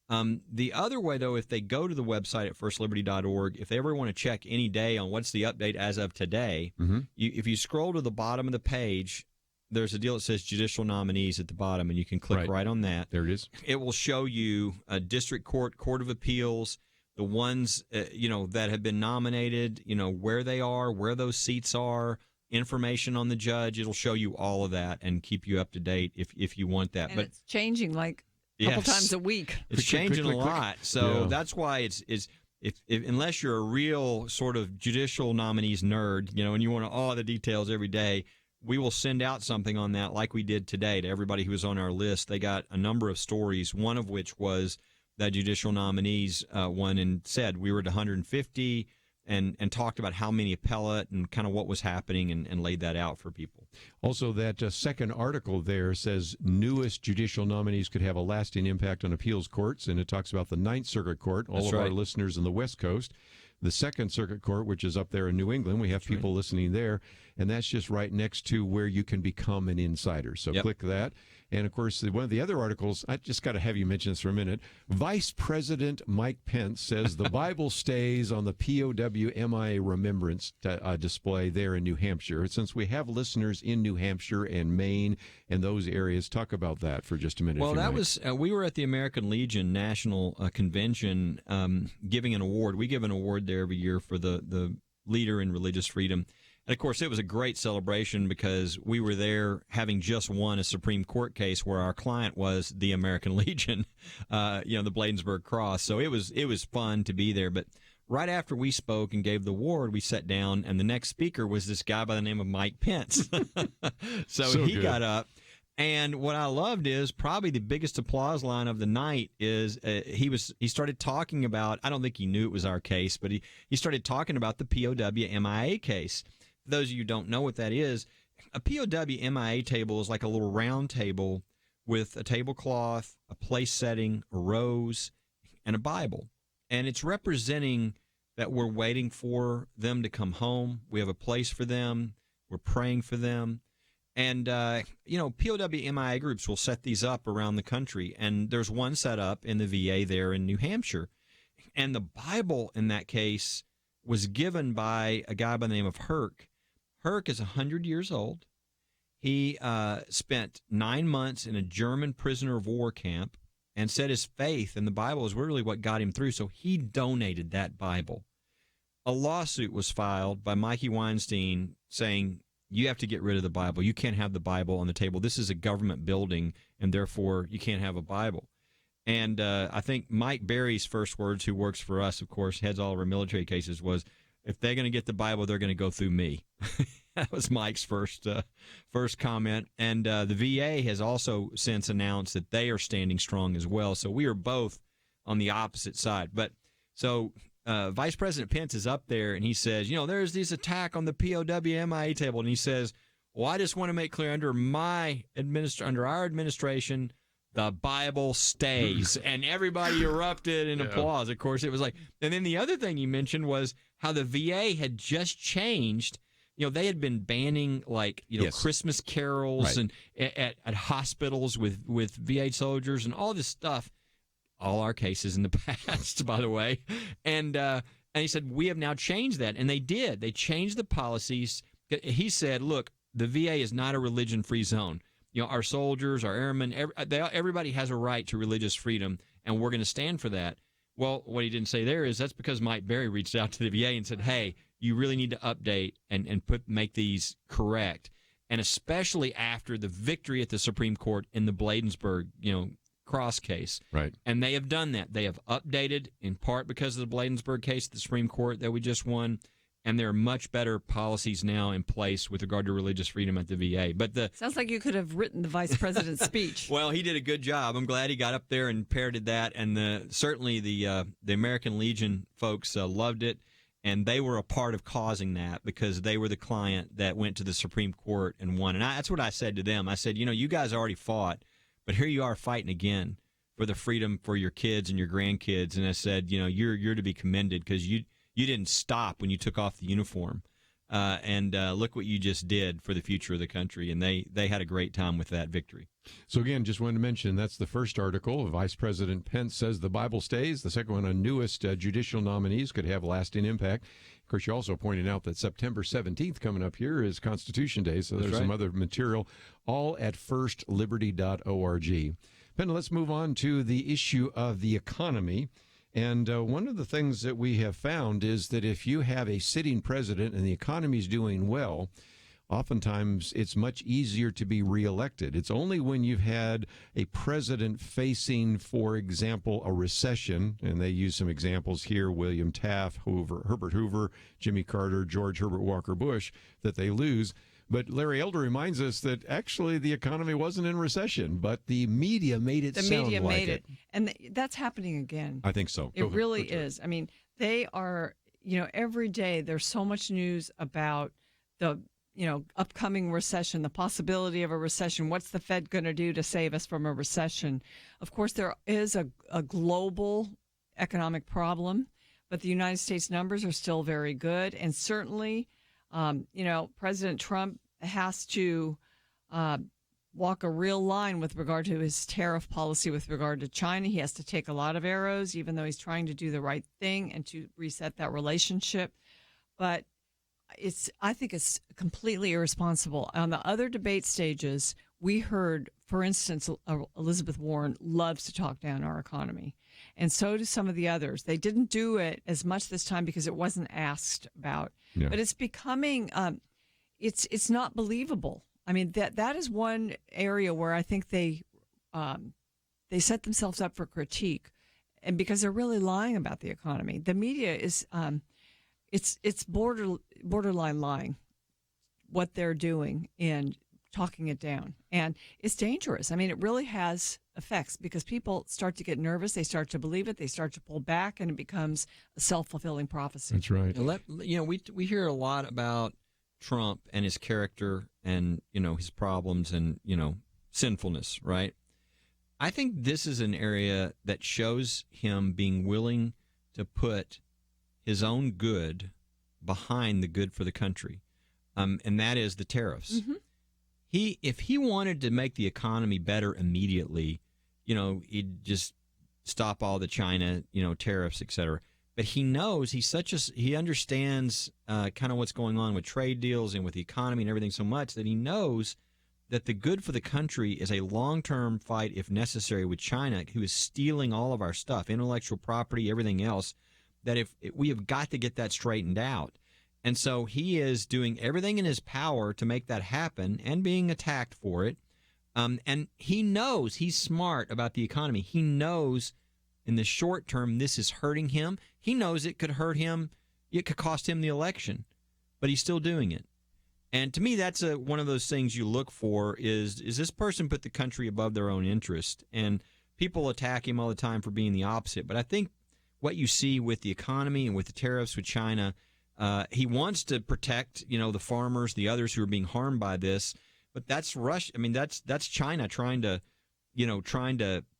The other way, though, if they go to the website at firstliberty.org, if they ever want to check any day on what's the update as of today, if you scroll to the bottom of the page, there's a deal that says judicial nominees at the bottom, and you can click right on that. There it is. It will show you a district court, court of appeals, the ones that have been nominated, where they are, where those seats are, information on the judge. It'll show you all of that and keep you up to date if you want that. And it's changing like couple times a week. It's changing a lot. So that's why it's if unless you're a real sort of judicial nominees nerd, and you want all the details every day, we will send out something on that like we did today to everybody who was on our list. They got a number of stories, one of which was that judicial nominees one, and said we were at 150 and talked about how many appellate and kind of what was happening and laid that out for people. Also, that second article there says newest judicial nominees could have a lasting impact on appeals courts, and it talks about the Ninth Circuit Court, all of our listeners in the West Coast. The Second Circuit Court, which is up there in New England, we have people listening there, and that's just right next to where you can become an insider. So click that. And, of course, one of the other articles, I just got to have you mention this for a minute. Vice President Mike Pence says the Bible stays on the POW MIA Remembrance display there in New Hampshire. Since we have listeners in New Hampshire and Maine and those areas, talk about that for just a minute. Well, that was we were at the American Legion National Convention giving an award. We give an award there every year for the leader in religious freedom. And, of course, it was a great celebration because we were there having just won a Supreme Court case where our client was the American Legion, the Bladensburg Cross. So it was fun to be there. But right after we spoke and gave the award, we sat down, and the next speaker was this guy by the name of Mike Pence. so he got up. And what I loved is probably the biggest applause line of the night is he started talking about, I don't think he knew it was our case, but he started talking about the POW MIA case. For those of you who don't know what that is, a POW MIA table is like a little round table with a tablecloth, a place setting, a rose, and a Bible. And it's representing that we're waiting for them to come home. We have a place for them. We're praying for them. And, POW MIA groups will set these up around the country. And there's one set up in the VA there in New Hampshire. And the Bible in that case was given by a guy by the name of Herc. Herc is 100 years old. He spent 9 months in a German prisoner of war camp and said his faith in the Bible is really what got him through. So he donated that Bible. A lawsuit was filed by Mikey Weinstein saying, you have to get rid of the Bible. You can't have the Bible on the table. This is a government building, and therefore you can't have a Bible. And I think Mike Berry's first words, who works for us, of course, heads all of our military cases, was, if they're going to get the Bible, they're going to go through me. That was Mike's first comment. And the VA has also since announced that they are standing strong as well. So we are both on the opposite side. But so Vice President Pence is up there, and he says, there's this attack on the POW MIA table. And he says, well, I just want to make clear under our administration, the Bible stays. And everybody erupted in applause. Of course, it was like, and then the other thing you mentioned was how the VA had just changed. They had been banning Christmas carols and at hospitals with VA soldiers and all this stuff. All our cases in the past, by the way. And he said, we have now changed that. And they did. They changed the policies. He said, look, the VA is not a religion-free zone. Our soldiers, our airmen, everybody has a right to religious freedom, and we're going to stand for that. Well, what he didn't say there is that's because Mike Berry reached out to the VA and said, hey, you really need to update and make these correct. And especially after the victory at the Supreme Court in the Bladensburg, Cross case. Right. And they have done that. They have updated, in part because of the Bladensburg case at the Supreme Court that we just won. And there are much better policies now in place with regard to religious freedom at the VA. But sounds like you could have written the vice president's speech. Well, he did a good job. I'm glad he got up there and parroted that. And certainly the American Legion folks loved it. And they were a part of causing that because they were the client that went to the Supreme Court and won. And that's what I said to them. I said, you guys already fought, but here you are fighting again for the freedom for your kids and your grandkids. And I said, you're to be commended because you didn't stop when you took off the uniform. And look what you just did for the future of the country. And they had a great time with that victory. So, again, just wanted to mention that's the first article. Vice President Pence says the Bible stays. The second one on newest judicial nominees could have lasting impact. Of course, you also pointed out that September 17th coming up here is Constitution Day. So there's some other material, all at firstliberty.org. Penna, let's move on to the issue of the economy. And one of the things that we have found is that if you have a sitting president and the economy is doing well, oftentimes it's much easier to be reelected. It's only when you've had a president facing, for example, a recession, and they use some examples here, William Taft, Herbert Hoover, Jimmy Carter, George Herbert Walker Bush, that they lose. But Larry Elder reminds us that actually the economy wasn't in recession, but the media made it sound like it. The media made it. And that's happening again. I think so. It really is. I mean, they are, every day there's so much news about the, upcoming recession, the possibility of a recession. What's the Fed going to do to save us from a recession? Of course, there is a global economic problem, but the United States numbers are still very good. And certainly, President Trump has to walk a real line with regard to his tariff policy with regard to China. He has to take a lot of arrows, even though he's trying to do the right thing and to reset that relationship. But I think it's completely irresponsible. On the other debate stages, we heard, for instance, Elizabeth Warren loves to talk down our economy. And so do some of the others. They didn't do it as much this time because it wasn't asked about. Yeah. But it's becoming, it's not believable. I mean, that is one area where I think they set themselves up for critique, and because they're really lying about the economy. The media is, it's borderline lying, what they're doing and talking it down. And it's dangerous. I mean, it really has effects because people start to get nervous. They start to believe it. They start to pull back, and it becomes a self-fulfilling prophecy. That's right. We hear a lot about Trump and his character and, his problems and, sinfulness, right? I think this is an area that shows him being willing to put his own good behind the good for the country, and that is the tariffs. Mm-hmm. If he wanted to make the economy better immediately, he'd just stop all the China, tariffs, et cetera. But he knows he understands kind of what's going on with trade deals and with the economy and everything so much that he knows that the good for the country is a long-term fight, if necessary, with China, who is stealing all of our stuff, intellectual property, everything else, that if we have got to get that straightened out. And so he is doing everything in his power to make that happen and being attacked for it. And he knows, he's smart about the economy. He knows in the short term this is hurting him. He knows it could hurt him. It could cost him the election, but he's still doing it. And to me, that's one of those things you look for is this person put the country above their own interest? And people attack him all the time for being the opposite. But I think what you see with the economy and with the tariffs with China, he wants to protect, the farmers, the others who are being harmed by this. But that's Russia. I mean, that's China trying to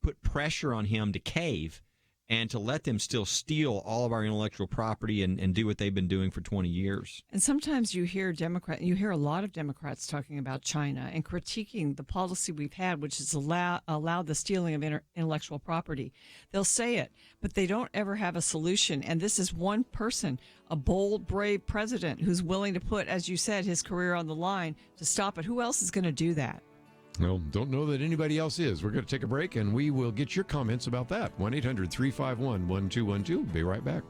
put pressure on him to cave and to let them still steal all of our intellectual property and do what they've been doing for 20 years. And sometimes you hear a lot of Democrats talking about China and critiquing the policy we've had, which has allowed the stealing of intellectual property. They'll say it, but they don't ever have a solution. And this is one person, a bold, brave president who's willing to put, as you said, his career on the line to stop it. Who else is going to do that? Well, don't know that anybody else is. We're going to take a break, and we will get your comments about that. 1-800-351-1212. Be right back.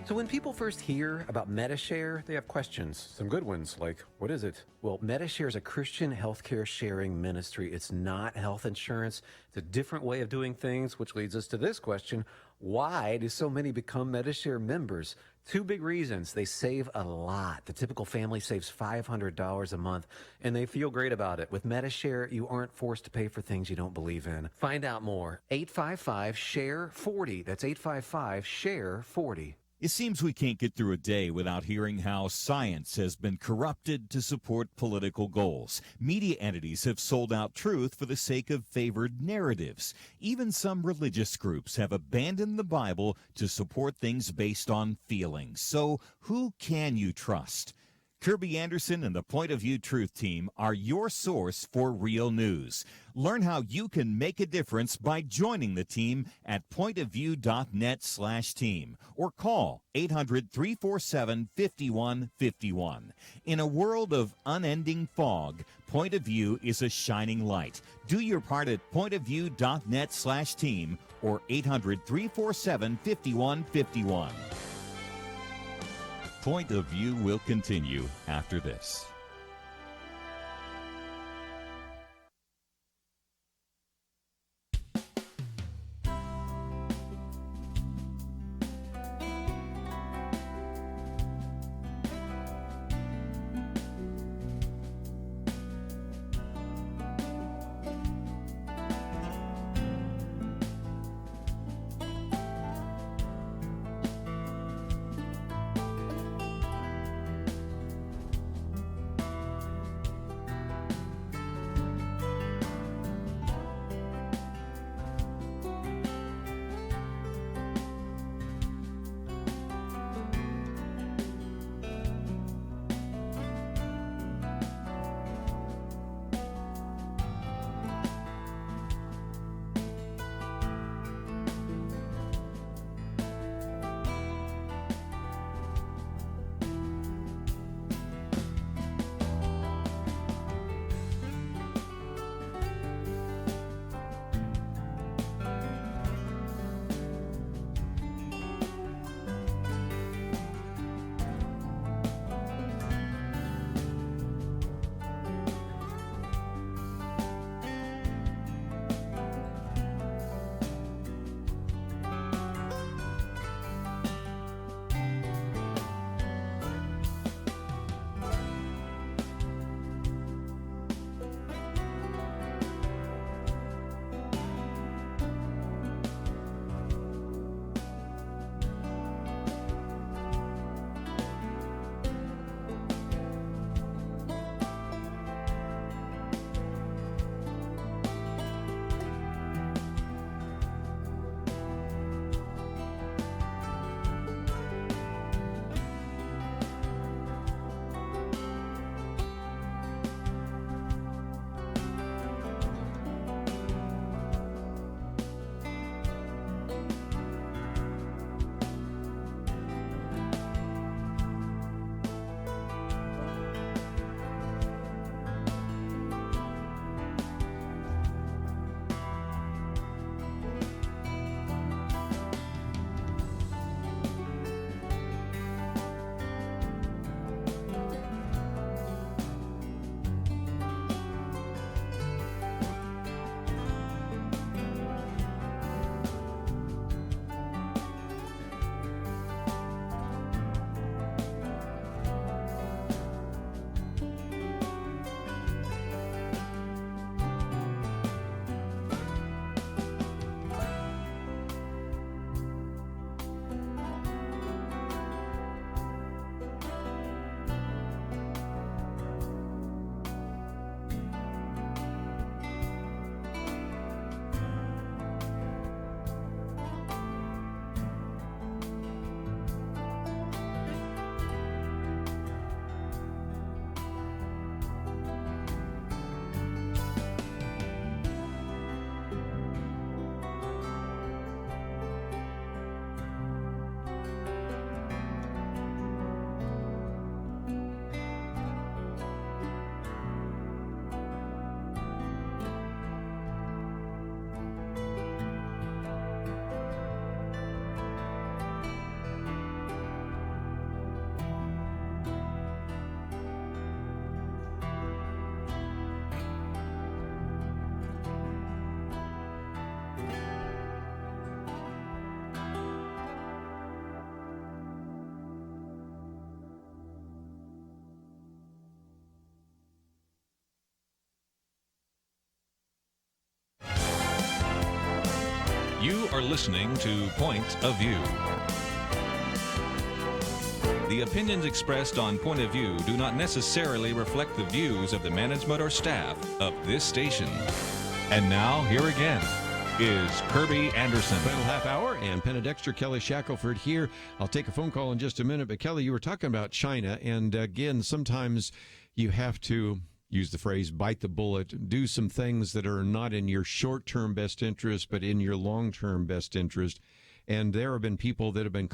So when people first hear about Medi-Share, they have questions. Some good ones, like, what is it? Well, Medi-Share is a Christian healthcare sharing ministry. It's not health insurance. It's a different way of doing things, which leads us to this question. Why do so many become Medi-Share members? Two big reasons. They save a lot. The typical family saves $500 a month, and they feel great about it. With Medi-Share, you aren't forced to pay for things you don't believe in. Find out more. 855-SHARE-40. That's 855-SHARE-40. It seems we can't get through a day without hearing how science has been corrupted to support political goals. Media entities have sold out truth for the sake of favored narratives. Even some religious groups have abandoned the Bible to support things based on feelings. So who can you trust? Kerby Anderson and the Point of View Truth Team are your source for real news. Learn how you can make a difference by joining the team at pointofview.net/team or call 800-347-5151. In a world of unending fog, Point of View is a shining light. Do your part at pointofview.net/team or 800-347-5151. Point of View will continue after this. You are listening to Point of View. The opinions expressed on Point of View do not necessarily reflect the views of the management or staff of this station. And now, here again is Kerby Anderson. Final half hour, and Penna Dexter, Kelly Shackelford here. I'll take a phone call in just a minute. But Kelly, you were talking about China, and again, sometimes you have to use the phrase bite the bullet, do some things that are not in your short-term best interest, but in your long-term best interest. And there have been people that have been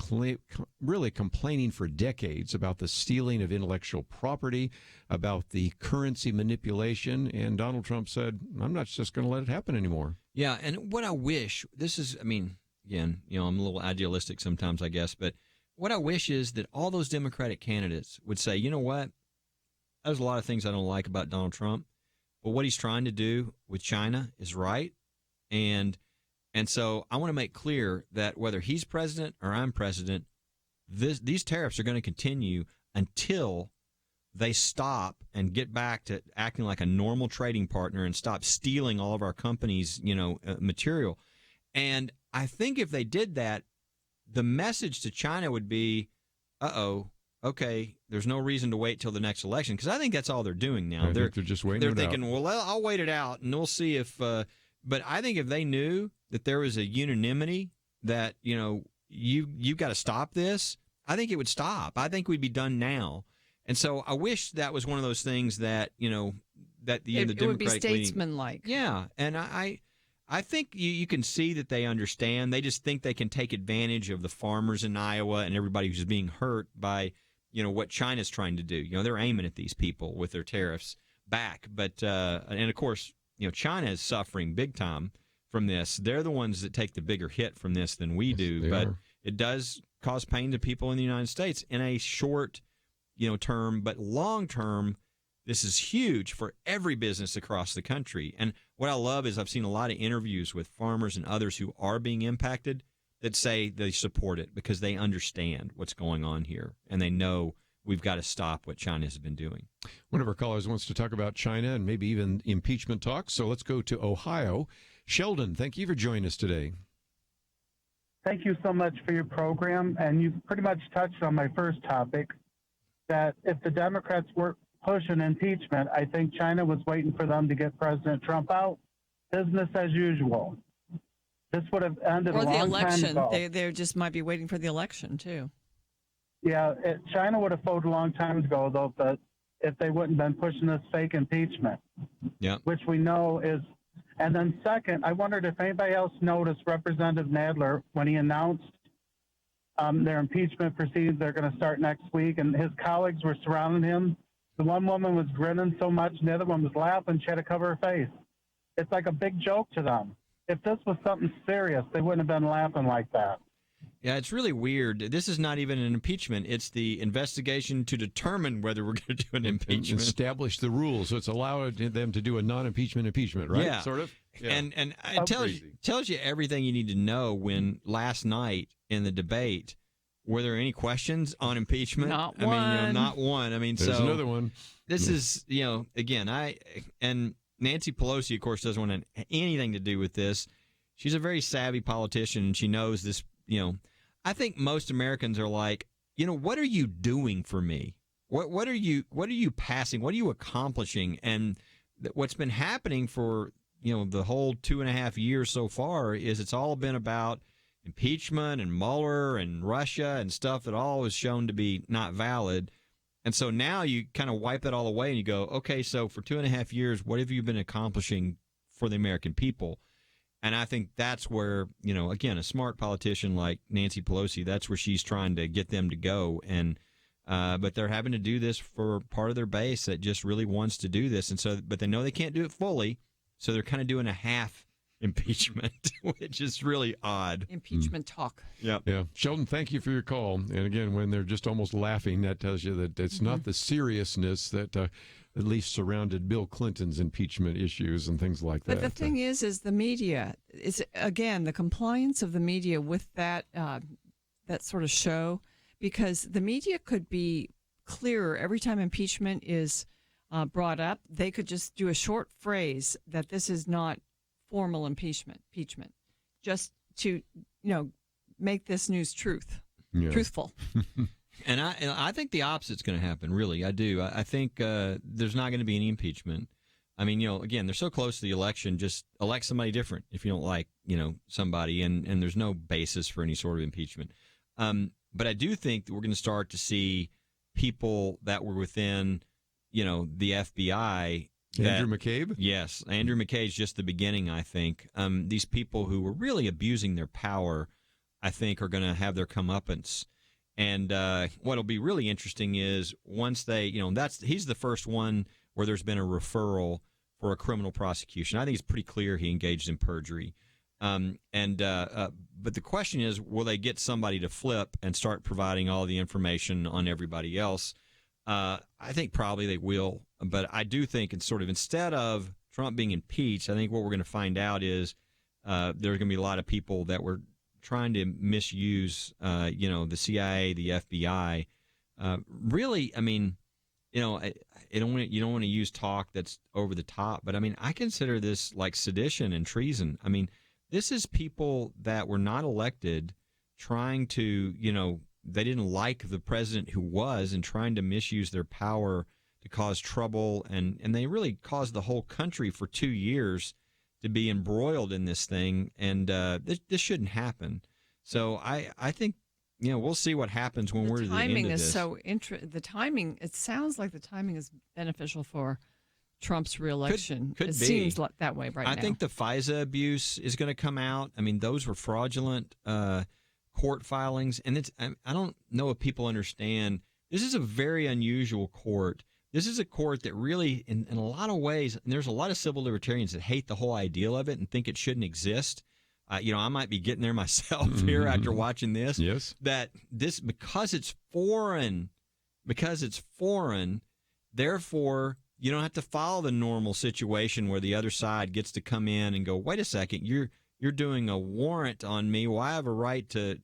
really complaining for decades about the stealing of intellectual property, about the currency manipulation. And Donald Trump said, I'm not just going to let it happen anymore. Yeah, and what I wish, this is, I mean, again, I'm a little idealistic sometimes, I guess, but what I wish is that all those Democratic candidates would say, you know what, there's a lot of things I don't like about Donald Trump, but what he's trying to do with China is right. And so I want to make clear that whether he's president or I'm president, these tariffs are going to continue until they stop and get back to acting like a normal trading partner and stop stealing all of our companies' material. And I think if they did that, the message to China would be, okay, there's no reason to wait till the next election, because I think that's all they're doing now. They're just waiting. They're thinking, well, I'll wait it out and we'll see if. But I think if they knew that there was a unanimity that you've got to stop this, I think it would stop. I think we'd be done now. And so I wish that was one of those things that that the Democratic it would be statesmanlike. Yeah, and I think you can see that they understand. They just think they can take advantage of the farmers in Iowa and everybody who's being hurt by, what China's trying to do. They're aiming at these people with their tariffs back. But and of course, China is suffering big time from this. They're the ones that take the bigger hit from this than we do. But it does cause pain to people in the United States in a short, term, but long term. This is huge for every business across the country. And what I love is I've seen a lot of interviews with farmers and others who are being impacted that say they support it because they understand what's going on here and they know we've got to stop what China has been doing. One of our callers wants to talk about China and maybe even impeachment talks. So let's go to Ohio. Sheldon, thank you for joining us today. Thank you so much for your program. And you pretty much touched on my first topic, that if the Democrats were pushing impeachment, I think China was waiting for them to get President Trump out. Business as usual. This would have ended a long time ago. They just might be waiting for the election, too. Yeah, China would have voted a long time ago, though, but if they wouldn't have been pushing this fake impeachment, which we know is. And then second, I wondered if anybody else noticed Representative Nadler when he announced their impeachment proceedings, they're going to start next week, and his colleagues were surrounding him. The one woman was grinning so much, and the other one was laughing. She had to cover her face. It's like a big joke to them. If this was something serious, they wouldn't have been laughing like that. Yeah, it's really weird. This is not even an impeachment. It's the investigation to determine whether we're going to do an impeachment. Establish the rules. So it's allowed them to do a non-impeachment impeachment, right? Yeah. Sort of. Yeah. And it tells you everything you need to know when last night in the debate, were there any questions on impeachment? Not one. Not one. There's another one. This is, again, and Nancy Pelosi, of course, doesn't want anything to do with this. She's a very savvy politician, and she knows this, I think most Americans are like, what are you doing for me? What are you passing? What are you accomplishing? And what's been happening for, the whole 2.5 years so far is it's all been about impeachment and Mueller and Russia and stuff that all is shown to be not valid. And so now you kind of wipe that all away and you go, okay, so for 2.5 years, what have you been accomplishing for the American people? And I think that's where, again, a smart politician like Nancy Pelosi, that's where she's trying to get them to go. And but they're having to do this for part of their base that just really wants to do this. And so, but they know they can't do it fully. So they're kind of doing a half impeachment, which is really odd. Impeachment talk. Yeah. Sheldon, thank you for your call. And again, when they're just almost laughing, that tells you that it's not the seriousness that at least surrounded Bill Clinton's impeachment issues and things like that. But the thing is the media is, again, the compliance of the media with that that sort of show, because the media could be clearer every time impeachment is brought up. They could just do a short phrase that this is not formal impeachment, just to make this news truthful. And I think the opposite's going to happen. Really, I do. I think there's not going to be any impeachment. I mean, again, they're so close to the election. Just elect somebody different if you don't like, somebody, and there's no basis for any sort of impeachment. But I do think that we're going to start to see people that were within, the FBI. Andrew McCabe? Yes. Andrew McCabe's just the beginning, I think. These people who were really abusing their power, I think, are going to have their comeuppance. And what'll be really interesting is once they, he's the first one where there's been a referral for a criminal prosecution. I think it's pretty clear he engaged in perjury. But the question is, will they get somebody to flip and start providing all the information on everybody else? I think probably they will. But I do think it's sort of, instead of Trump being impeached, I think what we're going to find out is there's going to be a lot of people that were trying to misuse, the CIA, the FBI. Really, I mean, you don't want to use talk that's over the top, but I mean, I consider this like sedition and treason. I mean, this is people that were not elected trying to, they didn't like the president who was, and trying to misuse their power to cause trouble. And they really caused the whole country for 2 years to be embroiled in this thing. And this shouldn't happen. So I think, we'll see what happens when we're at the end of this. Timing is so the timing, it sounds like the timing is beneficial for Trump's reelection. Could it be. Seems that way right now. I think the FISA abuse is going to come out. I mean, those were fraudulent court filings. And I don't know if people understand, this is a very unusual court. This is a court that really, in a lot of ways, and there's a lot of civil libertarians that hate the whole idea of it and think it shouldn't exist. I might be getting there myself here after watching this. Yes. That this, because it's foreign, therefore you don't have to follow the normal situation where the other side gets to come in and go, wait a second, you're doing a warrant on me. Well, I have a right to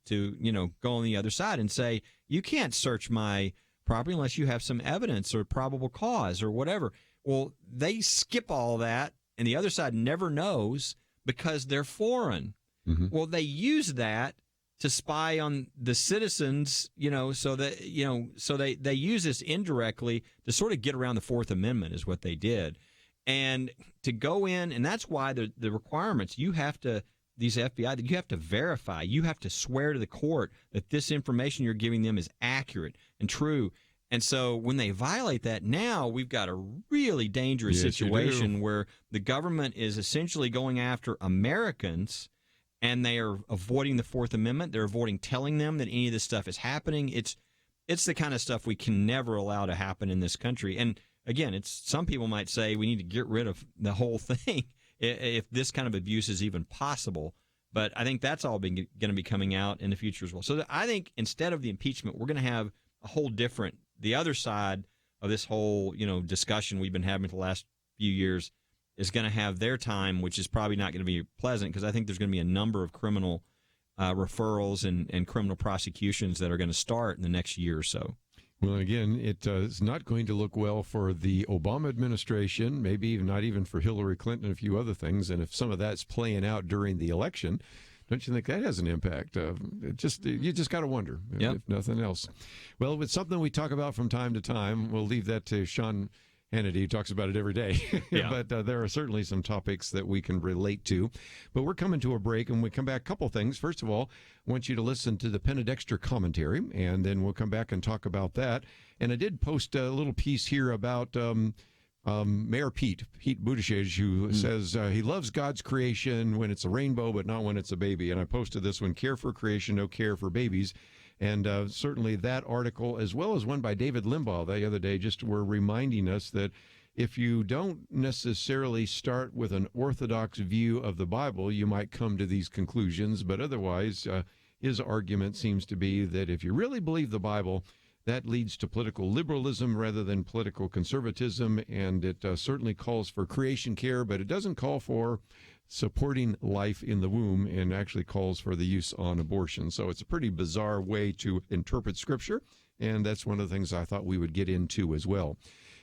go on the other side and say, you can't search my property unless you have some evidence or probable cause or whatever. Well, they skip all that, and the other side never knows because they're foreign. Mm-hmm. Well, they use that to spy on the citizens, so that, they use this indirectly to sort of get around the Fourth Amendment is what they did. And to go in, and that's why the requirements, these FBI, that you have to verify, you have to swear to the court that this information you're giving them is accurate and true. And so when they violate that, now we've got a really dangerous situation where the government is essentially going after Americans, and they are avoiding the Fourth Amendment. They're avoiding telling them that any of this stuff is happening. It's the kind of stuff we can never allow to happen in this country. And again, some people might say we need to get rid of the whole thing if this kind of abuse is even possible. But I think that's all going to be coming out in the future as well. So I think instead of the impeachment, we're going to have a whole different, the other side of this whole, discussion we've been having for the last few years is going to have their time, which is probably not going to be pleasant, because I think there's going to be a number of criminal referrals and criminal prosecutions that are going to start in the next year or so. Well, again, it is not going to look well for the Obama administration, maybe not even for Hillary Clinton and a few other things. And if some of that's playing out during the election, don't you think that has an impact? You just got to wonder, if nothing else. Well, it's something we talk about from time to time. We'll leave that to Sean Hannity, who talks about it every day. Yeah. But there are certainly some topics that we can relate to. But we're coming to a break, and when we come back, a couple things. First of all, I want you to listen to the Penna Dexter commentary, and then we'll come back and talk about that. And I did post a little piece here about Mayor Pete Buttigieg, who says he loves God's creation when it's a rainbow, but not when it's a baby. And I posted this one, Care for Creation, No Care for Babies. And certainly that article, as well as one by David Limbaugh the other day, just were reminding us that if you don't necessarily start with an orthodox view of the Bible, you might come to these conclusions. But otherwise, his argument seems to be that if you really believe the Bible, that leads to political liberalism rather than political conservatism. And it certainly calls for creation care, but it doesn't call for supporting life in the womb, and actually calls for the use on abortion. So it's a pretty bizarre way to interpret Scripture, and that's one of the things I thought we would get into as well.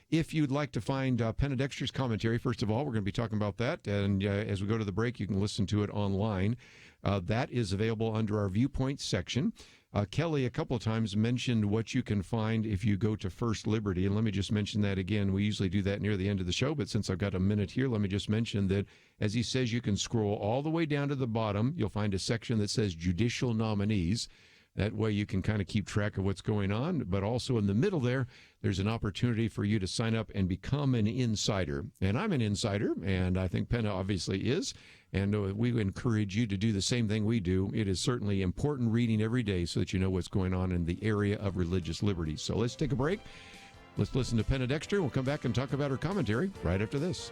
If you'd like to find Penna Dexter's commentary, first of all, we're going to be talking about that, and as we go to the break, you can listen to it online. That is available under our Viewpoints section. Kelly, a couple of times, mentioned what you can find if you go to First Liberty, and let me just mention that again. We usually do that near the end of the show, but since I've got a minute here, let me just mention that, as he says, you can scroll all the way down to the bottom. You'll find a section that says Judicial Nominees. That way you can kind of keep track of what's going on, but also in the middle there's an opportunity for you to sign up and become an insider. And I'm an insider, and I think Penna obviously is, and we encourage you to do the same thing we do. It is certainly important reading every day so that you know what's going on in the area of religious liberty. So let's take a break. Let's listen to Penna Dexter. We'll come back and talk about her commentary right after this.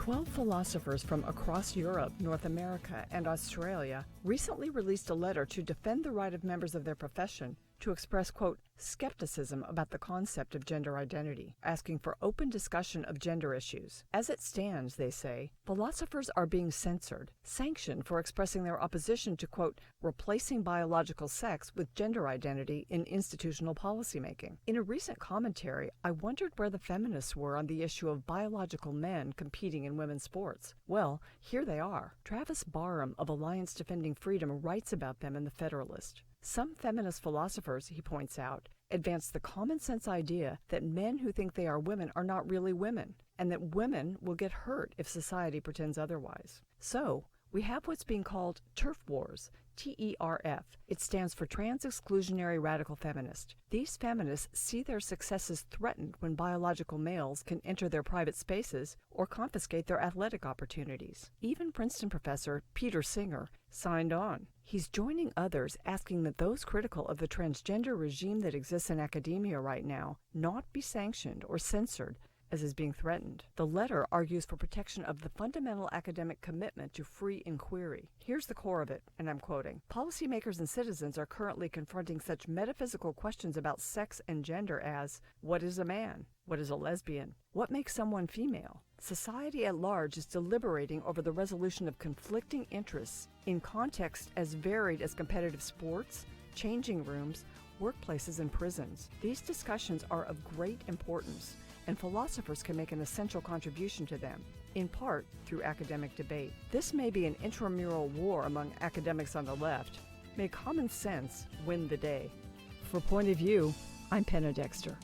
12 philosophers from across Europe, North America, and Australia recently released a letter to defend the right of members of their profession to express, quote, skepticism about the concept of gender identity, asking for open discussion of gender issues. As it stands, they say, philosophers are being censored, sanctioned for expressing their opposition to, quote, replacing biological sex with gender identity in institutional policymaking. In a recent commentary, I wondered where the feminists were on the issue of biological men competing in women's sports. Well, here they are. Travis Barham of Alliance Defending Freedom writes about them in The Federalist. Some feminist philosophers, he points out, advance the common sense idea that men who think they are women are not really women, and that women will get hurt if society pretends otherwise. So, we have what's being called turf wars, TERF. It stands for Trans-Exclusionary Radical Feminist. These feminists see their successes threatened when biological males can enter their private spaces or confiscate their athletic opportunities. Even Princeton professor Peter Singer signed on. He's joining others asking that those critical of the transgender regime that exists in academia right now not be sanctioned or censored as is being threatened. The letter argues for protection of the fundamental academic commitment to free inquiry. Here's the core of it, and I'm quoting, policymakers and citizens are currently confronting such metaphysical questions about sex and gender as, what is a man? What is a lesbian? What makes someone female? Society at large is deliberating over the resolution of conflicting interests in contexts as varied as competitive sports, changing rooms, workplaces, and prisons. These discussions are of great importance, and philosophers can make an essential contribution to them, in part through academic debate. This may be an intramural war among academics on the left. May common sense win the day. For Point of View, I'm Penna Dexter.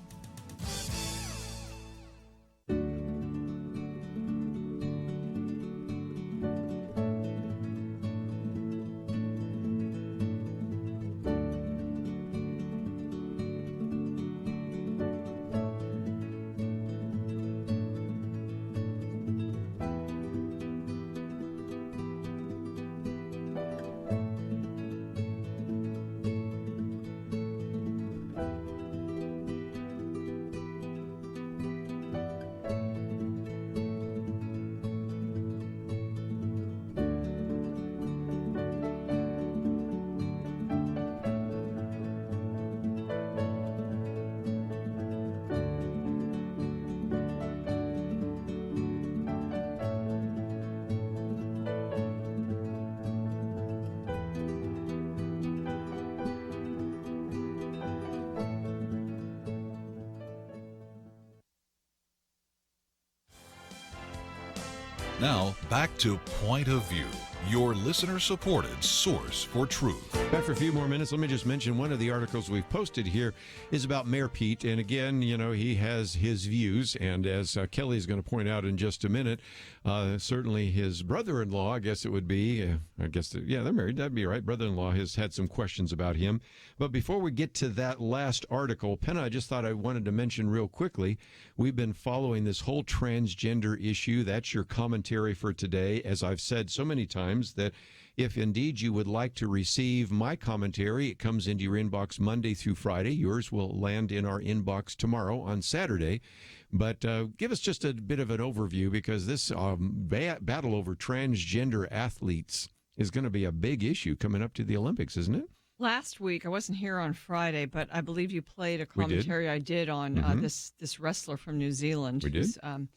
Now, back to Point of View, your listener-supported source for truth. Back for a few more minutes, let me just mention one of the articles we've posted here is about Mayor Pete. And again, you know, he has his views. And as Kelly is going to point out in just a minute, certainly his brother-in-law, I guess it would be, they're married. That'd be right. Brother-in-law has had some questions about him. But before we get to that last article, Penna, I just thought I wanted to mention real quickly, we've been following this whole transgender issue. That's your commentary for today. As I've said so many times, that if indeed you would like to receive my commentary, it comes into your inbox Monday through Friday. Yours will land in our inbox tomorrow on Saturday. But give us just a bit of an overview, because this battle over transgender athletes is going to be a big issue coming up to the Olympics, isn't it? Last week, I wasn't here on Friday, but I believe you played a commentary I did on this wrestler from New Zealand. We did. Who's,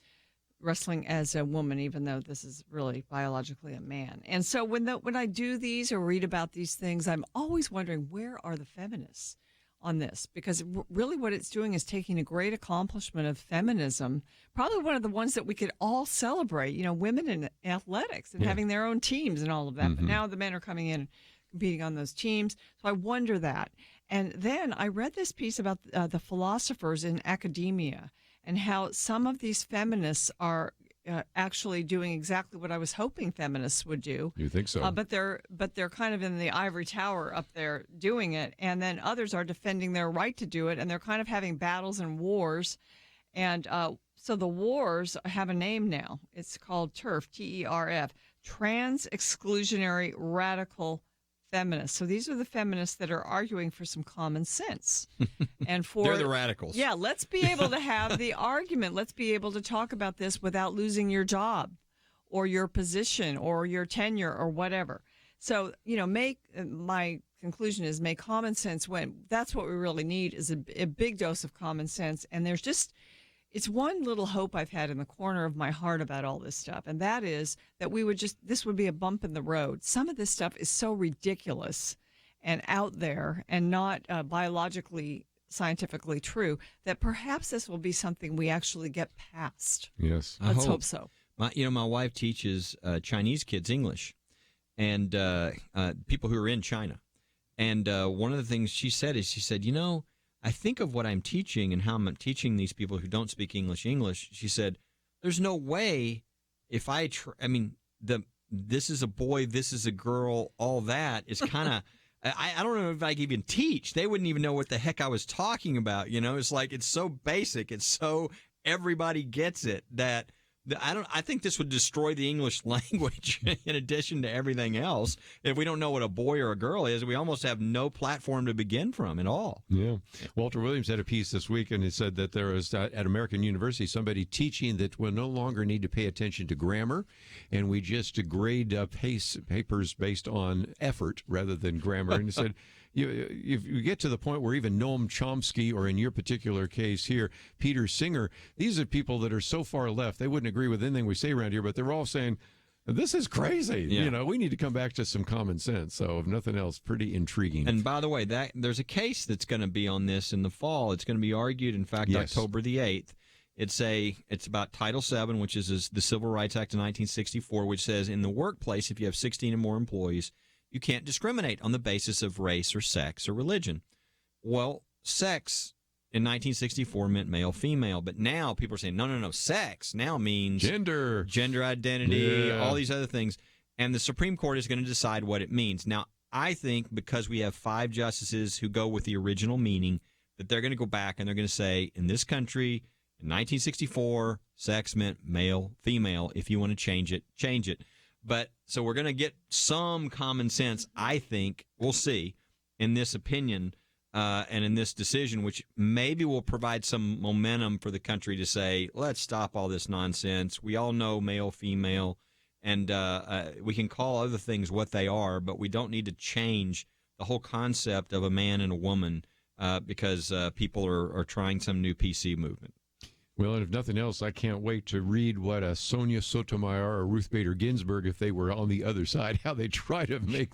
wrestling as a woman, even though this is really biologically a man. And so when I do these or read about these things, I'm always wondering, where are the feminists on this? Because really what it's doing is taking a great accomplishment of feminism, probably one of the ones that we could all celebrate, you know, women in athletics and having their own teams and all of that. But now the men are coming in and competing on those teams. So I wonder that. And then I read this piece about the philosophers in academia and how some of these feminists are actually doing exactly what I was hoping feminists would do. You think so? But they're kind of in the ivory tower up there doing it, and then others are defending their right to do it, and they're kind of having battles and wars. And so the wars have a name now. It's called TERF, T-E-R-F, Trans-Exclusionary Radical Feminists. So these are the feminists that are arguing for some common sense. And they're the radicals. Yeah, let's be able to have the argument. Let's be able to talk about this without losing your job. or your position or your tenure or whatever. So, my conclusion is make common sense when that's what we really need is a big dose of common sense. And it's one little hope I've had in the corner of my heart about all this stuff. And that is that this would be a bump in the road. Some of this stuff is so ridiculous and out there and not biologically, scientifically true that perhaps this will be something we actually get past. Yes. Let's hope so. My wife teaches Chinese kids English and people who are in China. And one of the things she said, I think of what I'm teaching and how I'm teaching these people who don't speak English. She said, there's no way if this is a boy, this is a girl, all that is kind of, I don't know if I could even teach. They wouldn't even know what the heck I was talking about. It's like, it's so basic. It's so everybody gets it that I think this would destroy the English language in addition to everything else. If we don't know what a boy or a girl is, we almost have no platform to begin from at all. Yeah. Walter Williams had a piece this week, and he said that there is at American University somebody teaching that we'll no longer need to pay attention to grammar, and we just grade papers based on effort rather than grammar. And he said, you get to the point where even Noam Chomsky, or in your particular case here, Peter Singer, these are people that are so far left, they wouldn't agree with anything we say around here, but they're all saying, this is crazy. Yeah. We need to come back to some common sense. So if nothing else, pretty intriguing. And by the way, there's a case that's going to be on this in the fall. It's going to be argued, in fact, Yes. October the 8th. It's about Title VII, which is the Civil Rights Act of 1964, which says in the workplace, if you have 16 or more employees, you can't discriminate on the basis of race or sex or religion. Well, sex in 1964 meant male, female, but now people are saying, no, sex now means gender identity, all these other things, and the Supreme Court is going to decide what it means. Now, I think because we have 5 justices who go with the original meaning, that they're going to go back and they're going to say, in this country, in 1964, sex meant male, female. If you want to change it, change it. But so we're going to get some common sense, I think, we'll see, in this opinion and in this decision, which maybe will provide some momentum for the country to say, let's stop all this nonsense. We all know male, female, and we can call other things what they are, but we don't need to change the whole concept of a man and a woman because people are trying some new PC movement. Well, and if nothing else, I can't wait to read what Sonia Sotomayor or Ruth Bader Ginsburg, if they were on the other side, how they try to make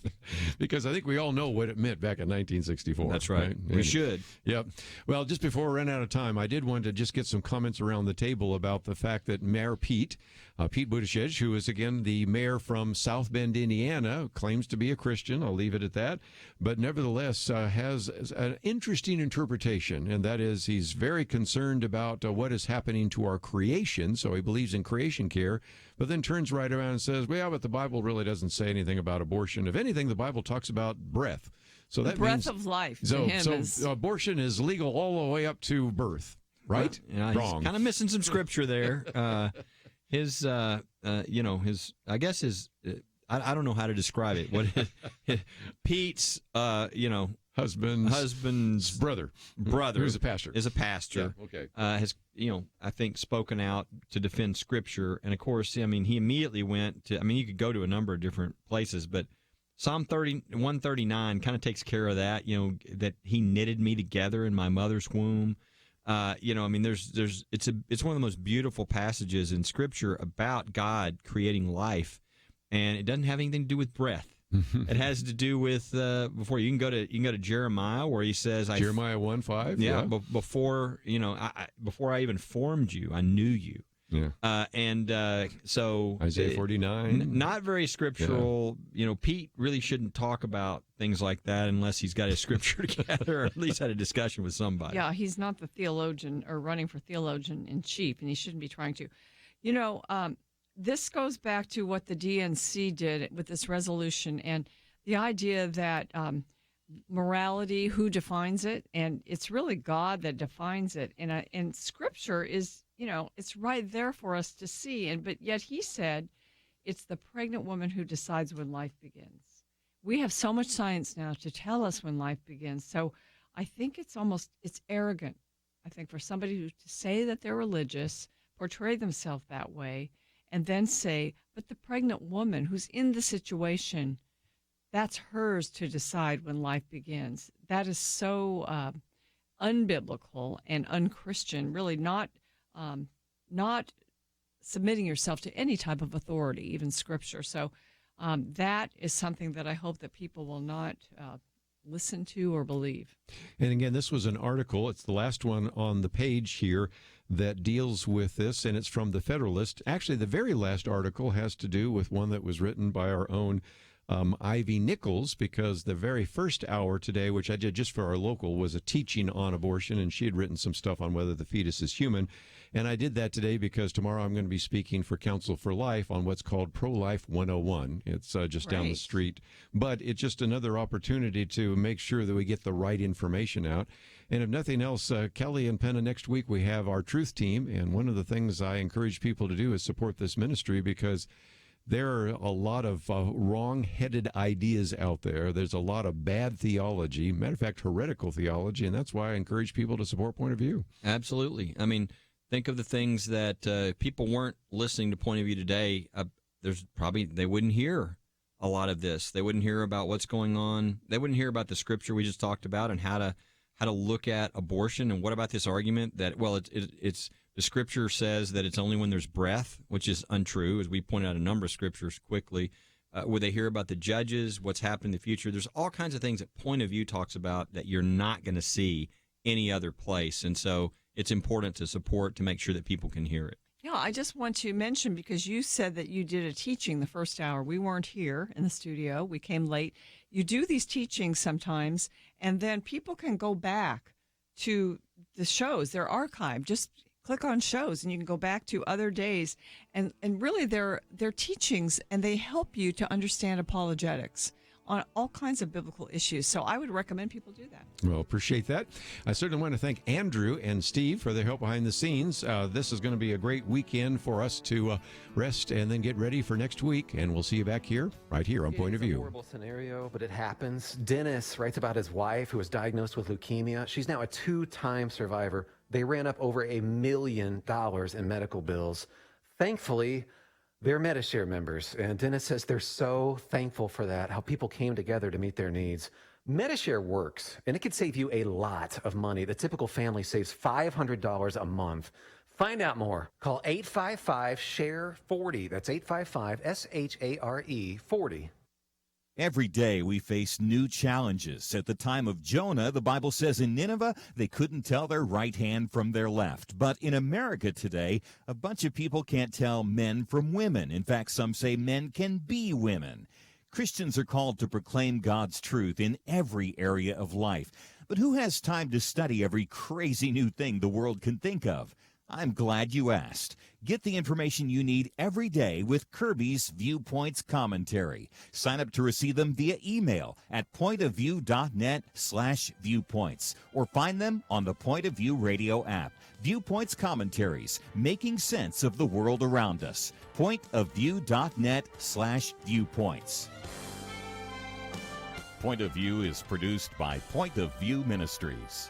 because I think we all know what it meant back in 1964. That's right. We should. Yep. Well, just before we run out of time, I did want to just get some comments around the table about the fact that Mayor Pete Buttigieg, who is, again, the mayor from South Bend, Indiana, claims to be a Christian. I'll leave it at that. But nevertheless, has an interesting interpretation, and that is he's very concerned about what is happening to our creation, so he believes in creation care, but then turns right around and says, well, but the Bible really doesn't say anything about abortion. If anything, the Bible talks about breath. So that breath means, of life. So, to him is... abortion is legal all the way up to birth, right? Wrong. He's kind of missing some scripture there. I don't know how to describe it. What Pete's, husband's brother, who's a pastor, is a pastor. Yeah, okay. Has I think spoken out to defend scripture, and of course, he immediately went to. You could go to a number of different places, but Psalm 139 kind of takes care of that. That He knitted me together in my mother's womb. It's one of the most beautiful passages in Scripture about God creating life, and it doesn't have anything to do with breath. It has to do with before you can go to Jeremiah, where he says, Jeremiah 1:5. Yeah, before I even formed you, I knew you. Yeah. So Isaiah 49. Not very scriptural. Yeah. Pete really shouldn't talk about things like that unless he's got his scripture together, or at least had a discussion with somebody. Yeah, he's not the theologian or running for theologian in chief, and he shouldn't be trying to. This goes back to what the DNC did with this resolution and the idea that morality, who defines it, and it's really God that defines it. And Scripture is, it's right there for us to see. But yet he said it's the pregnant woman who decides when life begins. We have so much science now to tell us when life begins. So I think it's arrogant, I think, for somebody to say that they're religious, portray themselves that way, and then say, but the pregnant woman who's in the situation, that's hers to decide when life begins. That is so unbiblical and unchristian, really not submitting yourself to any type of authority, even Scripture. So that is something that I hope that people will not listen to or believe. And again, this was an article. It's the last one on the page here that deals with this, and it's from the Federalist. Actually, the very last article has to do with one that was written by our own Ivy Nichols, because the very first hour today, which I did just for our local, was a teaching on abortion, and she had written some stuff on whether the fetus is human. And I did that today because tomorrow I'm going to be speaking for Counsel for Life on what's called Pro-Life 101. It's just down the street. But it's just another opportunity to make sure that we get the right information out. And if nothing else, Kelly and Penna, next week we have our Truth Team. And one of the things I encourage people to do is support this ministry, because there are a lot of wrong-headed ideas out there. There's a lot of bad theology, matter of fact, heretical theology, and that's why I encourage people to support Point of View. Absolutely. I mean, think of the things that people weren't listening to Point of View today. They wouldn't hear a lot of this. They wouldn't hear about what's going on. They wouldn't hear about the Scripture we just talked about and how to look at abortion. And what about this argument that, well, it's the Scripture says that it's only when there's breath, which is untrue, as we pointed out a number of Scriptures quickly. Would they hear about the judges, what's happened in the future? There's all kinds of things that Point of View talks about that you're not going to see any other place. And so it's important to support to make sure that people can hear it. Yeah, I just want to mention, because you said that you did a teaching the first hour. We weren't here in the studio. We came late. You do these teachings sometimes, and then people can go back to the shows. They're archived. Just click on shows, and you can go back to other days. And really, they're teachings, and they help you to understand apologetics on all kinds of biblical issues. So I would recommend people do that. Well, appreciate that. I certainly want to thank Andrew and Steve for their help behind the scenes. This is going to be a great weekend for us to rest and then get ready for next week. And we'll see you back here, right here on Point of View. It's a horrible scenario, but it happens. Dennis writes about his wife who was diagnosed with leukemia. She's now a 2-time survivor. They ran up over $1 million in medical bills. Thankfully, they're Medishare members, and Dennis says they're so thankful for that, how people came together to meet their needs. Medishare works, and it could save you a lot of money. The typical family saves $500 a month. Find out more. Call 855-SHARE-40. That's 855-SHARE-40. Every day we face new challenges. At the time of Jonah, the Bible says in Nineveh, they couldn't tell their right hand from their left. But in America today, a bunch of people can't tell men from women. In fact, some say men can be women. Christians are called to proclaim God's truth in every area of life. But who has time to study every crazy new thing the world can think of? I'm glad you asked. Get the information you need every day with Kerby's Viewpoints commentary. Sign up to receive them via email at pointofview.net/viewpoints or find them on the Point of View radio app. Viewpoints commentaries, making sense of the world around us. pointofview.net/viewpoints. Point of View is produced by Point of View Ministries.